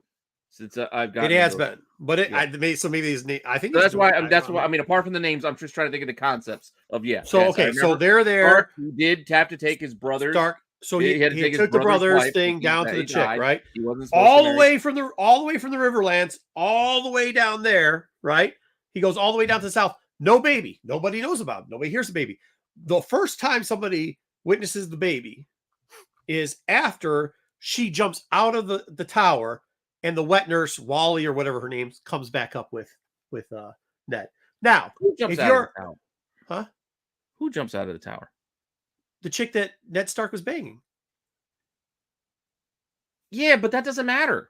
since I've got. It has been, but maybe his name. I think that's why. I mean, apart from the names, I'm just trying to think of the concepts of So they're there. Stark, he did have to take his brother's. Stark. So he took the brother's thing down to the chick, right? He wasn't all the way from the Riverlands, all the way down there, right? He goes all the way down to the south. No baby. Nobody knows about him. Nobody hears the baby. The first time somebody witnesses the baby is after she jumps out of the tower and the wet nurse, Wally or whatever her name, comes back up with Ned. Now, who jumps out of the tower? Huh? Who jumps out of the tower? The chick that Ned Stark was banging. Yeah, but that doesn't matter.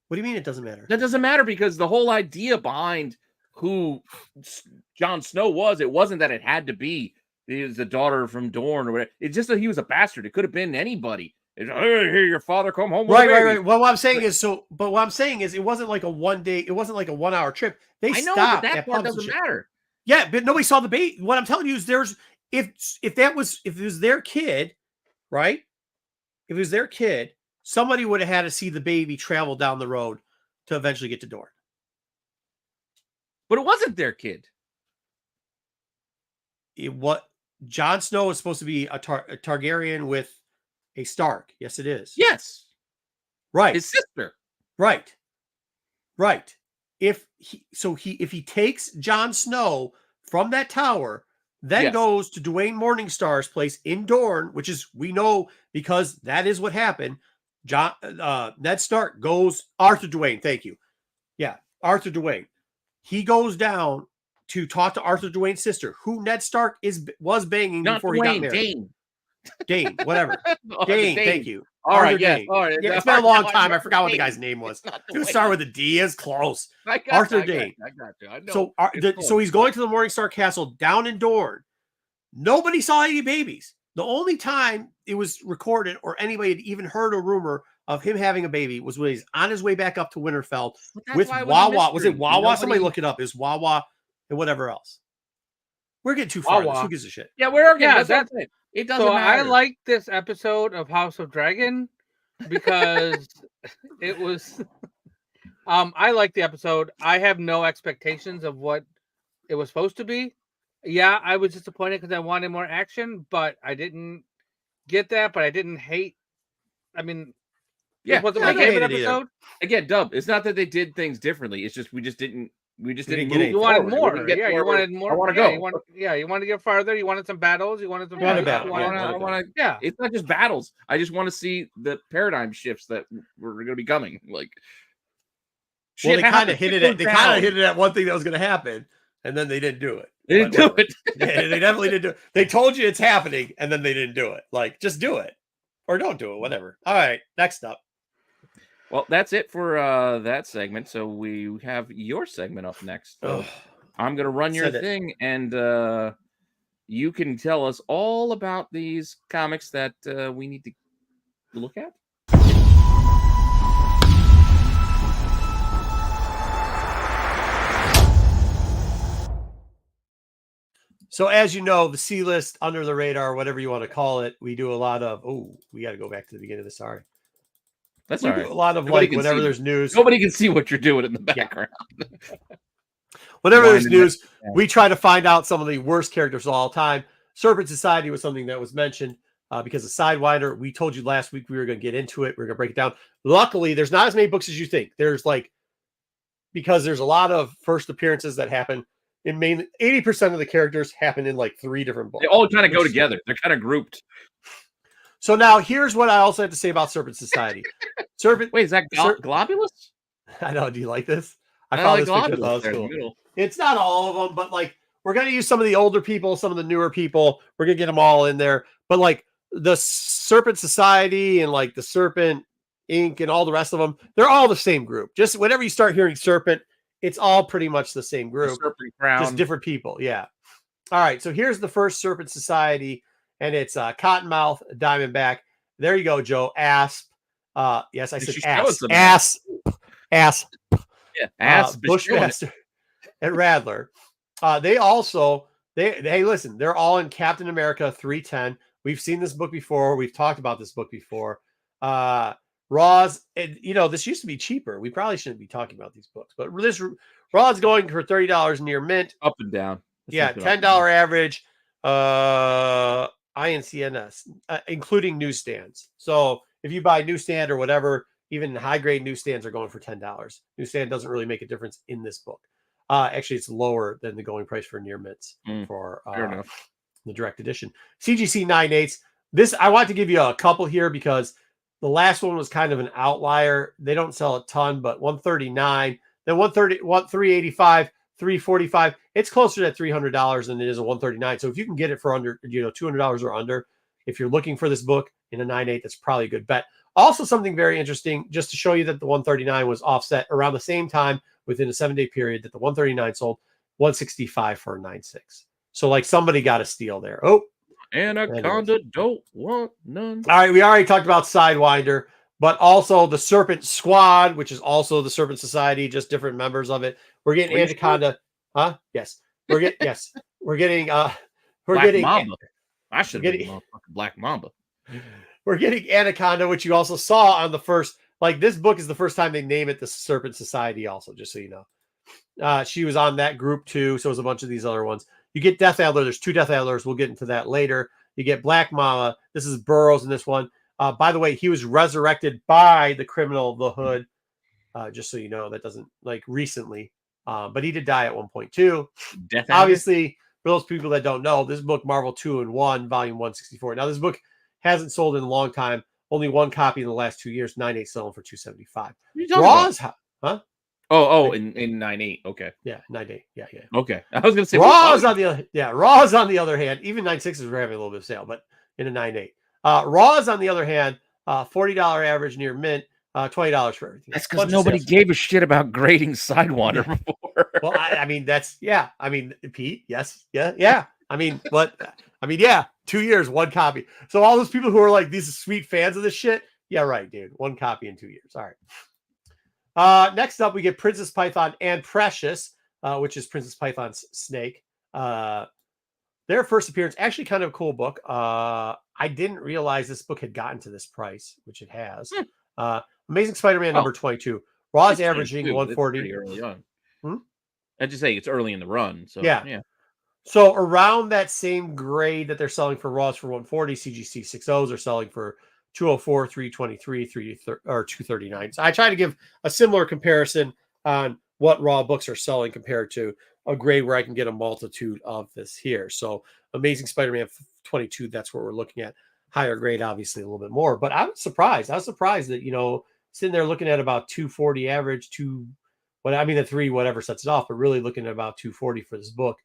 What do you mean it doesn't matter? That doesn't matter because the whole idea behind who Jon Snow was, it wasn't that it had to be he was a daughter from Dorne or whatever. It's just that he was a bastard. It could have been anybody. It's, hey, here your father come home. Right. Well, what I'm saying is it wasn't like a 1 day, it wasn't like a 1 hour trip. They stopped. But that part doesn't matter. Yeah, but nobody saw the baby. What I'm telling you is if it was their kid, right? If it was their kid, somebody would have had to see the baby travel down the road to eventually get to Dorne. But it wasn't their kid. Jon Snow is supposed to be a Targaryen with a Stark. Yes, it is. Yes. Right. His sister. Right. If he takes Jon Snow from that tower, then goes to Dwayne Morningstar's place in Dorne, which is, we know because that is what happened. Ned Stark goes, Arthur Dwayne, thank you. Yeah, Arthur Dwayne. He goes down to talk to Arthur Dwayne's sister, who Ned Stark was banging before he got married. Dane, whatever. Dane, thank you. All right, yes. All right. Yeah, it's been a long time. I forgot what the guy's name was. It started with a D. Is close. Arthur Dane. I got you. I know. So he's going to the Morningstar Castle down in Dorne. Nobody saw any babies. The only time it was recorded or anybody had even heard a rumor of him having a baby was when he's on his way back up to Winterfell with Wawa. Was it Wawa? Somebody look it up. Is Wawa and whatever else. We're getting too far. Who gives a shit? Yeah, we're getting. That's it. It doesn't matter. I like this episode of House of Dragon because it was. I like the episode. I have no expectations of what it was supposed to be. Yeah, I was disappointed because I wanted more action, but I didn't get that. But I didn't hate. I mean, it wasn't my favorite episode. Again, Dub. It's not that they did things differently. It's just we just didn't get it. You wanted more. You wanted more. I want to go. You wanted to get farther. You wanted some battles. You wanted some battles. It's not just battles. I just want to see the paradigm shifts that were going to be coming. Like, they kind of hinted at one thing that was going to happen, and then they didn't do it. They didn't do it. Yeah, they definitely didn't do it. They told you it's happening, and then they didn't do it. Like, just do it or don't do it. Whatever. All right. Next up. Well, that's it for that segment. So we have your segment up next. So I'm going to run your thing, and you can tell us all about these comics that we need to look at. So as you know, the C list, under the radar, whatever you want to call it, we do a lot of. Oh, we got to go back to the beginning of this. Sorry. That's all right. A lot of whenever there's news. Nobody can see what you're doing in the background. Yeah. Whenever there's news, we try to find out some of the worst characters of all time. Serpent Society was something that was mentioned because of Sidewinder. We told you last week we were going to get into it. We're going to break it down. Luckily, there's not as many books as you think. Because there's a lot of first appearances that happen. In mainly 80% of the characters happen in 3 different books. They all kind of go together. They're kind of grouped. So now here's what I also have to say about Serpent Society. Wait, is that Globulus? I know. Do you like this? I found this picture. That was cool. It's not all of them, but we're going to use some of the older people, some of the newer people. We're going to get them all in there. But the Serpent Society and the Serpent Inc. and all the rest of them, they're all the same group. Just whenever you start hearing Serpent, it's all pretty much the same group. The Serpent Crown. Just different people. Yeah. All right. So here's the first Serpent Society, and it's Cottonmouth, Diamondback. There you go, Joe. Asp. Yes, I said Asp. Asp. Yeah, Asp. Bushmaster and Rattler. Hey, listen, they're all in Captain America 310. We've seen this book before. We've talked about this book before. Raw's, this used to be cheaper. We probably shouldn't be talking about these books, but this Raw's going for $30 near mint. Up and down. $10 average. INCNS, including newsstands. So if you buy newsstand or whatever, even high grade newsstands are going for $10. Newsstand doesn't really make a difference in this book. Actually, it's lower than the going price for near mints for the direct edition. CGC 9/8. This I want to give you a couple here because the last one was kind of an outlier. They don't sell a ton, but 139, then 385, 345. It's closer to $300 than it is a 139. So if you can get it for under, $200 or under, if you're looking for this book in a 9/8, that's probably a good bet. Also, something very interesting, just to show you that the 139 was offset around the same time within a 7-day period that the 139 sold 165 for a 9/6. So somebody got a steal there. Oh, Anaconda don't want none. All right, we already talked about Sidewinder, but also the Serpent Squad, which is also the Serpent Society, just different members of it. We're getting Anaconda. Huh? Yes. We're getting Mamba. I should have been Black Mamba. We're getting Anaconda, which you also saw on the first. This book is the first time they name it the Serpent Society. Also, just so you know, she was on that group too. So it was a bunch of these other ones. You get Death Adler. There's 2 Death Adlers. We'll get into that later. You get Black Mama. This is Burroughs in this one. By the way, he was resurrected by the criminal of the Hood. Just so you know, that doesn't recently. But he did die at one point too. Obviously, for those people that don't know, this book, Marvel 2-in-1, Volume 164. Now, this book hasn't sold in a long time. Only 1 copy in the last 2 years. 9/8 selling for $275. Raw's, huh? In 9/8. Okay. Yeah, 9/8. Yeah. Okay. I was gonna say Raw's on the other hand. Even 9/6s were having a little bit of sale, but in a 9/8. Raw's on the other hand, $40 average neir mint. $20 for everything. That's because nobody gave a shit about grading Sidewinder before. Well, I mean, Pete, yes, yeah. 2 years, 1 copy. So all those people who are these sweet fans of this shit, yeah, right, dude. 1 copy in 2 years. All right. Next up, we get Princess Python and Precious, which is Princess Python's snake. Their first appearance, actually kind of a cool book. I didn't realize this book had gotten to this price, which it has. Amazing Spider-Man number 22. Raw's averaging 140. Early on. I'd just say it's early in the run. So yeah. So around that same grade that they're selling for Raw's for 140, CGC 6.0s are selling for 204, 323, 239. So I try to give a similar comparison on what Raw books are selling compared to a grade where I can get a multitude of this here. So Amazing Spider-Man 22, that's what we're looking at. Higher grade, obviously a little bit more, but I was surprised that, sitting there looking at about 240 average, the 3, whatever sets it off, but really looking at about 240 for this book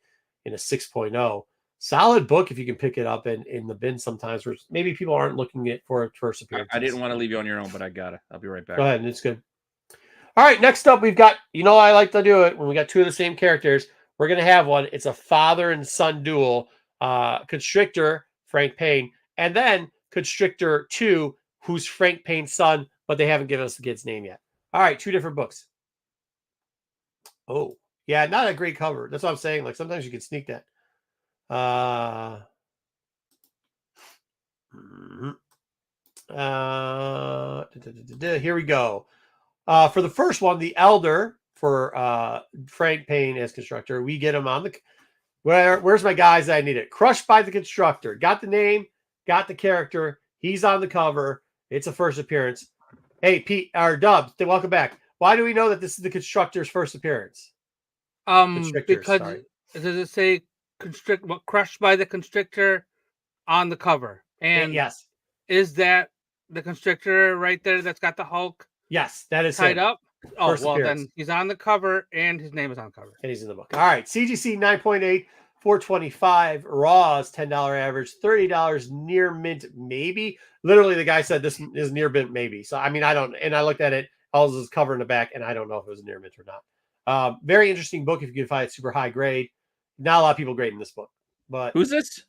in a 6.0. solid book if you can pick it up in the bin sometimes, where maybe people aren't looking at for a first appearance. I didn't want to leave you on your own, but I gotta. I'll be right back. Go ahead, it's good. All right, next up we've got, I like to do it when we got two of the same characters. We're gonna have one. It's a father and son duel. Constrictor, Frank Payne, and then Constrictor 2, who's Frank Payne's son, but they haven't given us the kid's name yet. All right, two different books. Oh, yeah, not a great cover. That's what I'm saying. Like sometimes you can sneak that. Here we go. For the first one, the Elder for Frank Payne as Constructor, we get him on the. Where's my guys that I need it? Crushed by the Constructor. Got the name, got the character. He's on the cover. It's a first appearance. Hey, Pete, or Dubs, welcome back. Why do we know that this is the Constructor's first appearance? Because does it say crushed by the Constrictor on the cover? And yes, is that the Constrictor right there that's got the Hulk? Yes, that is tied him. up. Oh, First well, appearance. then he's on the cover and his name is on the cover. And he's in the book. All right. CGC 9.8, $4.25. Raws, $10 average, $30 near mint, maybe. Literally, the guy said this is near mint, maybe. So, I mean, I don't, and I looked at it, all this cover in the back, and I don't know if it was near mint or not. Very interesting book if you can find it super high grade. Not a lot of people grading this book. But who's this?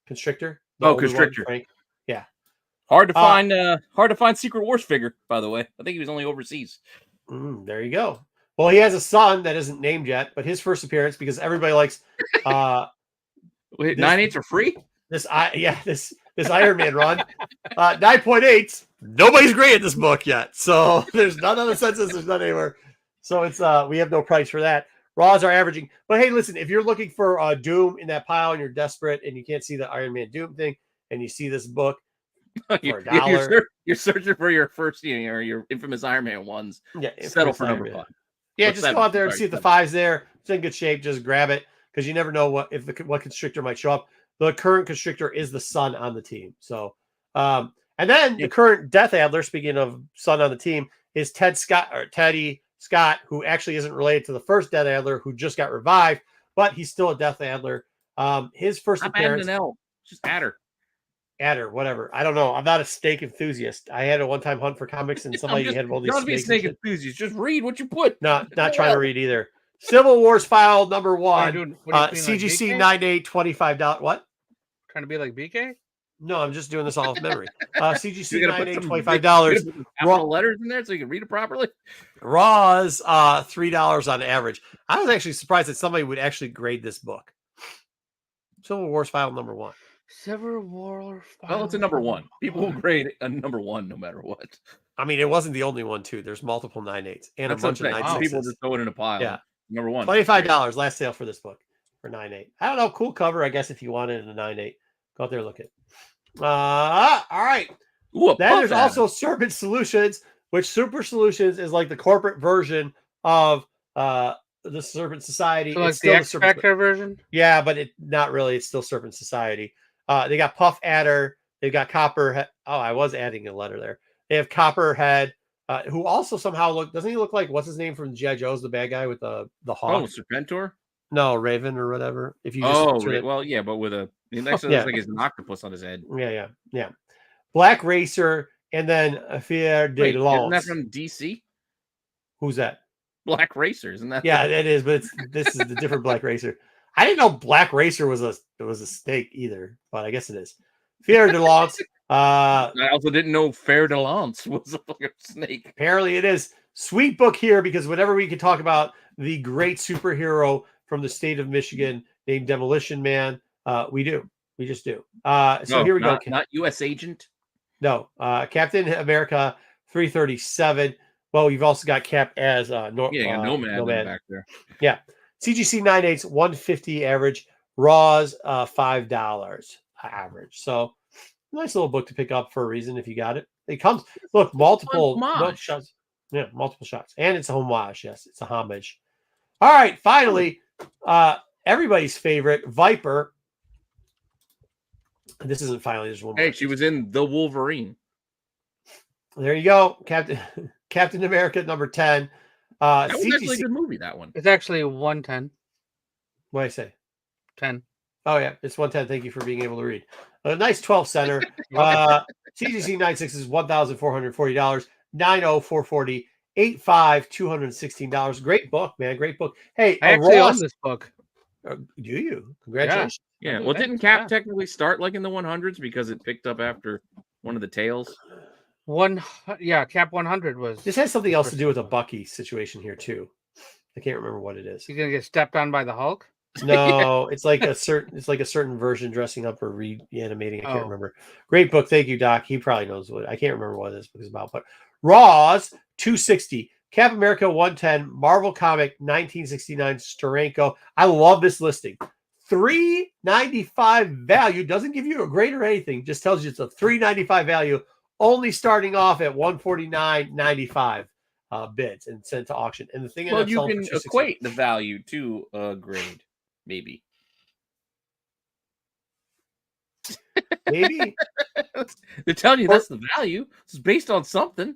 Constrictor. Oh, Constrictor. Frank. Yeah. Hard to find Secret Wars figure, by the way. I think he was only overseas. There you go. Well, he has a son that isn't named yet, but his first appearance, because everybody likes wait, 9/8 are free? This Iron Man run. 9.8. Nobody's graded this book yet. So there's none on the census, there's none anywhere. So it's we have no price for that. Raws are averaging. But hey, listen, if you're looking for Doom in that pile and you're desperate and you can't see the Iron Man Doom thing and you see this book, for $1. You're searching for your first, your infamous Iron Man ones. Yeah, settle for number 5. Yeah, just go out there and see if the 5's there. It's in good shape. Just grab it because you never know what Constrictor might show up. The current Constrictor is the son on the team. So, and then the current Death Adler. Speaking of son on the team, is Teddy Scott, who actually isn't related to the first Death Adler, who just got revived, but he's still a Death Adler. His first appearance. Just Adder. Adder, whatever. I don't know. I'm not a snake enthusiast. I had a one-time hunt for comics, and somebody had all these snakes. Don't be snake enthusiast. Just read what you put. Not trying to read either. Civil Wars file number 1. CGC 9.8, $25. What? Trying to be like BK? No, I'm just doing this all off memory. CGC 9.8, $25. Raw letters in there so you can read it properly. Raws, $3 on average. I was actually surprised that somebody would actually grade this book. Civil Wars file number 1. Civil War. Well, it's a number 1. People will grade a number 1 no matter what. I mean, it wasn't the only one, too. There's multiple 9.8s and a bunch of 9.6s. People just throw it in a pile. Yeah. Number 1. $25 last sale for this book for 9.8. I don't know. Cool cover, I guess, if you wanted a 9.8. Go out there and look at it. All right. Ooh, then there's also Serpent Solutions, which Super Solutions is like the corporate version of the Serpent Society. So like the X Factor version? Yeah, but not really. It's still Serpent Society. They got Puff Adder. They've got Copperhead. Oh, I was adding a letter there. They have Copperhead, who also somehow doesn't he look like, what's his name from G.I. Joe's, the bad guy with the hawk? Oh, Serpentor? No, Raven or whatever. If you well, yeah, but with next looks like he's an octopus on his head. Yeah. Black Racer, and then Fier de Lance. Isn't that from DC? Who's that? Black Racer, isn't that? Yeah, it is, but this is the different Black Racer. I didn't know Black Racer was a snake either, but I guess it is. Fier de Lance. I also didn't know Fer de Lance was a snake. Apparently it is. Sweet book here, because whenever we can talk about the great superhero from the state of Michigan named Demolition Man, we do. We just do. Here we go. Not U.S. Agent. No. Captain America 337. Well, you've also got Cap as Nomad back there. Yeah. CGC 9.8, $150 average. Raws, $5 average. So nice little book to pick up for a reason if you got it. It comes, look, multiple shots. Yeah, multiple shots. And it's a homage. Yes, it's a homage. All right, finally, everybody's favorite, Viper. This isn't finally. There's one more. Hey, she was in The Wolverine. There you go. Captain America, number 10. That was actually a good movie, that one. It's actually 110. What did I say? 10. Oh yeah, it's 110. Thank you for being able to read. A nice 12 center. CGC 96 is $1,440. 90440 85 $216. Great book, man. Great book. Hey, I actually own this book. Do you? Congratulations. Yeah. Well, didn't Cap technically start like in the 100s because it picked up after one of the tales? Cap 100 was. This has something else to do with a Bucky situation here too. I can't remember what it is. He's gonna get stepped on by the Hulk. No, it's like a certain version dressing up or reanimating. I can't remember. Great book, thank you, Doc. He probably knows what. I can't remember what this book is about. But Raws 260, Cap America 110, Marvel Comic 1969, Steranko. I love this listing. $3.95 value, doesn't give you a grade or anything. Just tells you it's a $3.95 value. Only starting off at $149.95 bids and sent to auction. And the thing, well, you can equate the value to a grade. Maybe. They're telling you that's the value. It's based on something.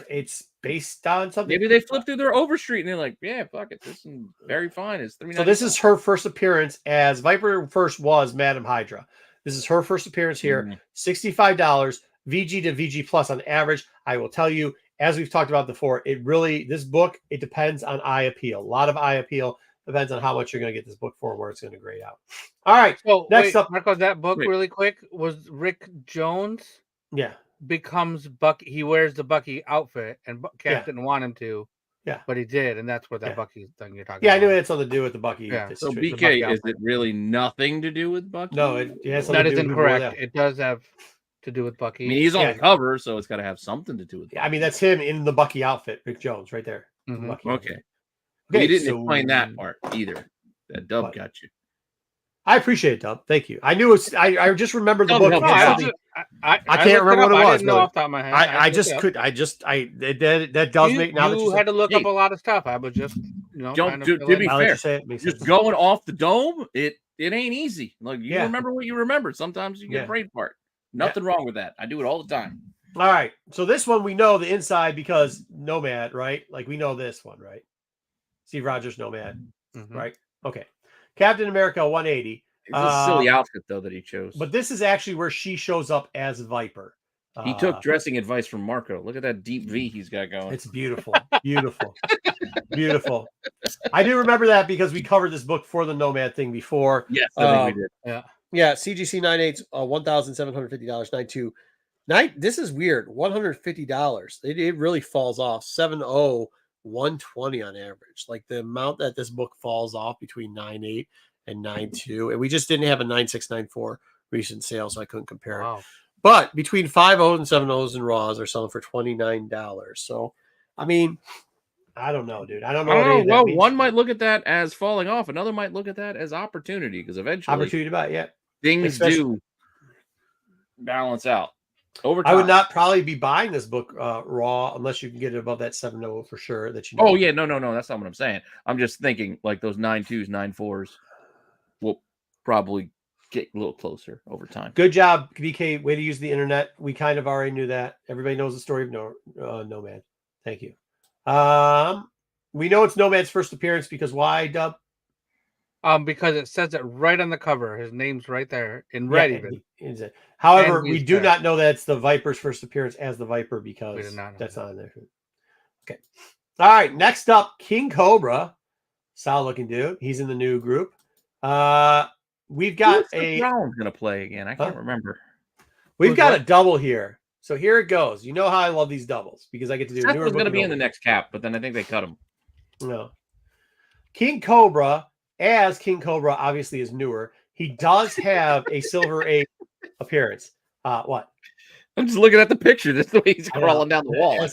It's based on something. Maybe they flip through their Overstreet and they're like, yeah, fuck it. This is very fine. It's $3.95. So this is her first appearance as Viper first was Madam Hydra. This is her first appearance here. $65 VG to VG plus on average. I will tell you, as we've talked about before, this book, it depends on eye appeal. A lot of eye appeal. Depends on how much you're going to get this book for and where it's going to grade out. All right. So next up, Marco, that book really quick was Rick Jones. Yeah. Becomes Bucky. He wears the Bucky outfit, and Cap didn't want him to. Yeah. But he did, and that's what that Bucky thing you're talking about. Yeah, I knew it had something to do with the Bucky. Yeah. So BK, is it really nothing to do with Bucky? No, it has something that to do is incorrect. It does have to do with Bucky. I mean, he's on the cover, so it's got to have something to do with Bucky. I mean, that's him in the Bucky outfit, Rick Jones, right there. Mm-hmm. Okay. You didn't explain that part either. That Dub got you. I appreciate it, Dub. Thank you. I knew it's. I just remembered the book. I can't remember what it was. I didn't know off the top of my head. That does make now. You had to look up a lot of stuff. I was just, to be fair, just going off the dome, it ain't easy. Like you remember what you remember. Sometimes you get brain part. Nothing wrong with that. I do it all the time. All right. So this one we know the inside because Nomad, right? Like we know this one, right? Steve Rogers Nomad, right? Okay. Captain America 180. It's a silly outfit though that he chose. But this is actually where she shows up as Viper. He took dressing advice from Marco. Look at that deep V he's got going. It's beautiful. Beautiful. Beautiful. I do remember that because we covered this book for the Nomad thing before. Yes, I think we did. Yeah. Yeah, CGC 98's $1,750, 92. This is weird. $150. It really falls off. 70, 120 on average. Like the amount that this book falls off between 98 and 92. And we just didn't have a 9694 recent sale, so I couldn't compare it. But between 5.0 and 7.0s and raws are selling for $29. So, I mean, I don't know, dude. I don't know. Well, one might look at that as falling off. Another might look at that as opportunity because eventually things do balance out over time. I would not probably be buying this book raw unless you can get it above that 7.0 for sure. That you know. Oh yeah, no, that's not what I'm saying. I'm just thinking like those 9.2s, 9.4s will probably get a little closer over time. Good job, BK. Way to use the internet. We kind of already knew that. Everybody knows the story of Nomad. Thank you. We know it's Nomad's first appearance because why, Dub? Because it says it right on the cover. His name's right there in red. Even. However, we do not know that it's the Viper's first appearance as the Viper because that's not in there. Okay. All right. Next up, King Cobra. Solid looking dude. He's in the new group. We've got Brown's gonna play again. I can't remember. We've got a double here. So here it goes. You know how I love these doubles because I get to do. Seth was going to be in the next cap, but then I think they cut him. No. King Cobra, as King Cobra, obviously is newer. He does have a Silver Age appearance. What? I'm just looking at the picture. That's the way he's crawling down the wall.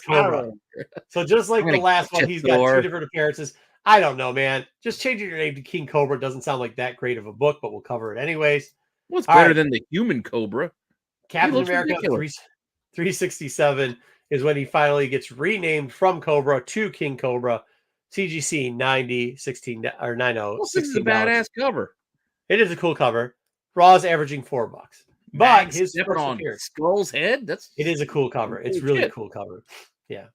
So just like the last one, he's got two different appearances. I don't know, man. Just changing your name to King Cobra doesn't sound like that great of a book, but we'll cover it anyways. What's better than the human Cobra? Captain America 367 is when he finally gets renamed from Cobra to King Cobra. CGC 90, 16 or 90. Well, this is a badass cover. It is a cool cover. Raw's averaging $4. But his first on Skull's head. It is a cool cover. It's really a cool cover. Yeah.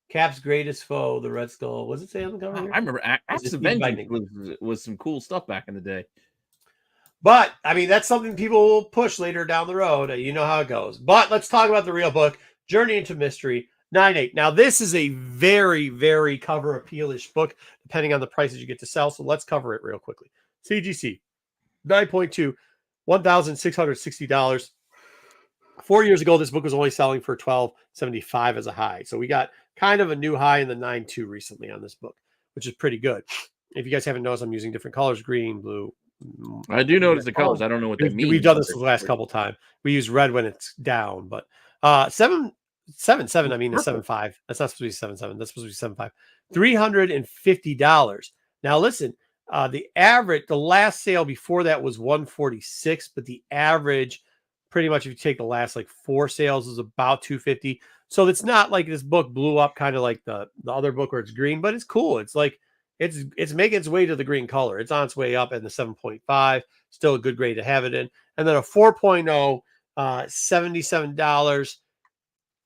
Cap's greatest foe, the Red Skull. What does it say on the cover here? I remember Acts of Vengeance was some cool stuff back in the day. But I mean, that's something people will push later down the road. You know how it goes. But let's talk about the real book, Journey into Mystery, 9.8. Now, this is a very, very cover appeal-ish book, depending on the prices you get to sell. So let's cover it real quickly. CGC, 9.2, $1,660. 4 years ago, this book was only selling for $1,275 as a high. So we got kind of a new high in the 9.2 recently on this book, which is pretty good. If you guys haven't noticed, I'm using different colors, green, blue. I do notice the colors. I don't know what that means. We've done this the last couple times. We use red when it's down, but 7.7. I mean, it's 7.5. That's not supposed to be 7.7. That's supposed to be 7.5. $350. Now listen, the average, the last sale before that was 146, but the average, pretty much if you take the last like 4 sales, is about 250. So it's not like this book blew up kind of like the other book where it's green, but it's cool. It's like it's making its way to the green color. It's on its way up in the 7.5. Still a good grade to have it in. And then a 4.0, $77.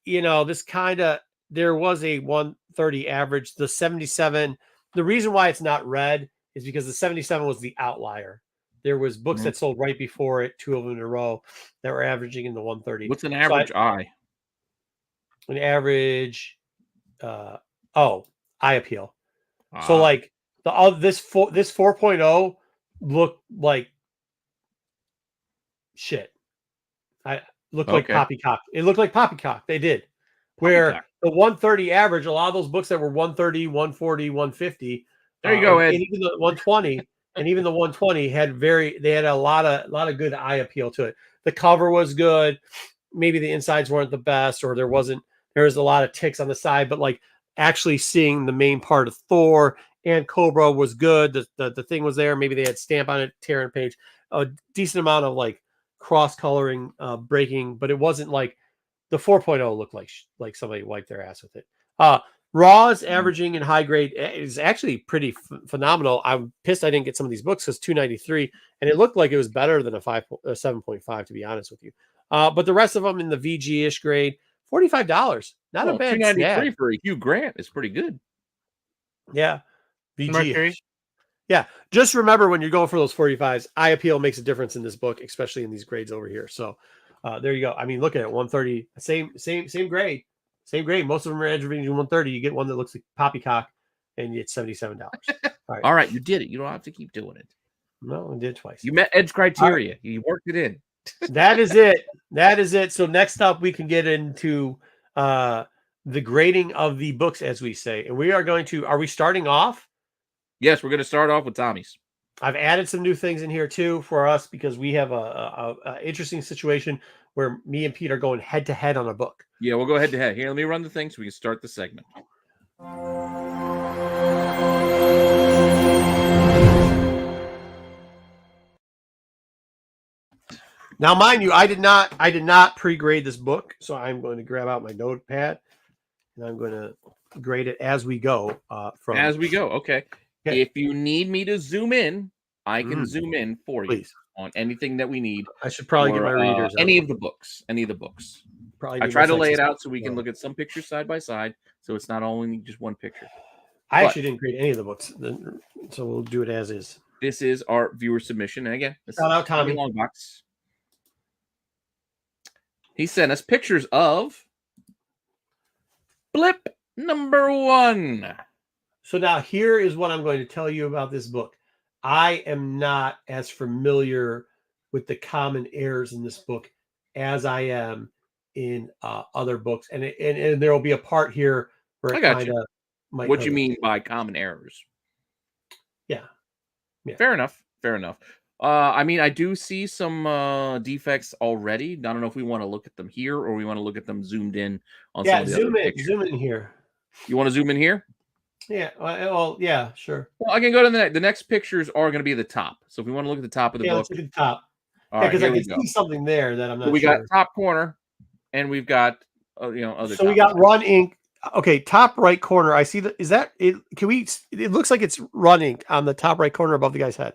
You know, this kind of, there was a 130 average. The 77, the reason why it's not red is because the 77 was the outlier. There was books that sold right before it, 2 of them in a row, that were averaging in the 130. What's an average eye? An average, eye appeal. So like this 4.0 looked like shit. I looked like poppycock. It looked like poppycock. They did. Where the 130 average, a lot of those books that were 130, 140, 150. There you go, Ed. And even the 120 and even the 120 had a lot of good eye appeal to it. The cover was good. Maybe the insides weren't the best, or there was a lot of ticks on the side, but like actually seeing the main part of Thor and Cobra was good. The thing was there. Maybe they had stamp on it, Terran page, a decent amount of like cross coloring, breaking, but it wasn't like the 4.0 looked like somebody wiped their ass with it. Raw's averaging in high grade is actually pretty phenomenal. I'm pissed I didn't get some of these books because $293, and it looked like it was better than a 7.5 to be honest with you. But the rest of them in the VG-ish grade, $45. Not a bad $293 for a Hugh Grant is pretty good. Yeah. VG. Yeah. Just remember when you're going for those 45s, eye appeal makes a difference in this book, especially in these grades over here. So there you go. I mean, look at it. 130, same grade. Same grade. Most of them are edge range 130. You get one that looks like poppycock and you get $77. All right. You did it. You don't have to keep doing it. No, I did it twice. You met Ed's criteria. Right. You worked it in. That is it. So next up, we can get into the grading of the books, as we say. And we are going to, are we starting off? Yes, we're going to start off with Tommy's. I've added some new things in here too for us because we have a interesting situation where me and Pete are going head to head on a book. Yeah, we'll go head to head. Here, let me run the thing so we can start the segment. Now, mind you, I did not pre-grade this book, so I'm going to grab out my notepad and I'm going to grade it as we go. As we go, okay. If you need me to zoom in, I can zoom in for you. Please. On anything that we need. I should probably get my readers. Any of the books. Probably I try to lay it out so we can look at some pictures side by side, so it's not only just one picture. I actually didn't grade any of the books, so we'll do it as is. This is our viewer submission, and again, this shout out Tommy Longbox. He sent us pictures of Blip number 1. So now here is what I'm going to tell you about this book. I am not as familiar with the common errors in this book as I am in other books, and there will be a part here where I got you. What you mean by common errors? Yeah. Fair enough. I mean, I do see some defects already. I don't know if we want to look at them here or we want to look at them zoomed in on some of the other pictures. Zoom in here. You want to zoom in here? Yeah. Well, yeah, sure. Well, I can go to the next pictures are going to be the top. So if we want to look at the top of the book, let's look at the top. All because I can see something there that I'm not. We sure. got top corner, and we've got other. So we got Run Ink. Okay, top right corner. I see that. Is that it? Can we? It looks like it's Run Ink on the top right corner above the guy's head.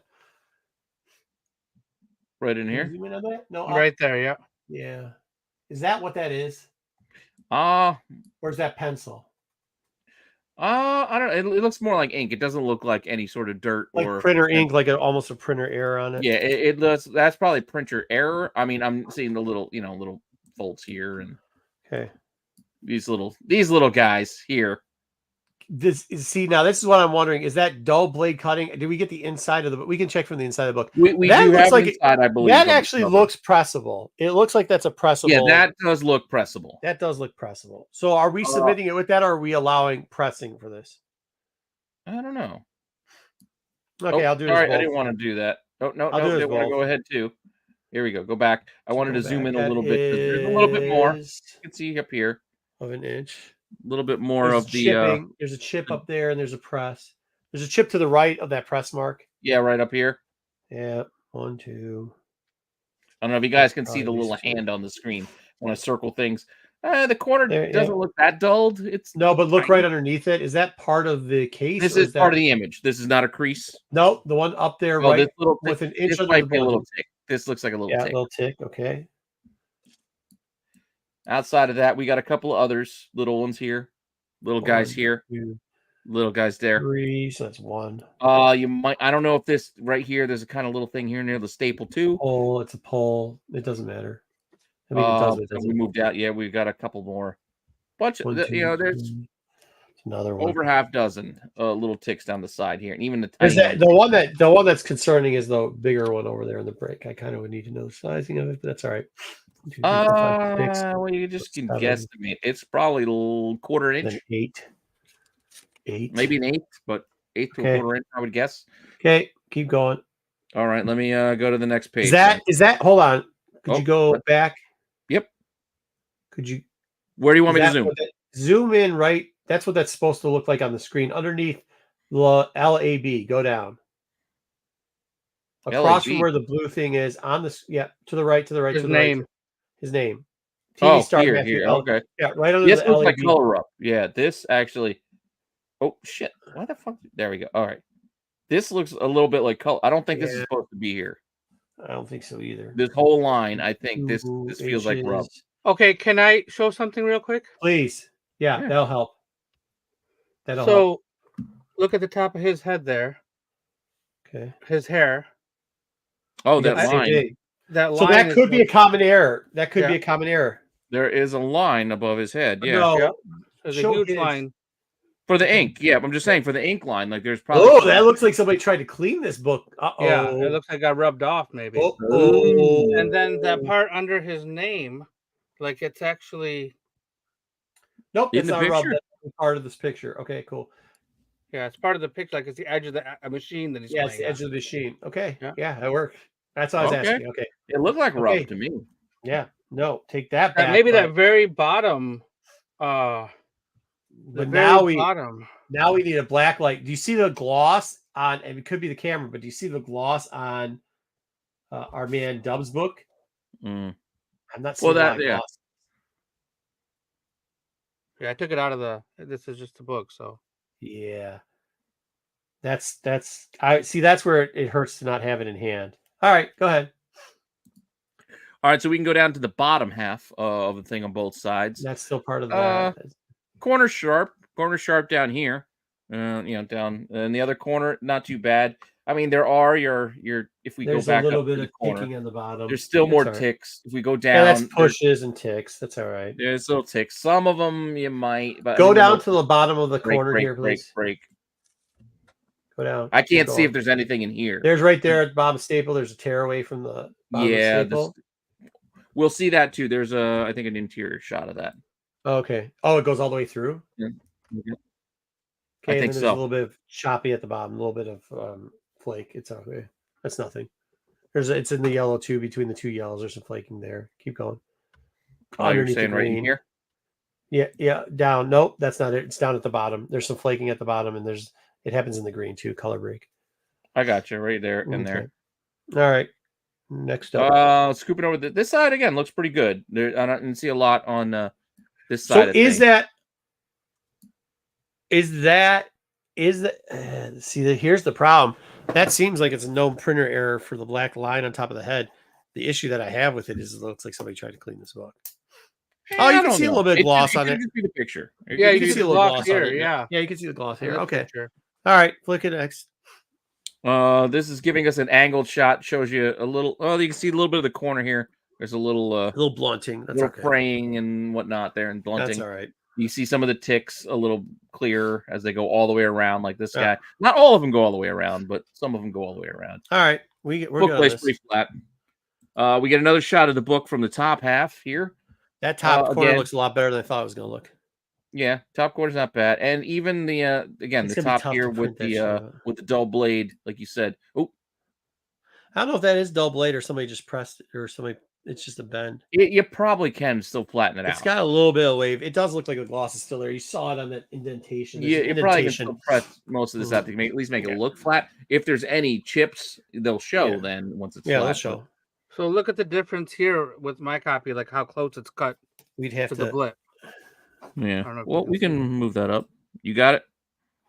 Right in here. Zoom in on that? No, right there. Yeah. Yeah. Is that what that is? Or is that pencil? I don't. It looks more like ink. It doesn't look like any sort of dirt Like or printer ink, like almost a printer error on it. Yeah, it does. That's probably printer error. I mean, I'm seeing the little, little folds here and Okay. these little guys here. This is now. This is what I'm wondering: is that dull blade cutting? Did we get the inside of the book? We can check from the inside of the book. We that do looks have like inside, I believe. That actually looks pressable. It looks like that's a pressable. Yeah, that does look pressable. That does look pressable. So, are we submitting it with that, or are we allowing pressing for this? I don't know. Okay, I'll do it. Sorry, I didn't want to do that. Oh no, I'll do they want to go ahead too. Here we go. Go back. I wanted to zoom in a little bit. There's a little bit more. You can see up here of an inch. A little bit more there's of the. There's a chip up there, and there's a press. There's a chip to the right of that press mark. Yeah, right up here. Yeah, 1, 2. I don't know if you guys can see the little hand on the screen when I circle things. The corner doesn't look that dulled. It's no, but look right underneath it. Is that part of the case? This is part of the image. This is not a crease. No, the one up there, right? This little with an inch this under might the be a button. little tick. This looks like a little tick. little tick. Okay. Outside of that, we got a couple of others, little ones here, little guys here, 2, little guys there. 3. So that's 1. You might. I don't know if this right here. There's a kind of little thing here near the staple too. Pole. It's a pole. It doesn't matter. I mean, it does. It doesn't. We moved out. Yeah, we've got a couple more. Bunch of there's another one. Over half dozen little ticks down the side here, and even the tiny tiny the one that's concerning is the bigger one over there in the break. I kind of would need to know the sizing of it, but that's all right. 2, 3, 4, 5, 6, well, you just can 7, guesstimate. It's probably a quarter inch, 8, maybe an eighth, but eighth to a quarter inch, I would guess. Okay, keep going. All right, let me go to the next page. Is that? Hold on. Could you go back? Yep. Could you? Where do you want me to zoom? Zoom in, right? That's what that's supposed to look like on the screen. Underneath the LAB, go down. Across from where the blue thing is on the to the right, His name. His name. TV star here. Okay. Yeah, right under this the looks LAB. like color up. Yeah, this actually. Oh shit! Why the fuck? There we go. All right. This looks a little bit like color. I don't think this is supposed to be here. I don't think so either. This whole line, I think this feels like rub. Okay, can I show something real quick? Please. Yeah. That'll help. That'll help. Look at the top of his head there. Okay. His hair. Oh, that line. That line. So that could be a common error. That could be a common error. There is a line above his head. Yeah. No. There's a huge line. For the ink, yeah, I'm just saying for the ink line, like there's probably. Oh, that looks like somebody tried to clean this book. Yeah, it looks like it got rubbed off, maybe. And then that part under his name, like it's actually. Nope, it's not rubbed. That's part of this picture. Okay, cool. Yeah, it's part of the picture. Like it's the edge of the machine that he's. Yeah, it's the edge of the machine. Okay, yeah, that worked. That's all I was asking. Okay, it looked like rub to me. Yeah, no, take that back. Maybe that very bottom. But now we need a black light. Do you see the gloss on? And it could be the camera, but do you see the gloss on our man Dub's book? I'm not seeing that. Gloss. Yeah, I took it out of the. This is just a book, so. Yeah, that's I see. That's where it hurts to not have it in hand. All right, go ahead. All right, so we can go down to the bottom half of the thing on both sides. That's still part of that. Corner sharp down here, down in the other corner, not too bad. I mean, there are your if we there's go back a little up bit to of the corner, ticking on the bottom. There's still more ticks. If we go down, that's pushes and ticks. That's all right. There's little ticks. Some of them you might, but go down to the bottom of the corner here, please. Break. Go down. I can't see if there's anything in here. There's right there at bottom staple. There's a tear away from the bottom we'll see that too. There's I think an interior shot of that. Okay. Oh, it goes all the way through. Yeah. Okay, I think so. A little bit of choppy at the bottom, a little bit of flake. It's okay. That's nothing. It's in the yellow too. Between the two yellows, there's some flaking there. Keep going. Oh, you're saying right in here? Yeah. Down. Nope, that's not it. It's down at the bottom. There's some flaking at the bottom, and it happens in the green too. Color break. I got you right there in there. All right. Next up. Scooping over this side again looks pretty good. I don't see a lot on this side. So here's the problem. That seems like it's a no printer error for the black line on top of the head. The issue that I have with it is it looks like somebody tried to clean this book. Oh, you can see a little bit of gloss on it. You can see the picture. Yeah, you can see a the little gloss gloss on here. it. Yeah, you can see the gloss here. Okay. Picture. All right, flick it next. This is giving us an angled shot. Shows you a little. Oh, you can see a little bit of the corner here. There's a little blunting. That's little okay. fraying and whatnot there, and blunting. That's all right. You see some of the ticks a little clearer as they go all the way around, like this guy. Not all of them go all the way around, but some of them go all the way around. All right, we're book plays pretty flat. We get another shot of the book from the top half here. That top corner looks a lot better than I thought it was going to look. Yeah, top corner's not bad, and even the again the top here with the dull blade, like you said. Oh, I don't know if that is dull blade or somebody just pressed it or somebody. It's just a bend. You probably can still flatten it out. It's got a little bit of wave. It does look like the gloss is still there. You saw it on that indentation. Yeah, you probably can still press most of this out to at least make it look flat. If there's any chips, they'll show then once it's flat. They'll show. So look at the difference here with my copy, like how close it's cut. We'd have to the blip. Yeah. Well, we can move that up. You got it?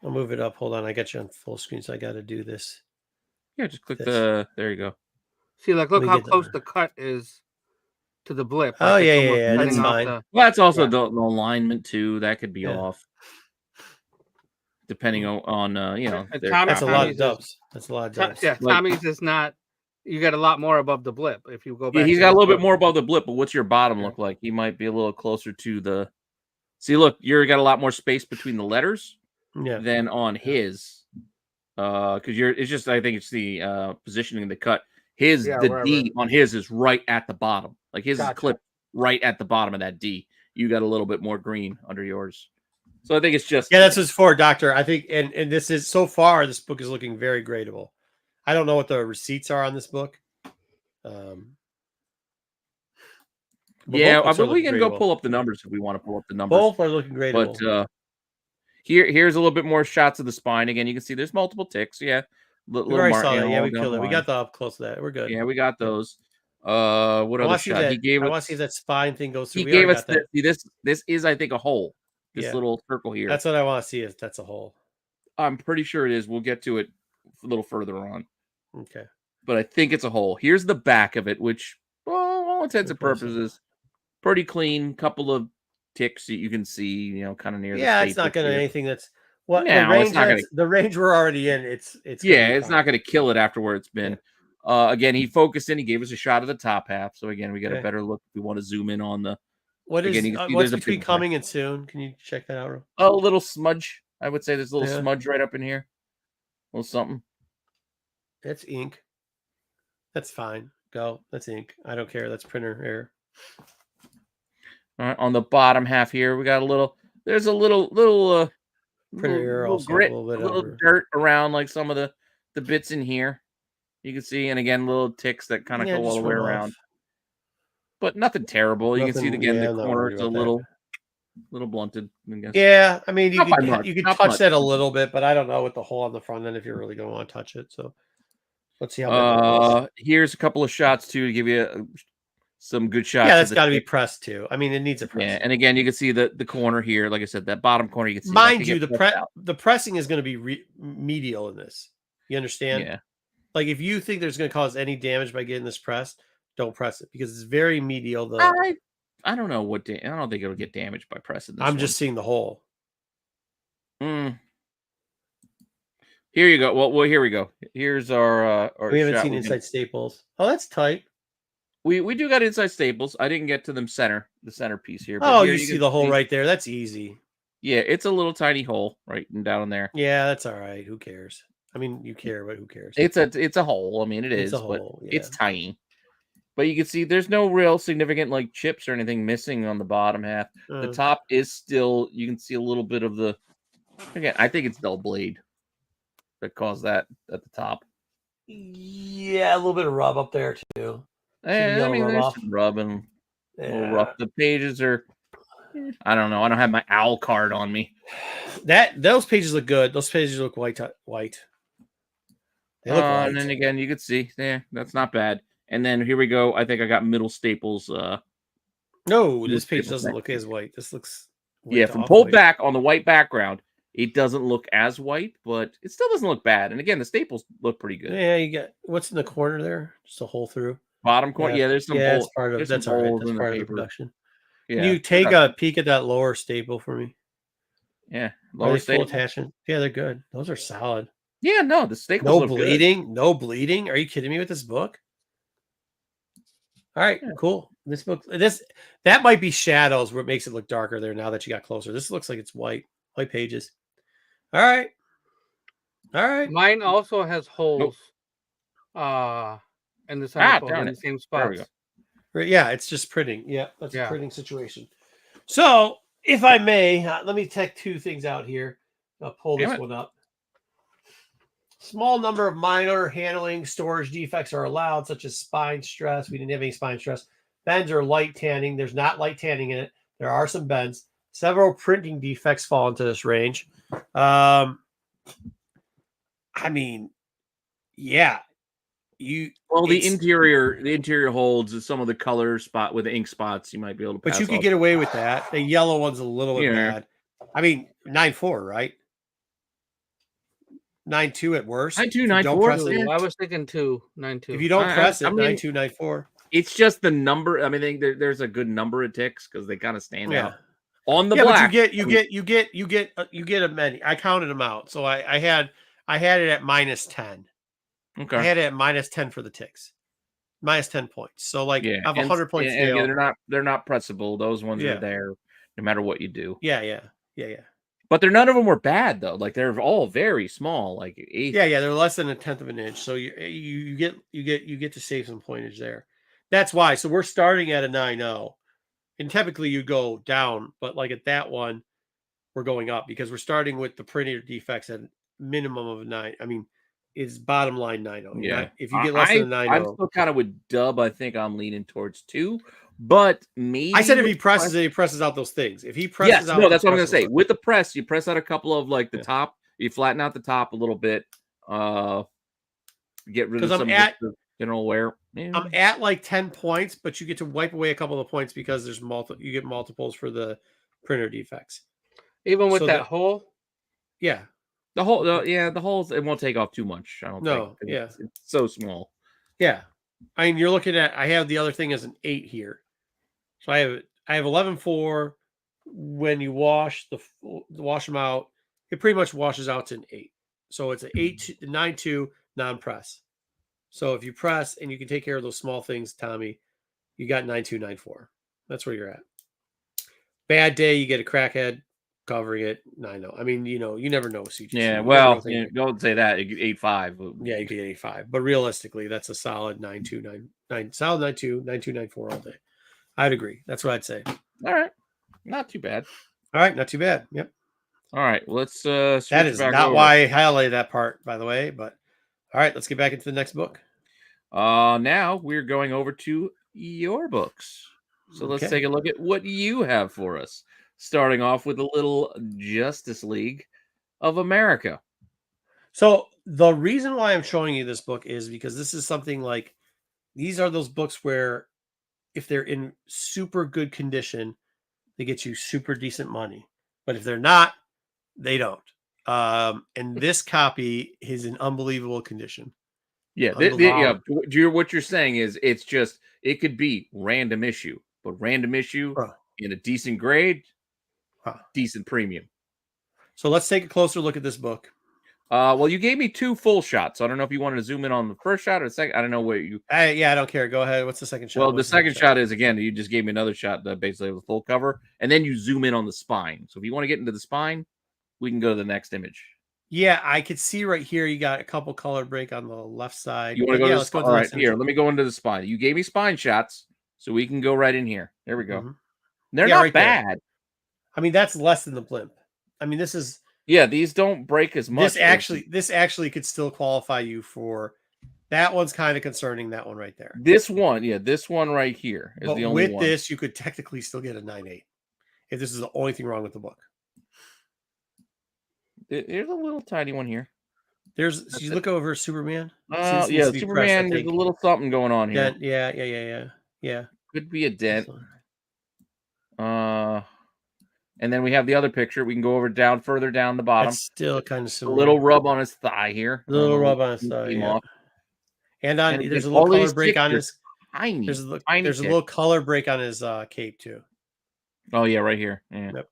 I'll move it up. Hold on. I got you on full screen, so I got to do this. Yeah, just click there you go. See, like, look how close the cut is to the blip. Oh, yeah. That's fine. Well, that's also the alignment, too. That could be off. Depending on that's a lot of dubs. That's a lot of dubs. Yeah, Tommy's is not. You got a lot more above the blip. If you go back, he's got a little bit more above the blip. But what's your bottom look like? He might be a little closer to the. See, look, you're got a lot more space between the letters than on his. Because it's just I think it's the positioning of the cut. The D on his is right at the bottom. Like his is clipped right at the bottom of that D. You got a little bit more green under yours. So I think it's just that's what's for, Doctor. I think and this is so far this book is looking very gradable. I don't know what the receipts are on this book. Yeah, but we can go pull up the numbers if we want to pull up the numbers. Both are looking gradable. But here's a little bit more shots of the spine. Again, you can see there's multiple ticks. Yeah. We already saw that. Yeah, we killed it. We got the up close to that. We're good. Yeah, we got those. What other shot? He gave us. I want to see if that spine thing goes through. He gave us this is, I think, a hole. This little circle here. That's what I want to see. If that's a hole. I'm pretty sure it is. We'll get to it a little further on. Okay. But I think it's a hole. Here's the back of it, which, all intents and purposes, pretty clean. Couple of ticks that you can see, kind of near. Yeah, it's not going to anything that's. What the range we're already in, it's it's not going to kill it after where it's been. Again, he focused in. He gave us a shot of the top half. So again, we got a better look. If we want to zoom in on the. What's between coming and soon? Can you check that out? A little smudge. I would say there's a little smudge right up in here. A little something. That's ink. That's fine. Go. That's ink. I don't care. That's printer error. All right. On the bottom half here, we got a little. There's a little printer error, also grit, a little dirt around like some of the bits in here. You can see, and again, little ticks that kind of go all the way around. But nothing terrible. You can see again the corner. It's a little blunted. I guess. Yeah, I mean you can touch that a little bit, but I don't know with the hole on the front end if you're really going to want to touch it. So let's see how. Here's a couple of shots too to give you some good shots. Yeah, that's got to be pressed too. I mean, it needs a press. Yeah, and again, you can see the corner here. Like I said, that bottom corner. You can see. Mind you, the pressing is going to be medial in this. You understand? Yeah. Like if you think there's going to cause any damage by getting this pressed, don't press it because it's very medial. I don't know what. I don't think it'll get damaged by pressing this. I'm just seeing the hole. Here you go. Well, here we go. Here's our. We haven't seen inside staples. Oh, that's tight. We do got inside staples. I didn't get to them the center piece here. But you see the hole right there. That's easy. Yeah, it's a little tiny hole right down there. Yeah, that's all right. Who cares? I mean, you care, but who cares? It's a hole. I mean, it's a hole, but it's tiny. But you can see there's no real significant like chips or anything missing on the bottom half. The top is still. You can see a little bit of the. Again, I think it's dull blade that caused that at the top. Yeah, a little bit of rub up there too. I mean, there's some rubbing. A little rough. The pages are. I don't know. I don't have my owl card on me. Those pages look good. Those pages look white. They look white. And then again, you can see there. That's not bad. And then here we go. I think I got middle staples. No, this page doesn't look as white. This looks. From pulled back on the white background, it doesn't look as white, but it still doesn't look bad. And again, the staples look pretty good. Yeah, you got what's in the corner there? Just a hole through. Bottom corner. Yeah, there's some holes. That's part of the production. Can you take a peek at that lower staple for me? Yeah, lower staple attachment. Yeah, they're good. Those are solid. Yeah, no, the staples no look bleeding. good. No bleeding. Are you kidding me with this book? All right, cool. This book, that might be shadows where it makes it look darker there now that you got closer. This looks like it's white pages. All right. Mine also has holes. In the centerfold in the same spots. Yeah, it's just printing. Yeah, that's a printing situation. So, if I may, let me take two things out here. I'll pull this one up. Small number of minor handling storage defects are allowed, such as spine stress. We didn't have any spine stress. Bends or light tanning. There's not light tanning in it. There are some bends. Several printing defects fall into this range. I mean, yeah. The interior holds some of the color spot with the ink spots. You might be able to pass. But you could get away with that. The yellow one's a little bit bad. I mean, 9.4, right? 9.2 at worst. 9.2, 9.4. I was thinking 9.2. If you don't press it, 9.2, 9.4. It's just the number. I mean, I think there's a good number of ticks because they kind of stand out on the black. But you get a many. I counted them out, so I had it at -10. Okay, I had it at -10 for the ticks, -10 points. So I have 100 points. They're not pressable. Those ones are there no matter what you do. Yeah. But none of them were bad though. Like they're all very small. Like they're less than 1/10 of an inch. So you get to save some pointage there. That's why. So we're starting at a 9.0, and typically you go down, but like at that one, we're going up because we're starting with the printer defects at minimum of a 9. I mean, it's bottom line 9.0. Yeah. If you get less than a 9.0, I'm still kind of with Dub. I think I'm leaning towards 2. But maybe I said if he presses it, he presses out those things. If he presses out, that's what I'm gonna say. With the press, you press out a couple of like the top, you flatten out the top a little bit, get rid of some of general wear. Yeah. I'm at like 10 points, but you get to wipe away a couple of points because there's you get multiples for the printer defects. Even with that hole? Yeah. The holes, it won't take off too much. I don't think. It's so small. Yeah. I mean, you're looking at, I have the other thing as an 8 here. So I have 11.4. When you wash them out, it pretty much washes out to an 8. So it's an 9.2 non-press. So if you press and you can take care of those small things, Tommy, you got 9.2, 9.4. That's where you're at. Bad day, you get a crackhead covering it. 9.0. I mean, you never know. CGC. Yeah, well, don't say that. 8.5. Yeah, you get 8.5. But realistically, that's a solid 9.2, 9, solid 9.2, 9.2, 9.4 all day. I'd agree. That's what I'd say. All right. Not too bad. All right. Not too bad. Yep. All right. Let's that is not why I highlighted that part, by the way. But all right, let's get back into the next book. Now we're going over to your books. So let's take a look at what you have for us. Starting off with a little Justice League of America. So the reason why I'm showing you this book is because this is something like, these are those books where if they're in super good condition, they get you super decent money. But if they're not, they don't. And this copy is in unbelievable condition. Yeah. What you're saying is it could be random issue, but random issue in a decent grade, decent premium. So let's take a closer look at this book. Well, you gave me 2 full shots. So I don't know if you wanted to zoom in on the first shot or the second. I don't know what you. I don't care. Go ahead. What's the second shot? Well, the second shot is, again, you just gave me another shot that basically was full cover, and then you zoom in on the spine. So if you want to get into the spine, we can go to the next image. Yeah, I could see right here. You got a couple color break on the left side. You want to go to the spine? All right, here. Let me go into the spine. You gave me spine shots, so we can go right in here. There we go. Mm-hmm. They're not right bad. There. I mean, that's less than the blimp. I mean, this is. Yeah, these don't break as much. This actually could still qualify you for. That one's kind of concerning. That one right there. This one right here is the only one. With this, you could technically still get a 9.8 if this is the only thing wrong with the book. There's a little tiny one here. You look over Superman. Superman. There's a little something going on here. Yeah. Could be a dent. And then we have the other picture. We can go further down the bottom. It's still kind of similar. A little rub on his thigh here. A little rub on his thigh. Yeah. And there's a little color break on his. Tiny. There's a little color break on his cape too. Oh yeah, right here. Yeah. Yep.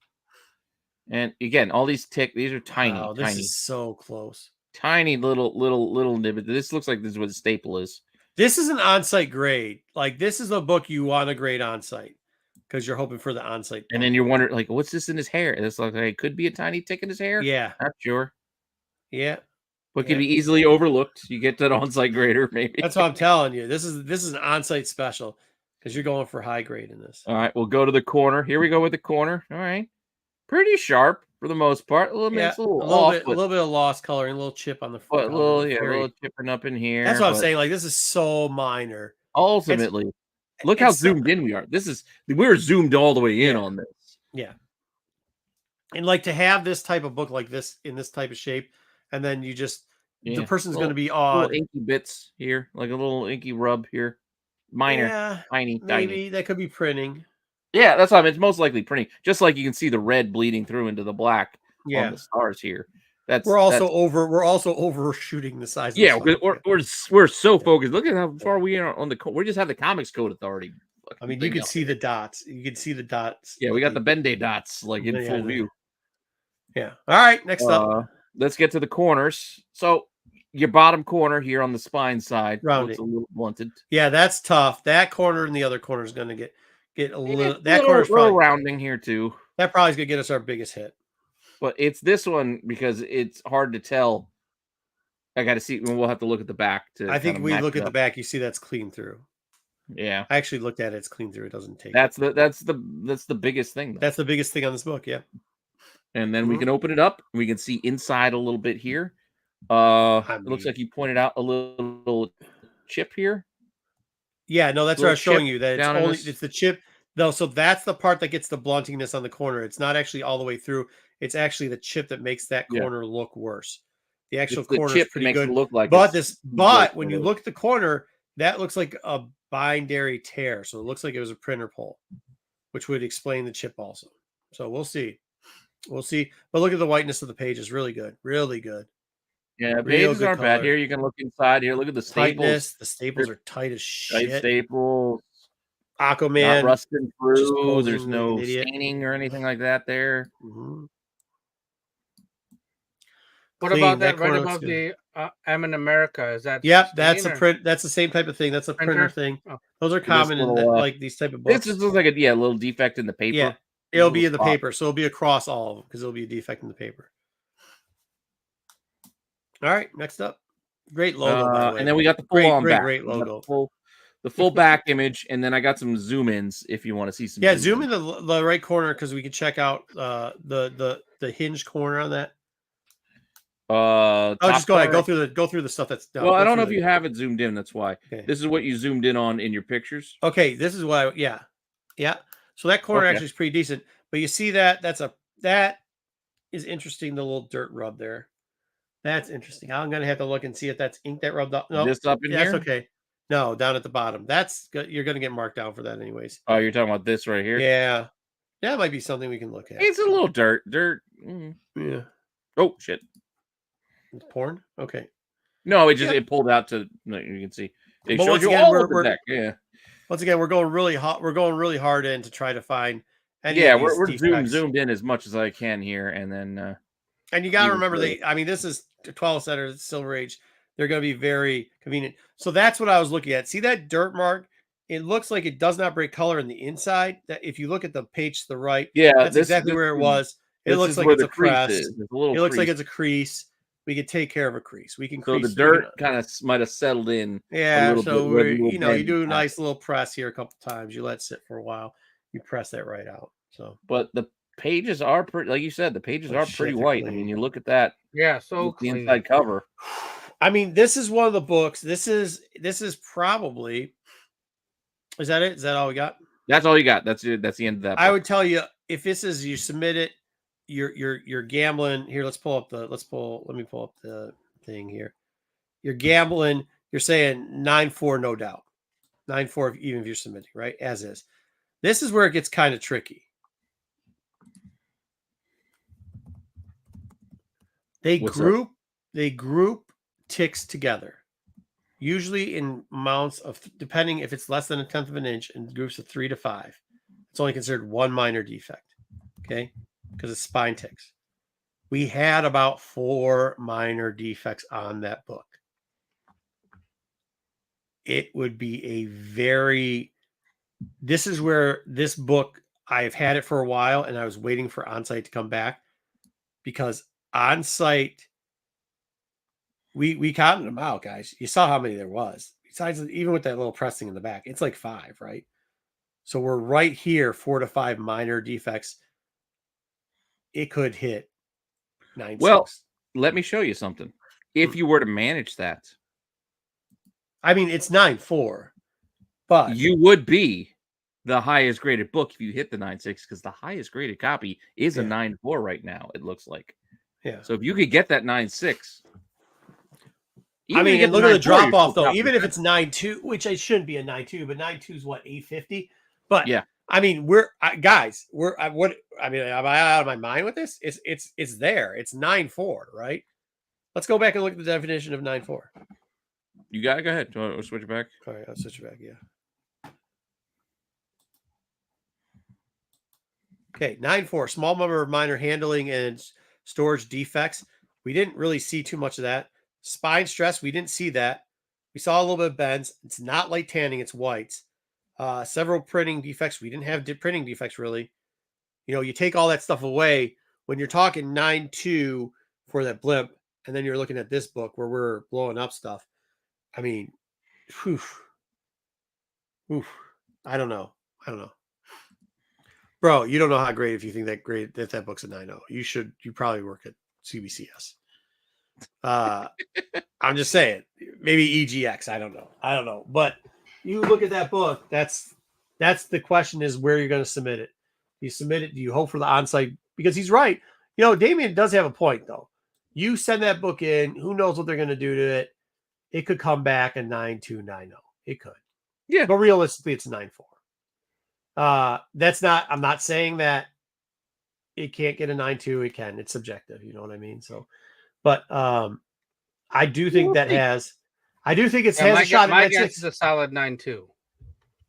And again, all these these are tiny, Wow, this tiny, is so close. tiny little nibbit. This looks like this is what a staple is. This is an on-site grade. Like this is a book you want to grade on-site because you're hoping for the on-site. And then you're wondering, like, what's this in his hair? It's like it could be a tiny tick in his hair. Yeah. Not sure. Yeah. But could be easily overlooked. You get that on-site grader, maybe. That's what I'm telling you. This is an on-site special because you're going for high grade in this. All right, we'll go to the corner. Here we go with the corner. All right. Pretty sharp for the most part. A little bit, a little bit of lost coloring, a little chip on the front. A little chipping up in here. That's what I'm saying. Like this is so minor. Ultimately, look how zoomed in we are. We're zoomed all the way in on this. Yeah. And like to have this type of book like this in this type of shape, and then you just the person's going to be odd. Little inky bits here, like a little inky rub here. Minor, tiny. That could be printing. Yeah, that's what I mean. It's most likely printing. Just like you can see the red bleeding through into the black on the stars here. We're also overshooting the size. Yeah, we're so focused. Look at how far we are on the. We just have the Comics Code Authority. I mean, you can see the dots. You can see the dots. Yeah, we got the Bende dots like in full view. Yeah. All right. Next up, let's get to the corners. So your bottom corner here on the spine side looks a little blunted. Yeah, that's tough. That corner and the other corner is going to get a little. That corner's probably rounding here too. That probably is going to get us our biggest hit. But it's this one because it's hard to tell. I got to see. We'll have to look at the back. I think we look at the back. You see that's clean through. Yeah, I actually looked at it. It's clean through. It doesn't take. That's the biggest thing. That's the biggest thing on this book. Yeah. And then we can open it up. We can see inside a little bit here. It looks like you pointed out a little chip here. Yeah, no, that's what I was showing you. That it's the chip. No, so that's the part that gets the bluntiness on the corner. It's not actually all the way through. It's actually the chip that makes that corner look worse. The actual corner is pretty good. But when you look at the corner, that looks like a binary tear. So it looks like it was a printer pull, which would explain the chip also. So we'll see. We'll see. But look at the whiteness of the page. It's really good. Really good. Yeah, pages aren't bad. Here you can look inside. Here, look at the staples. The staples are tight as shit. Tight staples. Aquaman. Not rusting through. There's no staining or anything like that there. Mm-hmm. What about that right above the I'm in America? Is that? Yep, that's a print. That's the same type of thing. That's a printer thing. Oh. Those are common in like these type of books. This just looks like a little defect in the paper. Yeah, it'll be in the paper, so it'll be across all of them because it'll be a defect in the paper. All right, next up, great logo. By the way. And then we got the full great logo. The full back image, and then I got some zoom ins if you want to see some. Yeah, zoom in the right corner because we can check out the hinge corner on that. Just go ahead. Go through the stuff that's done. Well, I don't know if you have it zoomed in. That's why. Okay. This is what you zoomed in on in your pictures. Okay, this is what yeah. So that corner actually is pretty decent. But you see that that is interesting. The little dirt rub there. That's interesting. I'm gonna have to look and see if that's ink that rubbed off. No, just up in here. That's okay. No, down at the bottom. That's good. You're gonna get marked down for that anyways. Oh, you're talking about this right here. Yeah, that might be something we can look at. It's a little dirt. Yeah. Oh shit. It's porn. Okay. No, it pulled out to. No, you can see. It but shows you all over the deck. Yeah. Once again, we're going really hot. We're going really hard in to try to find. We're zoomed in as much as I can here, and then. And you got to remember, this is 12 center Silver Age. They're going to be very convenient. So that's what I was looking at. See that dirt mark? It looks like it does not break color in the inside. That if you look at the page to the right, that's exactly where it was. It looks like it's a press. It looks like it's a crease. We could take care of a crease. We can. So the dirt kind of might have settled in. Yeah. So you do a nice little press here a couple times. You let it sit for a while. You press that right out. So, but the pages are pretty, like you said, the pages are pretty white. I mean, you look at that. Yeah. So the inside cover. I mean, this is one of the books. This is probably. Is that it? Is that all we got? That's all you got. That's it. That's the end of that book. I would tell you if this is you submit it. You're gambling here. Let me pull up the thing here. You're gambling. You're saying 9-4, no doubt. 9-4, even if you're submitting, right? As is. This is where it gets kind of tricky. They group ticks together, usually in amounts of, depending if it's less than 1/10 of an inch, in groups of 3 to 5. it's only considered one minor defect. Okay, because it's spine ticks. We had about 4 minor defects on that book. It would be a very. This is where this book, I've had it for a while, and I was waiting for On-Site to come back, because On-Site, we counted them out, guys. You saw how many there was. Besides, even with that little pressing in the back, it's like 5, right? So we're right here, 4 to 5 minor defects. It could hit 9.6. Well, let me show you something. If you were to manage that, I mean, it's 9.4, but you would be the highest graded book if you hit the 9.6, because the highest graded copy is a 9.4 right now, it looks like. Yeah. So if you could get that 9.6. I mean, and look at the drop off though. Even if it's 9.2, which it shouldn't be a 9.2, but 9.2 is what, 850. But yeah, I mean, am I out of my mind with this? It's there. It's 9.4, right? Let's go back and look at the definition of 9.4. You got it. Go ahead. Do you want to switch it back? All right, I'll switch it back. Yeah. Okay, 9.4, small number of minor handling and storage defects. We didn't really see too much of that. Spine stress, we didn't see that. We saw a little bit of bends. It's not light tanning, it's whites. Several printing defects. We didn't have printing defects really. You know, you take all that stuff away when you're talking 9.2 for that blimp, and then you're looking at this book where we're blowing up stuff. I mean, I don't know. Bro, you don't know how great, if you think that book's a 9.0. You probably work at CBCS. I'm just saying, maybe EGX. I don't know. But you look at that book, that's the question, is where you're going to submit it. You submit it, do you hope for the On-Site? Because he's right. You know, Damien does have a point though. You send that book in, who knows what they're going to do to it. It could come back a 9.2, 9.0. It could. Yeah. But realistically, it's 9.4. I'm not saying that it can't get a 9.2. It can. It's subjective. You know what I mean? So, but I do think it has a shot at 9.6. It's a solid 9.2. You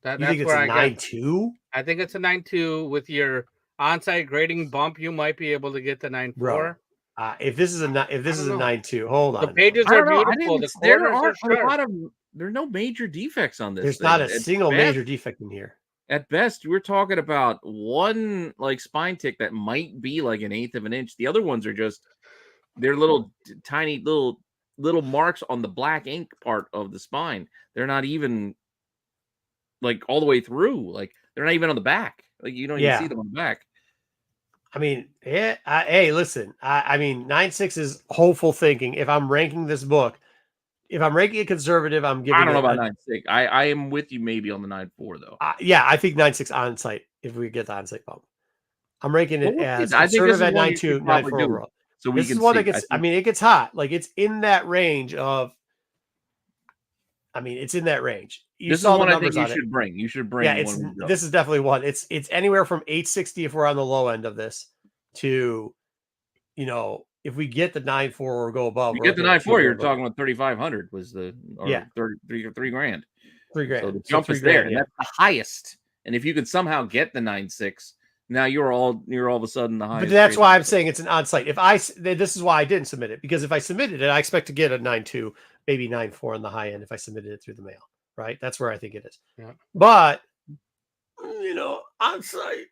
think it's a 9.2? I think it's a 9.2 with your On-Site grading bump. You might be able to get the 9.4. If this is a 9.2, hold on. The pages are beautiful. The corners are sharp. There are no major defects on this. There's not a single major defect in here. At best, we're talking about one like spine tick that might be like 1/8 of an inch. The other ones are just they're little tiny little marks on the black ink part of the spine. They're not even like all the way through. Like they're not even on the back. Like you don't even see them on the back. I mean, hey, listen. I mean, 9.6 is hopeful thinking. If I'm ranking this book, if I'm ranking it conservative, I'm giving. I don't know about 9.6. I am with you maybe on the 9.4 though. Yeah, I think 9.6 On-Site. If we get the On-Site bump, I'm ranking it as I think conservative at 9.2, 9.4 overall. So we this can is one see. that gets. I mean, it gets hot. Like it's in that range of. I mean, it's in that range. This is one I think you should bring. You should bring. Yeah, this is definitely one. It's anywhere from 860 if we're on the low end of this to, you know, if we get the 9.4 or go above. You get the 9.4, you're talking about 3,500 was the $3,000. $3,000. So the jump is there, and that's the highest. And if you could somehow get the 9.6, now you're all of a sudden the highest. But that's why I'm saying it's an On-Site. This is why I didn't submit it, because if I submitted it, I expect to get a 9.2, maybe 9.4 on the high end if I submitted it through the mail. Right? That's where I think it is. Yeah. But you know, On-Site,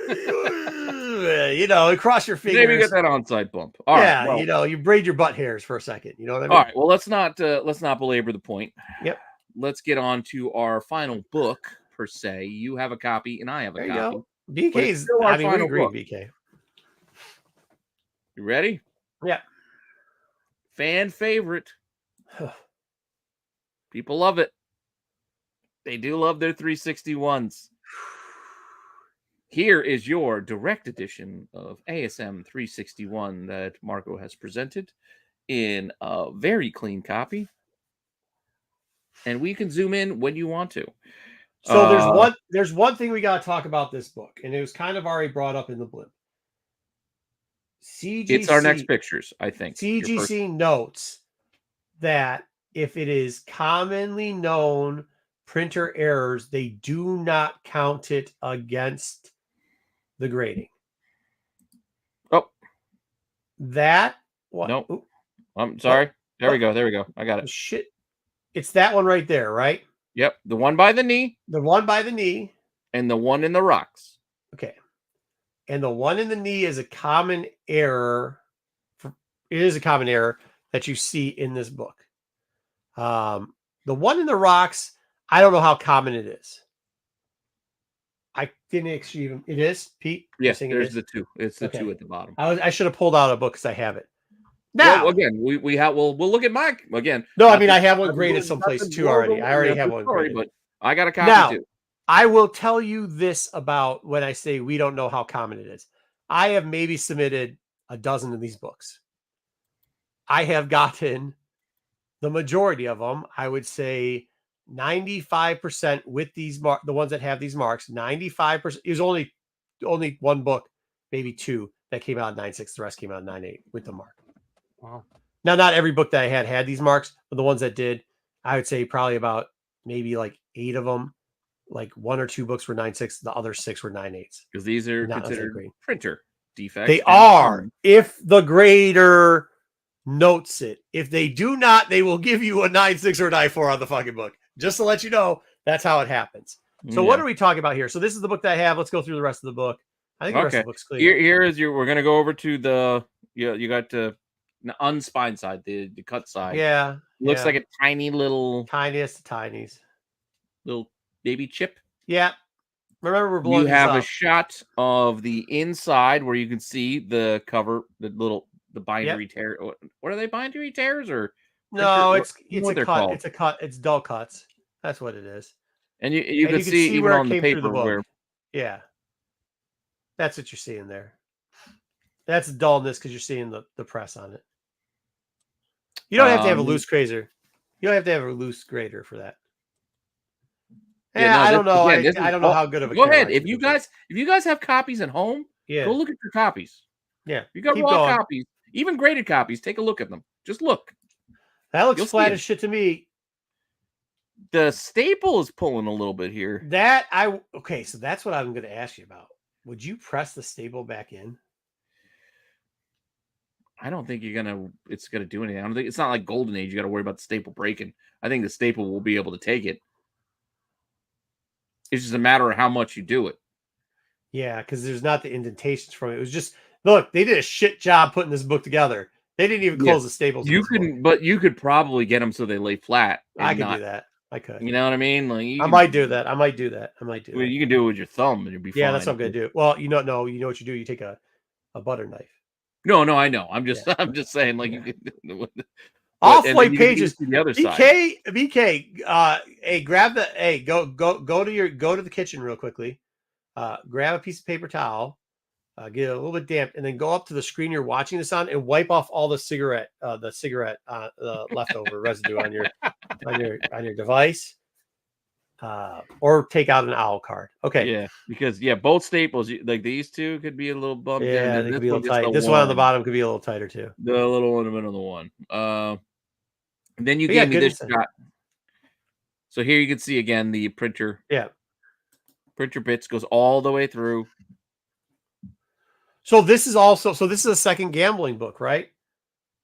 you know, cross your fingers. Maybe get that On-Site bump. All right, well, you know, you braid your butt hairs for a second. You know what I mean? All right. Well, let's not belabor the point. Yep. Let's get on to our final book per se. You have a copy, and I have a copy. Go. BK's. I mean, we agree, BK. You ready? Yeah. Fan favorite. People love it. They do love their 361s. Here is your direct edition of ASM 361 that Marco has presented in a very clean copy. And we can zoom in when you want to. So there's one thing we got to talk about this book, and it was kind of already brought up in the blimp. CGC, it's our next pictures, I think. CGC notes that if it is commonly known printer errors, they do not count it against the grading. Oh, that what? Nope. Oop. I'm sorry. What? There we go. There we go. I got it. Shit. It's that one right there, right? Yep. The one by the knee. The one by the knee. And the one in the rocks. Okay. And the one in the knee is a common error. It is a common error that you see in this book. The one in the rocks, I don't know how common it is. I didn't actually even. It is, Pete? Yes, there's the two. It's the two at the bottom. I should have pulled out a book because I have it. Now, well, again, we have. We'll look at my again. No, I mean I have one graded someplace too already. I already have one graded, but I got a copy too. I will tell you this about when I say we don't know how common it is. I have maybe submitted a dozen of these books. I have gotten the majority of them. I would say 95% with these the ones that have these marks. 95%. It was only one book, maybe two that came out in 9.6. The rest came out in 9.8 with the mark. Wow. Now, not every book that I had these marks, but the ones that did, I would say probably about maybe like 8 of them. Like 1 or 2 books were 9.6, the other 6 were 9.8s. Because these are considered printer defects. They are, if the grader notes it. If they do not, they will give you a 9.6 or a 9.4 on the fucking book. Just to let you know, that's how it happens. So what are we talking about here? So this is the book that I have. Let's go through the rest of the book. I think the rest of the book's clear. Here is we're going to go over to the, you got the unspined side, the cut side. Yeah. Looks like a tiny little. Tiniest tinies. Little baby chip. Yeah. Remember, we're blowing. You have a shot of the inside where you can see the cover, the bindery tear. What are they, bindery tears or? No, it's a cut. Called? It's a cut. It's dull cuts. That's what it is. And you can see even on the paper where. Yeah. That's what you're seeing there. That's dullness because you're seeing the press on it. You don't have to have a loose grader. You don't have to have a loose grader for that. Yeah, I don't know. Again, I don't know how good of a. Go ahead. If you guys have copies at home, go look at your copies. Yeah, you got raw copies, even graded copies. Take a look at them. Just look. That looks flat as shit to me. The staple is pulling a little bit here. Okay, so that's what I'm going to ask you about. Would you press the staple back in? I don't think it's gonna do anything. I don't think it's not like Golden Age. You got to worry about the staple breaking. I think the staple will be able to take it. It's just a matter of how much you do it. Yeah, because there's not the indentations from it. It was just, look, they did a shit job putting this book together. They didn't even close the staples. But you could probably get them so they lay flat. I could do that. I could. You know what I mean? Like I might do that. Well, you can do it with your thumb and you'll be fine. Yeah, that's what I'm gonna do. Well, you know what you do? You take a butter knife. No, I know. I'm just saying, like you can off-white pages. The other side. BK, grab the go to the kitchen real quickly. Grab a piece of paper towel, get it a little bit damp, and then go up to the screen you're watching this on and wipe off all the cigarette leftover residue on your device. Or take out an owl card. Okay. Yeah, because both staples, like these two, could be a little bumped. Yeah, they could be a little tight. This one on the bottom could be a little tighter too. The little one in the middle of the one. And then you gave me this shot. So here you can see again the printer. Yeah. Printer bits goes all the way through. So this is a second gambling book, right?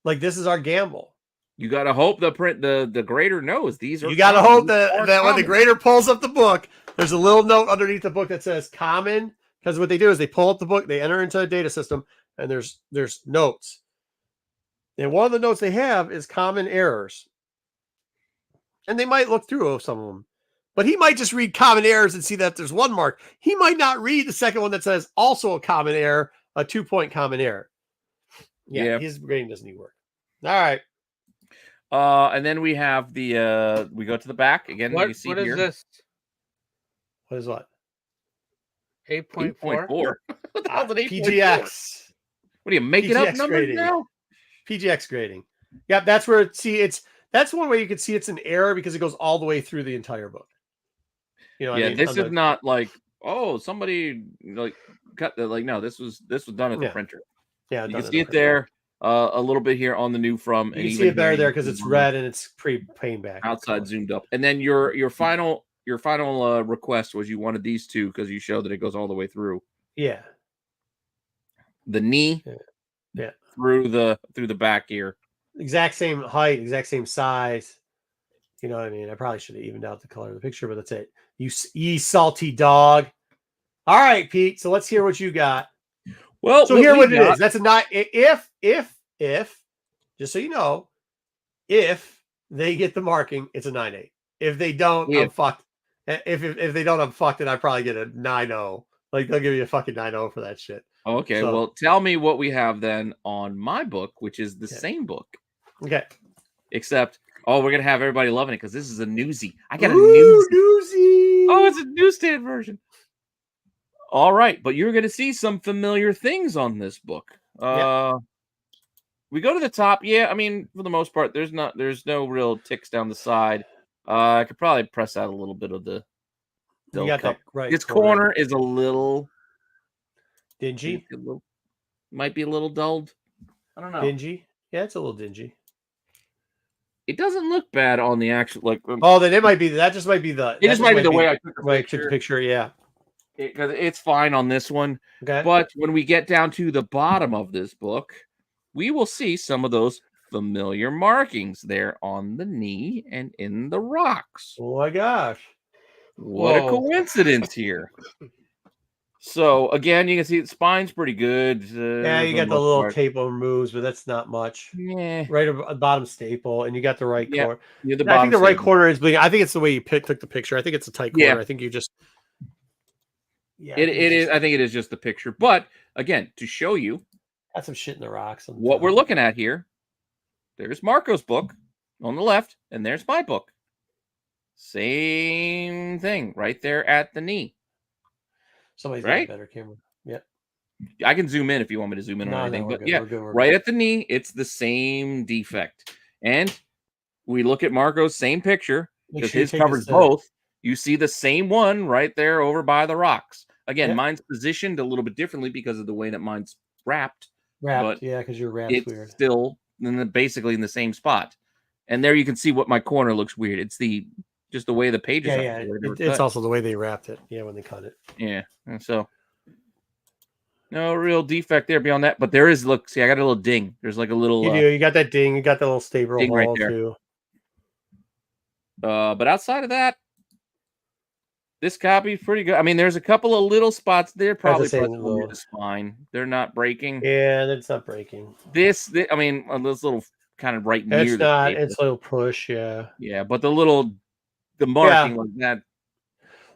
Like this is our gamble. You gotta hope the grader knows these are. You gotta hope that when the grader pulls up the book, there's a little note underneath the book that says common. Because what they do is they pull up the book, they enter into a data system, and there's notes. And one of the notes they have is common errors. And they might look through some of them. But he might just read common errors and see that there's one mark. He might not read the second one that says also a common error, a 2-point common error. Yeah. His grading doesn't even work. All right. And then we have the we go to the back again. What is this? What is what? 8.4. What the hell's an 8.4? PGX. What are you making PGX up numbers grading. now? PGX grading. Yeah, that's where that's one way you can see it's an error because it goes all the way through the entire book. You know what I mean? This is not like somebody like cut the no. This was done at the printer. Yeah, you can see it there. A little bit here on the new You can see it better there because it's red and it's pretty paying back. Outside zoomed up. And then your final your final request was you wanted these two because you showed that it goes all the way through. Yeah. The knee. Yeah. Through the back here. Exact same height, exact same size. You know what I mean? I probably should have evened out the color of the picture, but that's it. You salty dog. All right, Pete. So let's hear what you got. Well, so here what it is. That's a not if just so you know, if they get the marking, it's a 9.8. If they don't, I'm fucked. If they don't, I'm fucked, and I probably get a 9.0. Like they'll give you a fucking 9.0 for that shit. Okay, so, well, tell me what we have then on my book, which is the same book. Okay. Except, we're gonna have everybody loving it because this is a newsie. I got a newsie. Oh, it's a newsstand version. All right, but you're gonna see some familiar things on this book. We go to the top. Yeah, I mean, for the most part, there's no real ticks down the side. I could probably press out a little bit of the. You got that right. This corner is a little dingy. Might be a little dulled. I don't know. Dingy. Yeah, it's a little dingy. It doesn't look bad on the actual then it might be that. Just might be the. It just might be the way I took the picture. Yeah. Because it's fine on this one. Okay. But when we get down to the bottom of this book, we will see some of those familiar markings there on the knee and in the rocks. Oh my gosh. What a coincidence here. So again, you can see the spine's pretty good. Yeah, you got the little taper moves, but that's not much. Yeah. Right at the bottom staple, and you got the right corner. Yeah, I think the right corner is bleeding. I think it's the way you took the picture. I think it's a tight corner. I think you just. Yeah, it is. I think it is just the picture. But again, to show you, got some shit in the rocks. What we're looking at here, there's Marco's book on the left, and there's my book. Same thing right there at the knee. Somebody's got a better camera. Yeah. I can zoom in if you want me to zoom in on anything. But we're good. Right at the knee, it's the same defect. And we look at Marco's same picture because his covers both. You see the same one right there over by the rocks. Again, mine's positioned a little bit differently because of the way that mine's wrapped. But because you're wrapped it's weird. Still basically in the same spot. And there you can see what my corner looks weird. It's just the way the pages are. Yeah. It's also the way they wrapped it. Yeah, when they cut it. Yeah. And so no real defect there beyond that. But there is, look, see, I got a little ding. There's like a little you got that ding, you got the little staple ding right there. Too. But outside of that, this copy's pretty good. I mean, there's a couple of little spots there, probably near the spine. They're not breaking. Yeah, that's not breaking. This little kind of right near it's not. It's a little push. Yeah. Yeah, but the marking like that.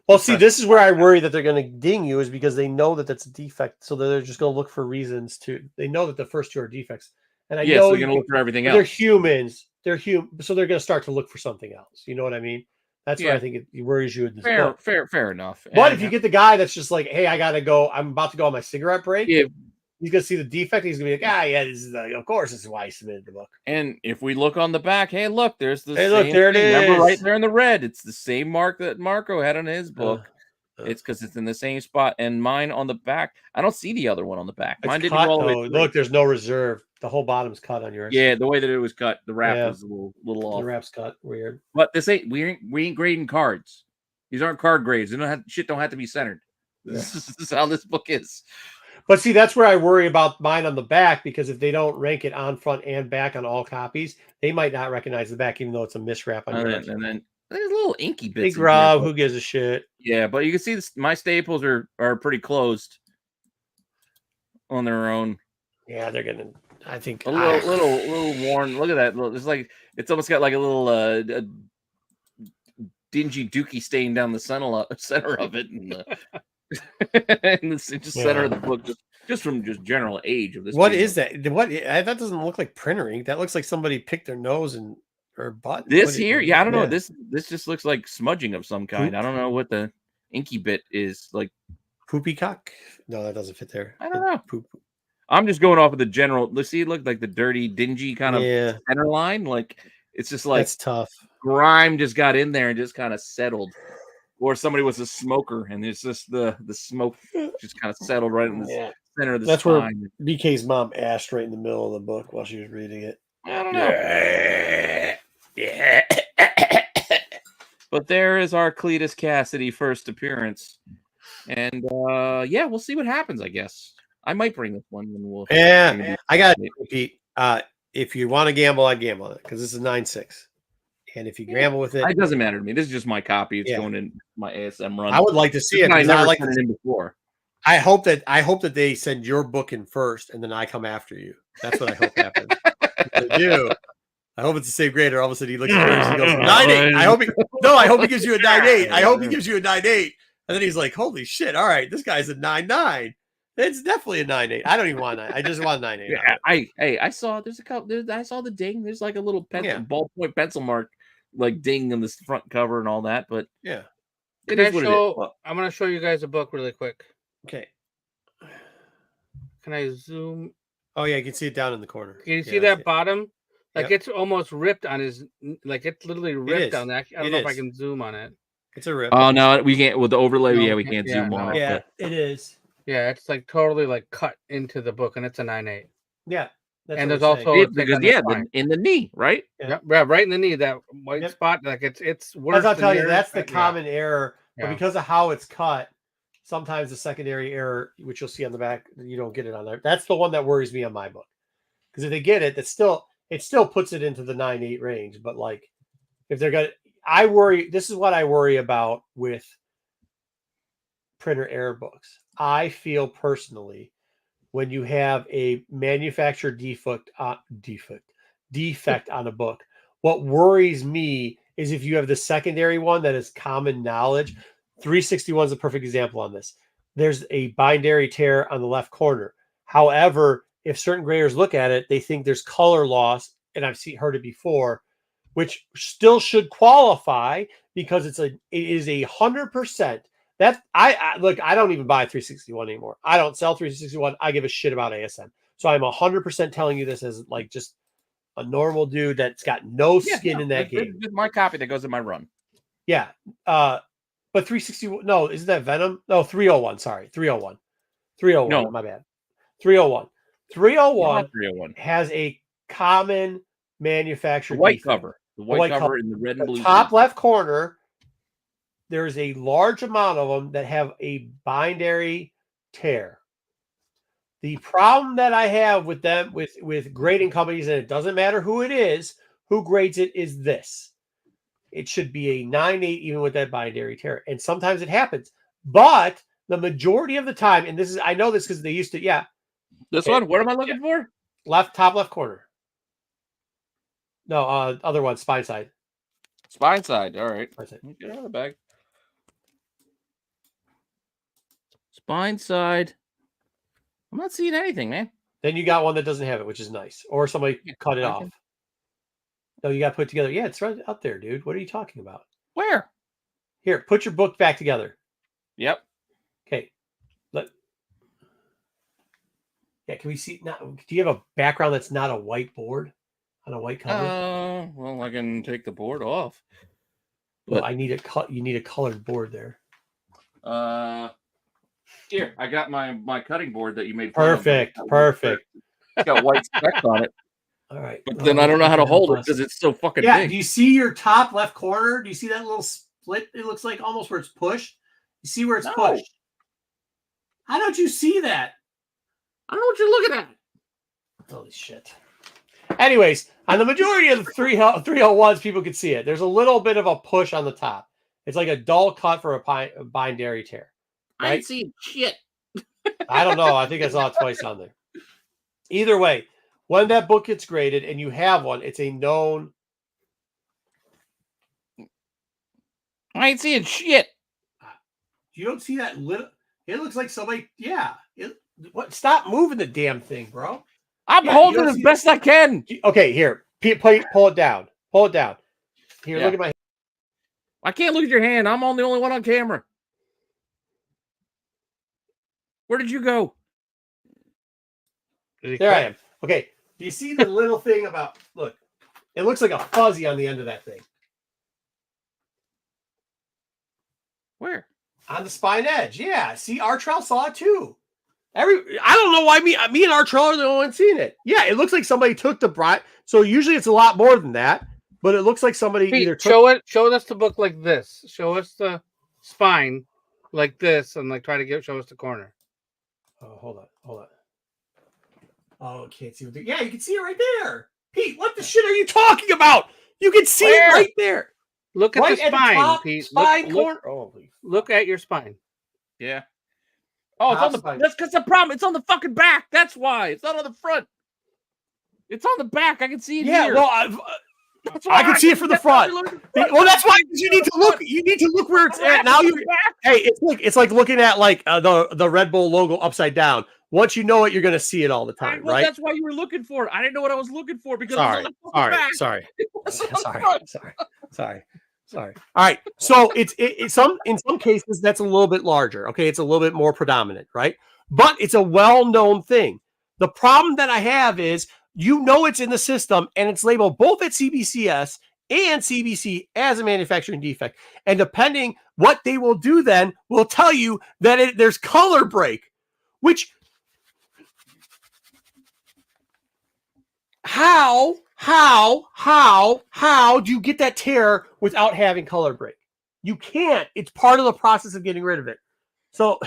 Well, see, this is where I worry that they're going to ding you, is because they know that that's a defect, so they're just going to look for reasons to. They know that the first two are defects, and I know so they're going to look for everything else. They're humans. They're human, so they're going to start to look for something else. You know what I mean? That's why I think it worries you in this book. Fair enough. But if you get the guy that's just like, hey, I gotta go, I'm about to go on my cigarette break. Yeah. He's gonna see the defect. He's gonna be like, this is of course this is why I submitted the book. And if we look on the back, hey, look, there's the same there it is. Remember right there in the red, it's the same mark that Marco had on his book. It's because it's in the same spot, and mine on the back. I don't see the other one on the back. Mine didn't go all the way through. Look, there's no reserve. The whole bottom's cut on yours. Yeah, the way that it was cut, the wrap was a little off. The wrap's cut, weird. But we ain't grading cards. These aren't card grades. Shit don't have to be centered. This is how this book is. But see, that's where I worry about mine on the back, because if they don't rank it on front and back on all copies, they might not recognize the back, even though it's a miswrap on yours. And then there's little inky bits. Big Rob, who gives a shit? Yeah, but you can see my staples are pretty closed on their own. Yeah, they're gonna. I think a little worn. Look at that. It's it's almost got like a little dingy dookie stain down the center of it, and the center of the book, just from general age of this. What is that? That doesn't look like printer ink. That looks like somebody picked their nose or butt. This here, I don't know. This just looks like smudging of some kind. I don't know what the inky bit is like. Poopy cock? No, that doesn't fit there. I don't know. Poop. I'm just going off of the general. Let's see, it looked like the dirty, dingy kind of center line. Like it's just like that's tough. Grime just got in there and just kind of settled, or somebody was a smoker and it's just the smoke just kind of settled right in the center of the spine. Where BK's mom asked right in the middle of the book while she was reading it. I don't know. But there is our Cletus Cassidy first appearance. And yeah, we'll see what happens, I guess. I might bring this one. And we'll I got to repeat. If you want to gamble, I gamble on it because this is 9.6. And if you gamble with it, it doesn't matter to me. This is just my copy. It's going in my ASM run. I would like to see it. I never like sent it in before. I hope that they send your book in first, and then I come after you. That's what I hope happens. They do. I hope it's the same grade. Or all of a sudden he looks at yours and he goes 9.8. I hope he gives you a 9.8. I hope he gives you a 9.8. And then he's like, "Holy shit! All right, this guy's a 9.9. It's definitely a 9.8. I don't even want 9. I just want 9.8. Yeah, I saw there's a couple. I saw the ding. There's like a little ballpoint pencil mark, like ding on the front cover and all that. But yeah, it is what it is. I'm gonna show you guys a book really quick. Okay. Can I zoom? Oh yeah, you can see it down in the corner. Can you see that bottom? Like it's almost ripped on his. Like it's literally ripped on that. I don't know if I can zoom on it. It's a rip. Oh no, we can't with the overlay. No, we can't zoom on it. Yeah, it is. Yeah, it's like totally like cut into the book, and it's a 9.8. Yeah, and there's also in the knee, right? Yeah, right in the knee, that white spot. Like it's worse. As I'll tell you, that's the common error. But because of how it's cut, sometimes the secondary error, which you'll see on the back, you don't get it on there. That's the one that worries me on my book, because if they get it, it still puts it into the 9.8 range. But like, if they're gonna, I worry. This is what I worry about with printer error books. I feel personally, when you have a manufacturer defect on a book, what worries me is if you have the secondary one that is common knowledge. 361 is a perfect example on this. There's a binary tear on the left corner. However, if certain graders look at it, they think there's color loss, and I've heard it before, which still should qualify because it is 100%. That I look, I don't even buy 361 anymore. I don't sell 361. I give a shit about ASM. So I'm 100% telling you this as like just a normal dude that's got no skin in that game. It's my copy that goes in my run. Yeah. But 361, no, isn't that Venom? No, 301. Sorry, 301. 301. No, my bad. 301. 301 has a common manufacturer. The white cover. The white cover in the red and blue. Top left corner. There's a large amount of them that have a binary tear. The problem that I have with them, with grading companies, and it doesn't matter who it is, who grades it, is this. It should be a 9.8 even with that binary tear. And sometimes it happens. But the majority of the time, and this is, I know this because they used to, This one? What am I looking for? Top left corner. No, other one, spine side. Spine side. All right. Spine side. Get out of the bag. Spine side. I'm not seeing anything, man. Then you got one that doesn't have it, which is nice. Or somebody cut it off. No, you got to put it together. Yeah, it's right up there, dude. What are you talking about? Where? Here, put your book back together. Yep. Okay. Can we see? Now, do you have a background that's not a white board on a white cover? Well, I can take the board off. But I need you need a colored board there. Here, I got my cutting board that you made. Perfect. It's got white specks on it. All right. But then I don't know how to hold it because it's so fucking big. Do you see your top left corner? Do you see that little split? It looks like almost where it's pushed. You see where it's pushed? How don't you see that? I don't know what you're looking at. Holy shit. Anyways, on the majority of the 301s, people can see it. There's a little bit of a push on the top. It's like a dull cut for a binary tear. Right? I ain't seen shit. I don't know. I think I saw it twice on there. Either way, when that book gets graded and you have one, it's a known. I ain't seeing shit. You don't see that little. It looks like somebody. Yeah. Stop moving the damn thing, bro. I'm holding as best I can. Okay, here. Pull it down. Pull it down. Here, look at my hand. I can't look at your hand. I'm the only one on camera. Where did you go? There I am. Okay. Do you see the little thing about, look, it looks like a fuzzy on the end of that thing. Where? On the spine edge. Yeah. See, Artrell saw it too. I don't know why me and Artrell are the only one seeing it. Yeah, it looks like somebody took the bright. So usually it's a lot more than that. but it looks like somebody Pete, either took... show us the book like this. Show us the spine like this, and like try to show us the corner. Oh, hold on. Oh, can't see what the... Yeah, you can see it right there. Pete, what the shit are you talking about? You can see it right there. Look at right the spine, top, Pete. Spine corner. Look at your spine. Yeah. Oh, it's on the... That's because the problem. It's on the fucking back. That's why. It's not on the front. It's on the back. I can see it here. Well, I can see it from the front. Well, that's why you need to look. You need to look where it's at. Now it's like looking at like the Red Bull logo upside down. Once you know it, you're going to see it all the time, right? That's why you were looking for it. I didn't know what I was looking for because sorry. All right. So it's in some cases that's a little bit larger. Okay, it's a little bit more predominant, right? But it's a well-known thing. The problem that I have is it's in the system and it's labeled both at CBCS and CBC as a manufacturing defect. And depending what they will do, then will tell you that there's color break, which. How do you get that tear without having color break? You can't. It's part of the process of getting rid of it. So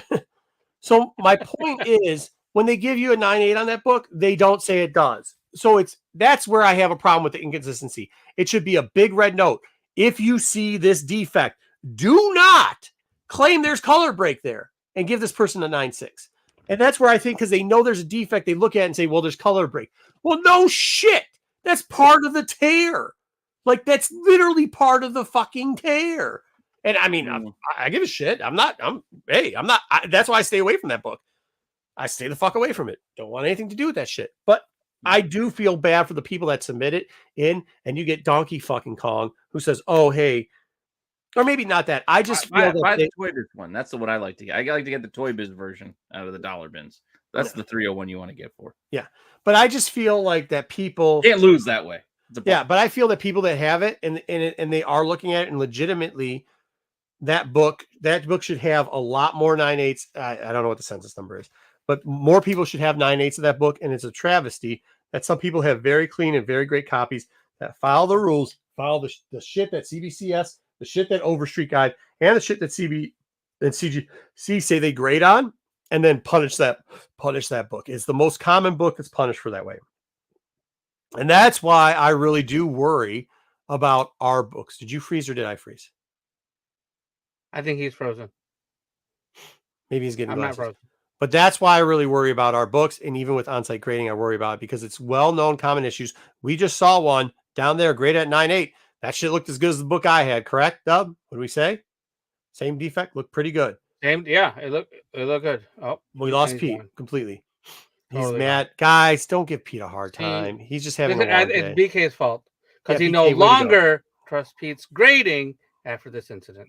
my point is, when they give you a 9.8 on that book, they don't say it does. So that's where I have a problem with the inconsistency. It should be a big red note. If you see this defect, do not claim there's color break there and give this person a 9.6. And that's where I think, because they know there's a defect, they look at it and say, well, there's color break. Well, no shit. That's part of the tear. Like, that's literally part of the fucking tear. And I mean, I give a shit. That's why I stay away from that book. I stay the fuck away from it. Don't want anything to do with that shit. But I do feel bad for the people that submit it in, and you get Donkey fucking Kong who says, oh, hey, or maybe not that. I just feel buy the Toy Biz one. That's the one I like to get. I like to get the Toy Biz version out of the dollar bins. That's the 301 you want to get for. Yeah. But I just feel like that people can't lose that way. Yeah, but I feel that people that have it and they are looking at it, and legitimately that book should have a lot more 9.8s. I don't know what the census number is, but more people should have 9.8s of that book. And it's a travesty that some people have very clean and very great copies that follow the rules, follow the shit that CBCS, the shit that Overstreet Guide, and the shit that CB and CGC say they grade on, and then punish that book. It's the most common book that's punished for that way. And that's why I really do worry about our books. Did you freeze or did I freeze? I think he's frozen. Maybe he's getting glasses. Not frozen. But that's why I really worry about our books. And even with on-site grading, I worry about it because it's well-known common issues. We just saw one down there, grade at 9.8. That shit looked as good as the book I had, correct, Dub? What did we say? Same defect, looked pretty good. Yeah, it looked good. Oh, we lost Pete completely. He's mad. Guys, don't give Pete a hard time. He's just having a long day. It's BK's fault because he no longer trusts Pete's grading after this incident.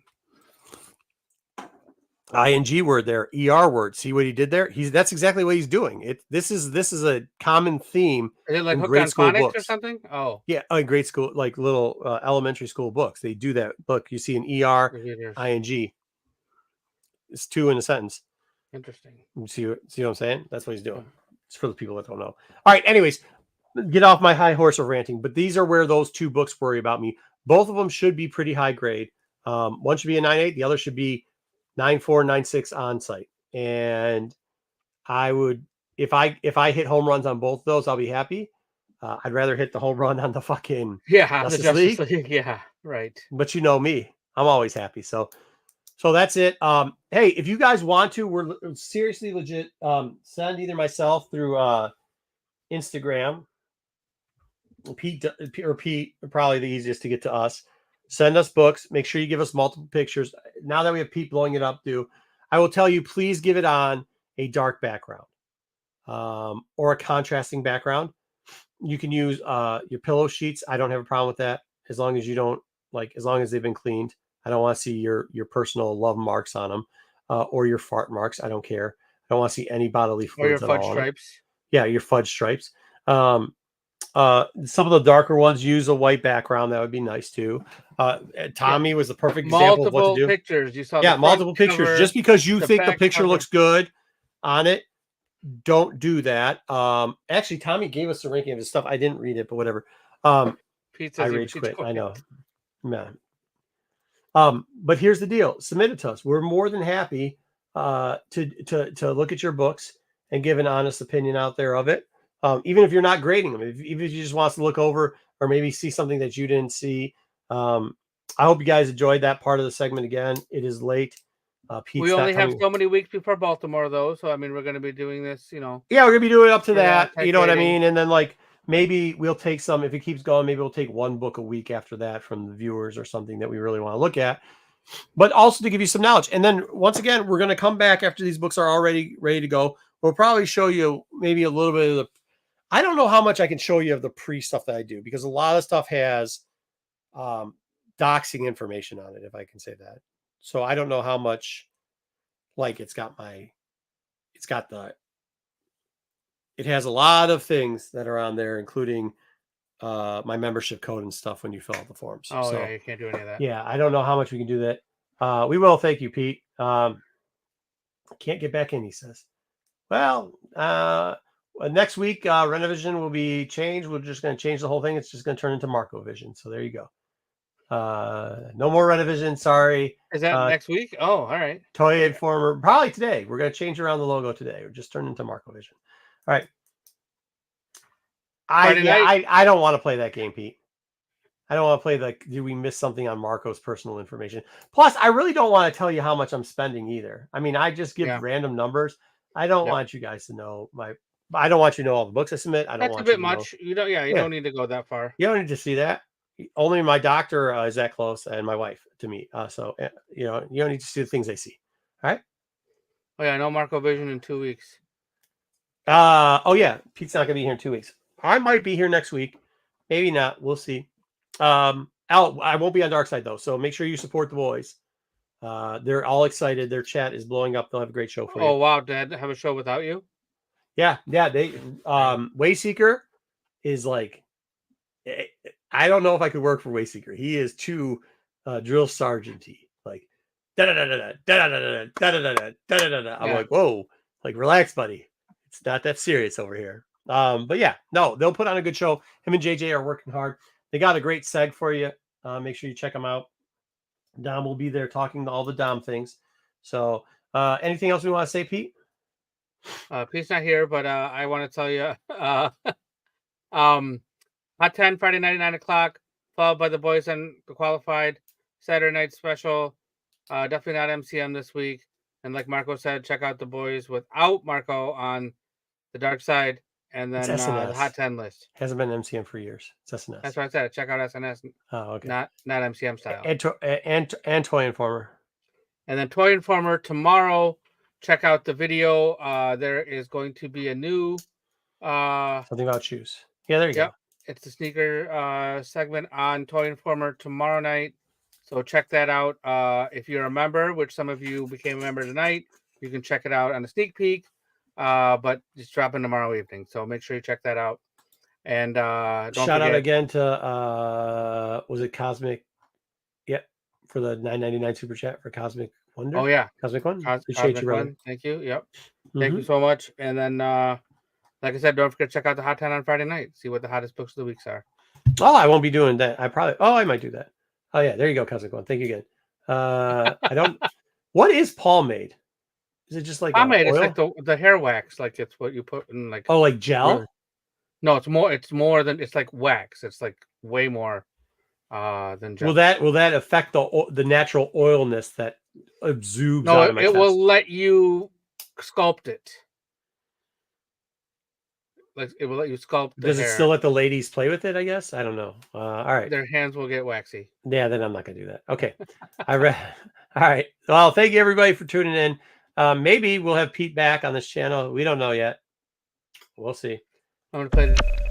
ING word there, ER word. See what he did there? That's exactly what he's doing. This is a common theme. Is it like hooked on phonics or something? Oh, yeah, in grade school, like little elementary school books. They do that. Look, you see an ER, ING. It's two in a sentence. Interesting. You see what I'm saying? That's what he's doing. It's for the people that don't know. All right. Anyways, get off my high horse of ranting. But these are where those two books worry about me. Both of them should be pretty high grade. One should be a 9.8. The other should be 9.4, 9.6 on site. And I would, if I hit home runs on both of those, I'll be happy. I'd rather hit the home run on the fucking Justice League. Yeah, right. But you know me, I'm always happy. So that's it. Hey, if you guys want to, we're seriously legit. Send either myself through Instagram. Pete are probably the easiest to get to us. Send us books. Make sure you give us multiple pictures. Now that we have Pete blowing it up, I will tell you, please give it on a dark background or a contrasting background. You can use your pillow sheets. I don't have a problem with that as long as you don't as long as they've been cleaned. I don't want to see your personal love marks on them or your fart marks. I don't care. I don't want to see any bodily fluids or your fudge stripes. Yeah, your fudge stripes. Some of the darker ones use a white background. That would be nice too. Tommy was the perfect example of what to do. Pictures. You saw multiple pictures. Just because you think the picture looks good on it, don't do that. Actually, Tommy gave us the ranking of his stuff. I didn't read it, but whatever. Pete I says he rage quit. quit. I know. Man. But here's the deal. Submit it to us. We're more than happy to look at your books and give an honest opinion out there of it. Even if you're not grading them, even if you just want us to look over or maybe see something that you didn't see. I hope you guys enjoyed that part of the segment again. It is late. Pete's we only not have coming. so many weeks before Baltimore, though. So, I mean, we're going to be doing this, you know. Yeah, we're going to be doing it up to for that. You know what I grading. mean? And then, like, maybe we'll take some, if it keeps going, maybe we'll take one book a week after that from the viewers or something that we really want to look at. But also to give you some knowledge. And then, once again, we're going to come back after these books are already ready to go. We'll probably show you maybe a little bit of the, I don't know how much I can show you of the pre-stuff that I do, because a lot of stuff has doxing information on it, if I can say that. So I don't know how much, like, it has a lot of things that are on there, including my membership code and stuff when you fill out the forms. Oh, so, yeah, you can't do any of that. Yeah, I don't know how much we can do that. We will. Thank you, Pete. Can't get back in, he says. Well, next week, Rennavision will be changed. We're just going to change the whole thing. It's just going to turn into Marco Vision. So there you go. No more Rennavision. Sorry. Is that next week? Oh, all right. Toy Informer. Probably today. We're going to change around the logo today. We're just turning into Marco Vision. All right. I don't want to play that game, Pete. I don't want to play did we miss something on Marco's personal information? Plus, I really don't want to tell you how much I'm spending either. I mean, I just give random numbers. I don't want you guys to know I don't want you to know all the books I submit. I don't want That's a bit much. You don't. Yeah, you don't need to go that far. You don't need to see that. Only my doctor is that close, and my wife to me. So you don't need to see the things they see. All right. Oh yeah, no Marco Vision in 2 weeks. Oh yeah, Pete's not gonna be here in 2 weeks. I might be here next week, maybe not. We'll see. I won't be on Dark Side though, so make sure you support the boys. They're all excited. Their chat is blowing up. They'll have a great show for you. Oh wow, Dad, have a show without you? Yeah. They Wayseeker is like, I don't know if I could work for Wayseeker. He is too drill sergeant-y. Like da da da da da da da da da da da da. I'm like, whoa, like relax, buddy. It's not that serious over here. But yeah, no, they'll put on a good show. Him and JJ are working hard. They got a great seg for you. Make sure you check them out. Dom will be there talking all the Dom things. So anything else we want to say, Pete? Pete's not here, but I want to tell you, Hot 10 Friday night at 9 o'clock, followed by the boys on the qualified Saturday night special. Definitely not MCM this week. And like Marco said, check out the boys without Marco on the dark side, and then the Hot 10 list. Hasn't been MCM for years. It's SNS. That's what I said. Check out SNS. Oh, okay. Not MCM style. And Toy Informer. And then Toy Informer tomorrow. Check out the video. There is going to be a new something about shoes. Yeah, there you go. It's the sneaker segment on Toy Informer tomorrow night. So check that out. If you're a member, which some of you became a member tonight, you can check it out on a sneak peek. But it's dropping tomorrow evening. So make sure you check that out. And don't shout out again to was it Cosmic? Yep, for the $9.99 super chat for Cosmic Wonder. Oh yeah, Cosmic One. Appreciate you, brother. Thank you. Yep. Thank you so much. And then like I said, don't forget to check out the Hot 10 on Friday night. See what the hottest books of the weeks are. Oh, I won't be doing that. I might do that. Oh yeah, there you go, Cosmic One. Thank you again. I don't. What is pomade? Is it just like pomade? It's like the hair wax. Like it's what you put in like. Oh, like gel? No, it's more than it's like wax. It's like way more than gel. Will that affect the natural oilness that exudes out of my chest? It will let you sculpt it. Like it will let you sculpt. Does it still let the ladies play with it? I guess I don't know. All right, their hands will get waxy. Yeah, then I'm not gonna do that. Okay, All right. Well, thank you everybody for tuning in. Maybe we'll have Pete back on this channel. We don't know yet. We'll see. I'm gonna play it.